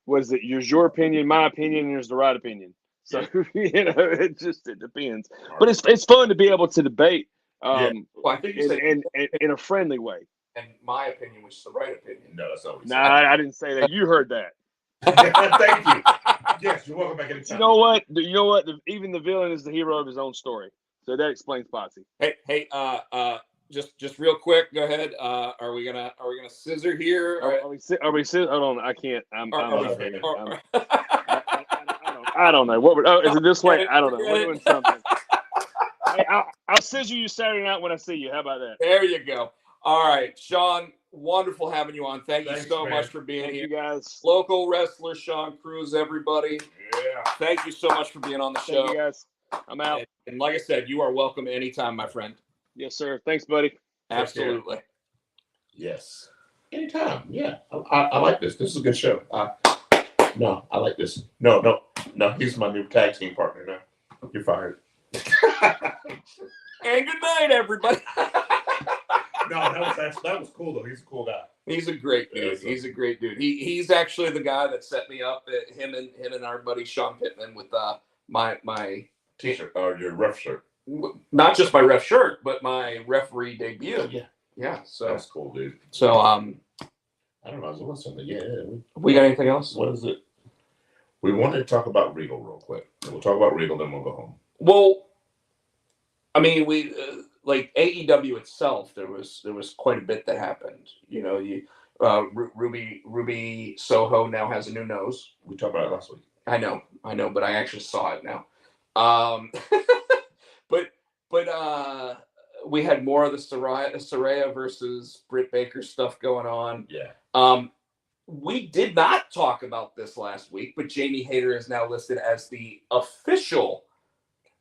was it? There's your opinion, my opinion, and there's the right opinion. So you know, it depends. But it's fun to be able to debate. Well, I think you said in a friendly way. And my opinion, which is the right opinion. No, that's not what No, I didn't say that. You heard that. Thank you. Yes, you're welcome back anytime. You know what? Even the villain is the hero of his own story. So that explains Potsy. Hey, just real quick, go ahead. Are we gonna scissor here? Are we hold on, I can't. I don't know. Is it this way? I don't know. We're doing something. Hey, I'll scissor you Saturday night when I see you. How about that? There you go. All right, Sean, wonderful having you on. Thanks you so much for being here. You guys. Local wrestler Sean Cruz, everybody. Yeah. Thank you so much for being on the show. Thank you guys. I'm out. And like I said, you are welcome anytime, my friend. Yes, sir. Thanks, buddy. Absolutely. Yes. Anytime. Yeah. I like this. This is a good show. No, I like this. No. He's my new tag team partner now. You're fired. And good night, everybody. No, that was cool though. He's a cool guy. He's a great dude. He's a great dude. He's actually the guy that set me up. Him and our buddy Sean Pittman with my T-shirt or your ref shirt. Not just my ref shirt, but my referee debut. Yeah. So that's cool, dude. So I don't know. I was doing something. Yeah. We got anything else? What is it? We wanted to talk about Regal real quick. We'll talk about Regal, then we'll go home. Well, I mean, we like AEW itself. There was quite a bit that happened. You know, Ruby Soho now has a new nose. We talked about it last week. I know, but I actually saw it now. But we had more of the Saraya versus Britt Baker stuff going on. Yeah. We did not talk about this last week, but Jamie Hayter is now listed as the official.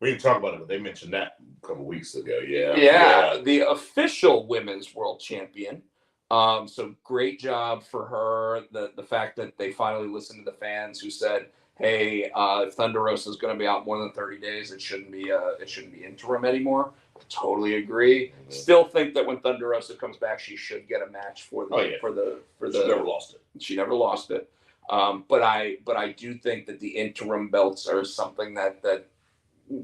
We didn't talk about it, but they mentioned that a couple weeks ago. Yeah, the official women's world champion. So great job for her. The fact that they finally listened to the fans who said, "Hey, if Thunder Rosa is going to be out more than 30 days, it shouldn't be interim anymore." I totally agree. Mm-hmm. Still think that when Thunder Rosa comes back, she should get a match for the. She never lost it. She never lost it. But I do think that the interim belts are something that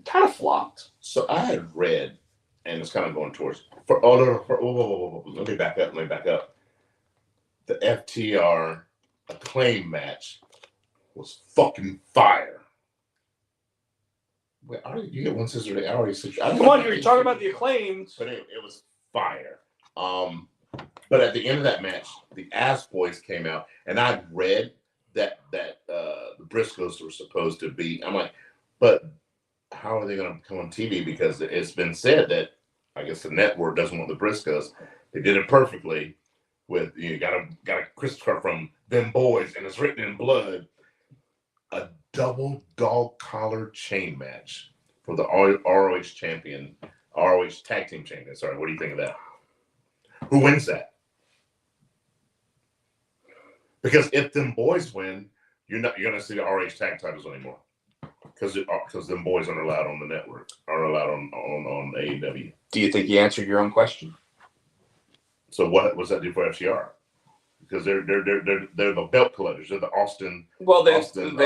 kind of flopped. So I had read, and it's kind of going towards. Let me back up. The FTR Acclaim match was fucking fire. Wait, you get one scissor. I already said. Come on, you're talking about the Acclaimed. But it was fire. But at the end of that match, the Ass Boys came out, and I read that the Briscoes were supposed to be. I'm like, but how are they going to come on TV? Because it's been said that I guess the network doesn't want the Briscoes. They did it perfectly with got a Christopher from them boys, and it's written in blood. A double dog collar chain match for the ROH champion, ROH tag team champion. Sorry, what do you think of that? Who wins that? Because if them boys win, you're gonna see the ROH tag titles anymore. Because them boys aren't allowed on the network, aren't allowed on AEW. Do you think you answered your own question? So what was that do for FTR? Because they're the belt collectors. They're the Austin. Well, they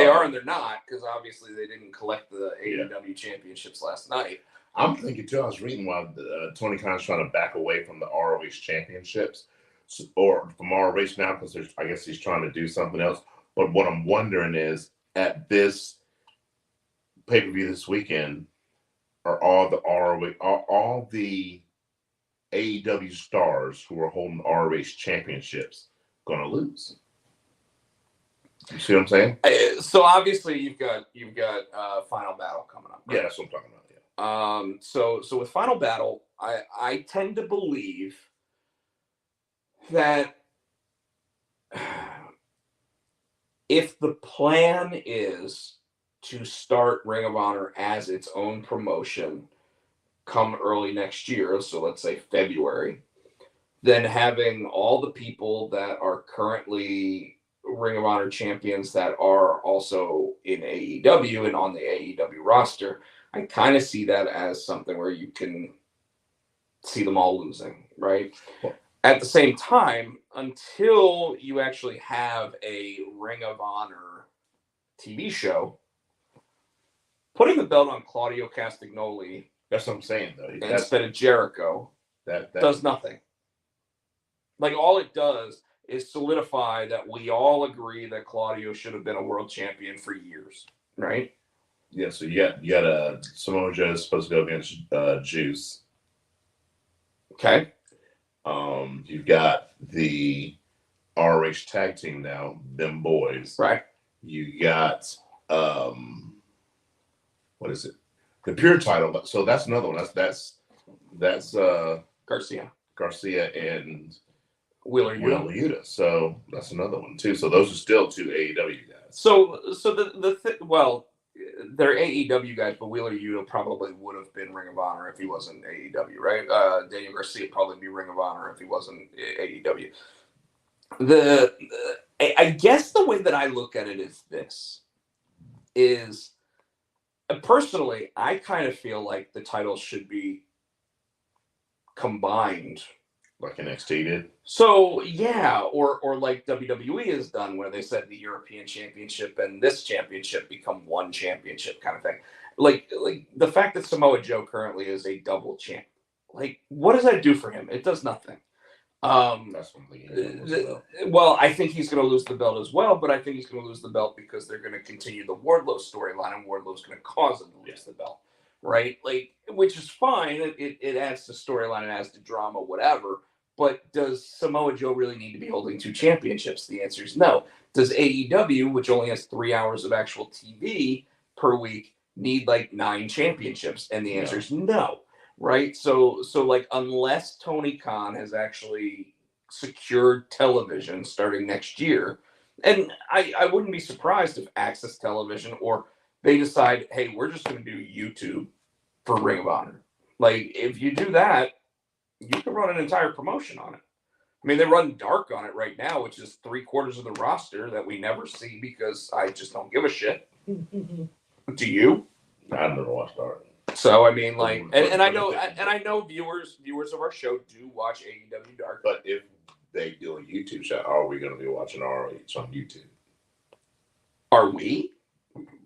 are and they're not, because obviously they didn't collect the AEW championships last night. I'm thinking too. I was reading while Tony Khan's trying to back away from the ROH championships, or from ROH now, because I guess he's trying to do something else. But what I'm wondering is at this pay-per-view this weekend, are all the ROH, all the AEW stars who are holding ROH championships going to lose. You see what I'm saying? So obviously you've got Final Battle coming up. Right? Yeah, that's what I'm talking about. Yeah. So with Final Battle, I tend to believe that if the plan is to start Ring of Honor as its own promotion come early next year, so let's say February, then having all the people that are currently Ring of Honor champions that are also in AEW and on the AEW roster, I kind of see that as something where you can see them all losing, right? At the same time, until you actually have a Ring of Honor TV show, putting the belt on Claudio Castagnoli, that's what I'm saying, though. instead of Jericho, that does nothing. Like, all it does is solidify that we all agree that Claudio should have been a world champion for years, right? Yeah, so you got Samoa Joe is supposed to go against Juice. Okay. You've got the ROH tag team now, them boys. Right. You got what is it? The Pure title. So that's another one. That's Garcia and Wheeler Yuta. So that's another one too. So those are still two AEW guys. So they're AEW guys, but Wheeler Yuta probably would have been Ring of Honor if he wasn't AEW, right? Daniel Garcia would probably be Ring of Honor if he wasn't AEW. I guess the way that I look at it is this: is personally, I kind of feel like the titles should be combined. Like NXT did. So yeah, or like WWE has done, where they said the European Championship and this championship become one championship kind of thing. Like the fact that Samoa Joe currently is a double champ. Like, what does that do for him? It does nothing. That's one thing. Well, I think he's going to lose the belt as well, but I think he's going to lose the belt because they're going to continue the Wardlow storyline, and Wardlow's going to cause him to lose the belt, right? Like, which is fine. It adds to storyline, it adds to drama, whatever. But does Samoa Joe really need to be holding two championships? The answer is no. Does AEW, which only has 3 hours of actual TV per week, need like 9 championships? And the answer is no. Right? So like, unless Tony Khan has actually secured television starting next year, and I wouldn't be surprised if Access Television, or they decide, hey, we're just going to do YouTube for Ring of Honor. Like, if you do that, you can run an entire promotion on it. I mean, they run Dark on it right now, which is 3/4 of the roster that we never see because I just don't give a shit. Do you? I've never watched Dark. So I mean, like, and I know viewers of our show do watch AEW Dark. But if they do a YouTube show, are we going to be watching ROH on YouTube? Are we?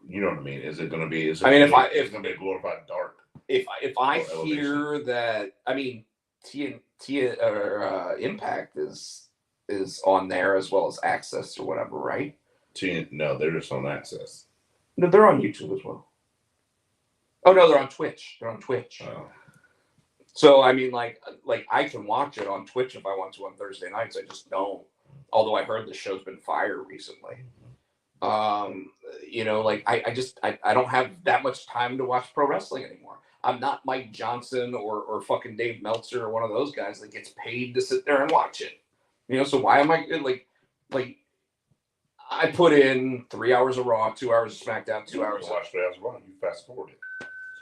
You know what I mean? Is it going to be? If it's going to be a glorified Dark. If I hear that, I mean, Impact is on there as well as Access or whatever, right? No, they're just on Access. No, they're on YouTube as well. Oh no, they're on Twitch. Oh. So I mean, like I can watch it on Twitch if I want to on Thursday nights. I just don't. Although I heard the show's been fired recently. Like I don't have that much time to watch pro wrestling anymore. I'm not Mike Johnson or fucking Dave Meltzer or one of those guys that gets paid to sit there and watch it. So why am I like I put in 3 hours of Raw, 2 hours of SmackDown, 2 hours. Watch 3 hours of Raw. You fast forward it.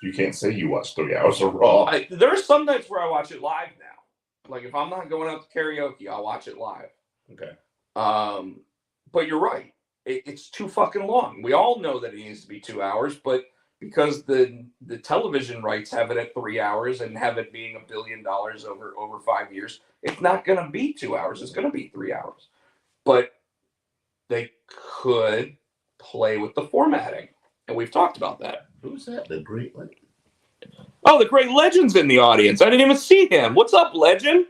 You can't say you watch 3 hours of Raw. There are some nights where I watch it live now. Like, if I'm not going out to karaoke, I'll watch it live. Okay. But you're right. It's too fucking long. We all know that it needs to be 2 hours, but because the television rights have it at 3 hours and have it being $1 billion over 5 years, it's not going to be 2 hours. It's going to be 3 hours. But they could play with the formatting, and we've talked about that. Who's that? The Great Legend? Oh, the Great Legend's in the audience. I didn't even see him. What's up, Legend?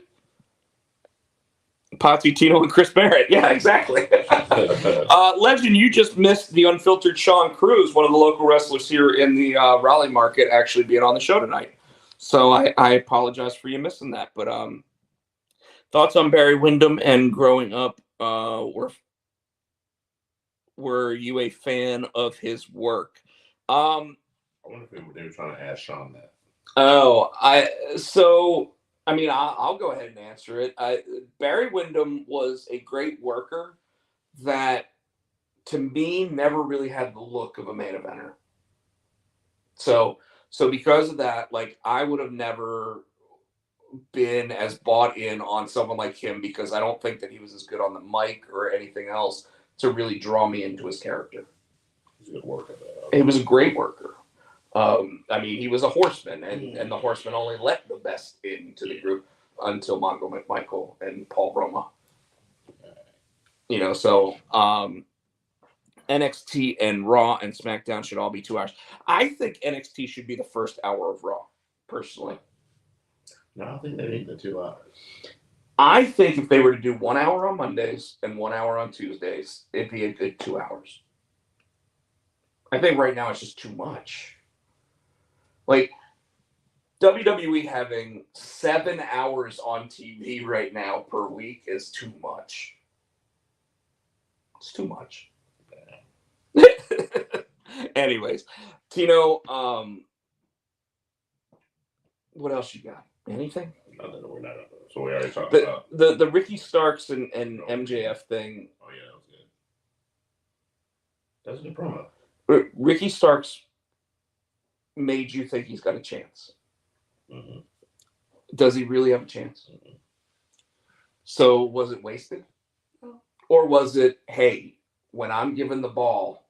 Potsy, Tino, and Chris Barrett. Yeah, exactly. Legend, you just missed the unfiltered Sean Cruz, one of the local wrestlers here in the Raleigh market, actually being on the show tonight. So I apologize for you missing that. But thoughts on Barry Windham and growing up? Were you a fan of his work? I wonder if they were trying to ask Sean that. I'll go ahead and answer it. Barry Windham was a great worker that, to me, never really had the look of a main eventer. So because of that, like, I would have never been as bought in on someone like him, because I don't think that he was as good on the mic or anything else to really draw me into his character. He's a good worker. He was a great worker. He was a horseman, and the horsemen only let the best into the group until Mongo McMichael and Paul Roma. So NXT and Raw and SmackDown should all be 2 hours. I think NXT should be the first hour of Raw, personally. No, I think they need the 2 hours. I think if they were to do 1 hour on Mondays and 1 hour on Tuesdays, it'd be a good 2 hours. I think right now it's just too much. Like, WWE having 7 hours on TV right now per week is too much. It's too much. Anyways, Tino, what else you got? Anything? No, we're not. So we already talked about the Ricky Starks and MJF thing. Oh yeah, that was good. That's a good promo. Ricky Starks made you think he's got a chance. Mm-hmm. Does he really have a chance? Mm-hmm. So was it wasted? No. Or was it, hey, when I'm given the ball,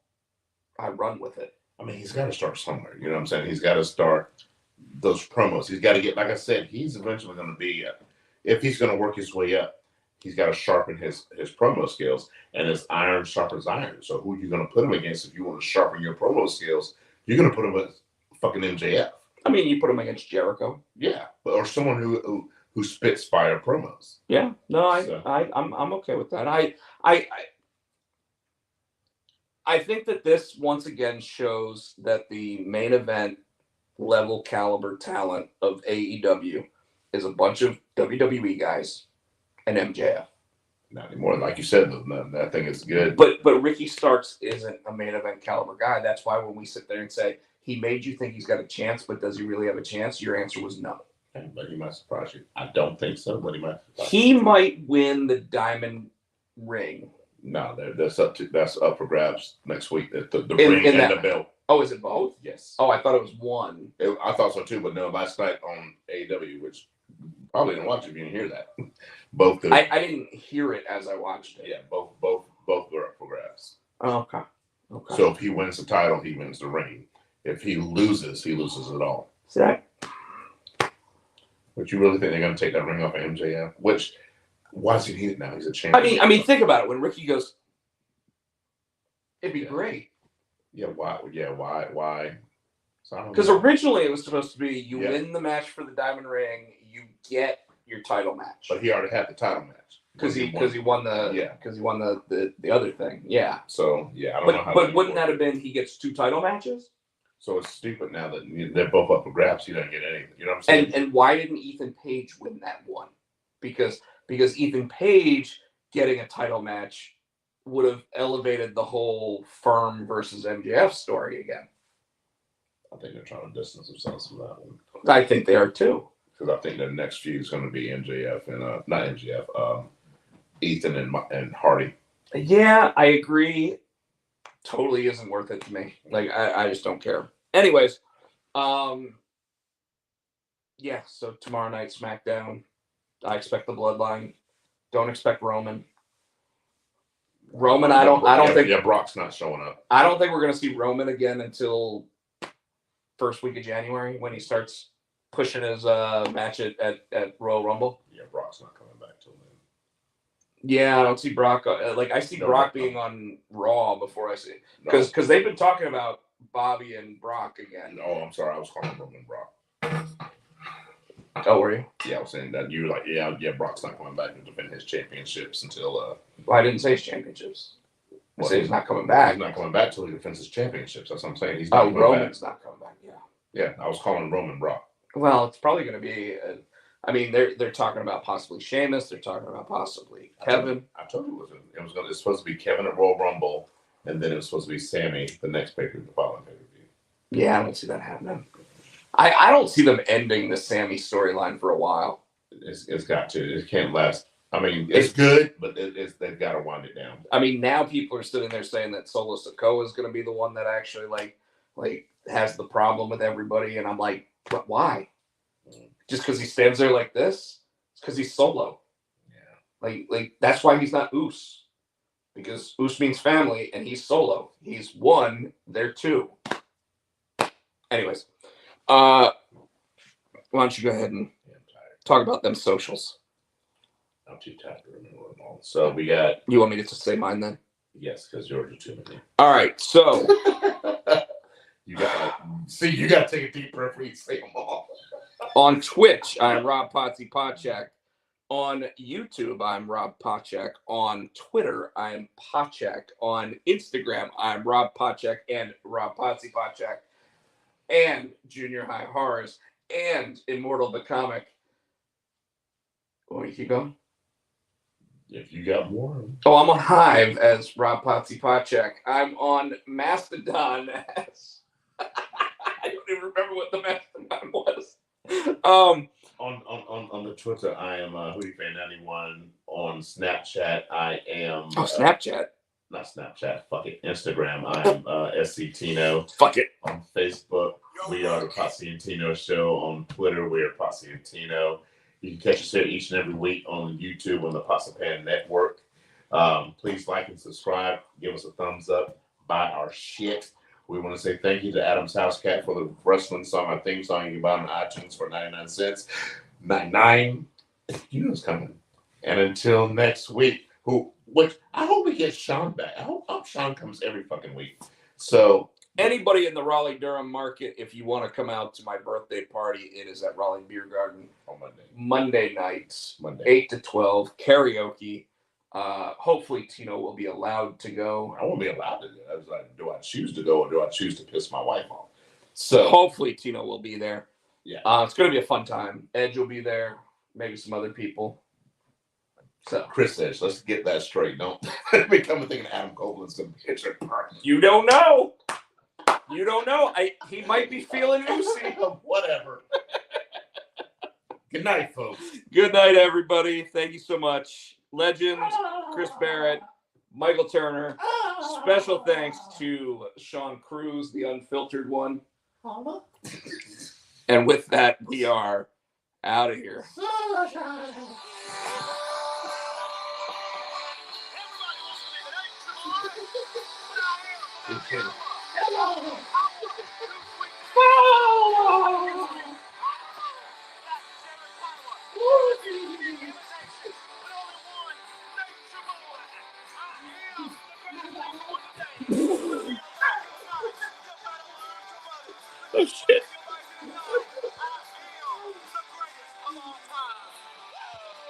I run with it? I mean, he's got to start somewhere. You know what I'm saying? He's got to start those promos. He's got to get, like I said, he's eventually going to be, if he's going to work his way up, he's got to sharpen his promo skills, and his iron sharpens iron. So who are you going to put him against if you want to sharpen your promo skills? You're going to put him with fucking MJF. I mean, you put him against Jericho. Yeah, or someone who spits fire promos. Yeah, no, I'm okay with that. I think that this once again shows that the main event level caliber talent of AEW is a bunch of WWE guys and MJF. Not anymore. Like you said, that thing is good. But Ricky Starks isn't a main event caliber guy. That's why when we sit there and say, he made you think he's got a chance, but does he really have a chance? Your answer was no. But he might surprise you. I don't think so, but he might surprise He might win the Diamond Ring. No, that's up for grabs next week. The ring and the belt. Oh, is it both? Yes. Oh, I thought it was one. I thought so too, but no, last night on AEW, which probably didn't watch it if you didn't hear that. Both. I didn't hear it as I watched it. Yeah, both were up for grabs. Oh, okay. So if he wins the title, he wins the ring. If he loses it all. See that? But you really think they're going to take that ring off of MJF? Which, why does he need it now? He's a champion. I mean, think about it. When Ricky goes, it'd be great. Yeah, why? Yeah, why? Because originally it was supposed to be you win the match for the Diamond Ring, you get your title match. But he already had the title match. Because he won the other thing. Yeah. So yeah, I don't know how. But wouldn't that have been he gets 2 title matches? So it's stupid now that they're both up for grabs. He doesn't get anything. You know what I'm saying? And why didn't Ethan Page win that one? Because Ethan Page getting a title match would have elevated the whole Firm versus MJF story again. I think they're trying to distance themselves from that one. I think they are too. Because I think the next feud is going to be MJF and not MJF, Ethan and Hardy. Yeah, I agree. Totally isn't worth it to me. Like I just don't care. Anyways, so tomorrow night SmackDown. I expect the Bloodline. Don't expect Roman. I don't think. Yeah, Brock's not showing up. I don't think we're gonna see Roman again until first week of January when he starts pushing his match at Royal Rumble. Yeah, Brock's not coming back till then. Yeah, I don't see Brock. I see Brock being on Raw before I see, because they've been talking about Bobby and Brock again. Oh, I'm sorry, I was calling Roman Brock. Oh, were you? Yeah, I was saying that you were like, yeah, Brock's not coming back to defend his championships until. Well, I didn't say his championships. I said he's not coming back. He's not coming back till he defends his championships. That's what I'm saying. He's not coming Roman's back. not coming back. Yeah. Yeah, I was calling Roman Brock. Well, it's probably going to be. I mean, they're talking about possibly Sheamus. They're talking about possibly Kevin. I told you it's supposed to be Kevin at Royal Rumble, and then it was supposed to be Sammy the next pay-per-view, the following pay-per-view. Yeah, I don't see that happening. I don't see them ending the Sammy storyline for a while. It's got to. It can't last. I mean, it's good, but they've got to wind it down. I mean, now people are sitting there saying that Solo Sikoa is going to be the one that actually like has the problem with everybody, and I'm like, but why? Just because he stands there like this? It's because he's Solo. Yeah. Like that's why he's not Uso, because Uso means family, and he's Solo. He's one, they're two. Anyways, why don't you go ahead and talk about them socials? I'm too tired to remember them all. So we got. You want me to just say mine then? Yes, because yours are too many. All right, so you got to take a deep breath when you say them all. On Twitch, I'm Rob Potsy Podchak. On YouTube, I'm Rob Pochak. On Twitter, I'm Pochak. On Instagram, I'm Rob Pochak and Rob Potsy Pochak. And Junior High Horrors. And Immortal the Comic. Want me to keep going? If you got more. Oh, I'm on Hive as Rob Potsy Pochak. I'm on Mastodon as... I don't even remember what the Mastodon was. On the Twitter, I am HoodieFan91. On Snapchat, I am Snapchat. Not Snapchat. Fuck it. Instagram, I am SC Tino. Fuck it. On Facebook, we are the Potsy and Tino Show. On Twitter, we are Potsy and Tino. You can catch us here each and every week on YouTube on the Potsy Pan Network. Please like and subscribe. Give us a thumbs up. Buy our shit. We want to say thank you to Adam's House Cat for the wrestling song, our theme song. You can buy it on iTunes for 99 cents. 99. You know it's coming. And until next week, I hope we get Sean back. I hope Sean comes every fucking week. So anybody in the Raleigh-Durham market, if you want to come out to my birthday party, it is at Raleigh Beer Garden on Monday nights, 8 to 12, karaoke. Hopefully Tino will be allowed to go. I won't be allowed to go. I was like, do I choose to go or do I choose to piss my wife off? So hopefully Tino will be there. Yeah. It's going to be a fun time. Edge will be there. Maybe some other people. So Chris says, let's get that straight. Don't become thinking Adam Copeland's going to be at your party. You don't know. You don't know. He might be feeling loosey. Whatever. Good night, folks. Good night, everybody. Thank you so much. Legends, Chris Barrett, Michael Turner. Special thanks to Sean Cruz, the unfiltered one. And with that, we are out of here. Oh, shit.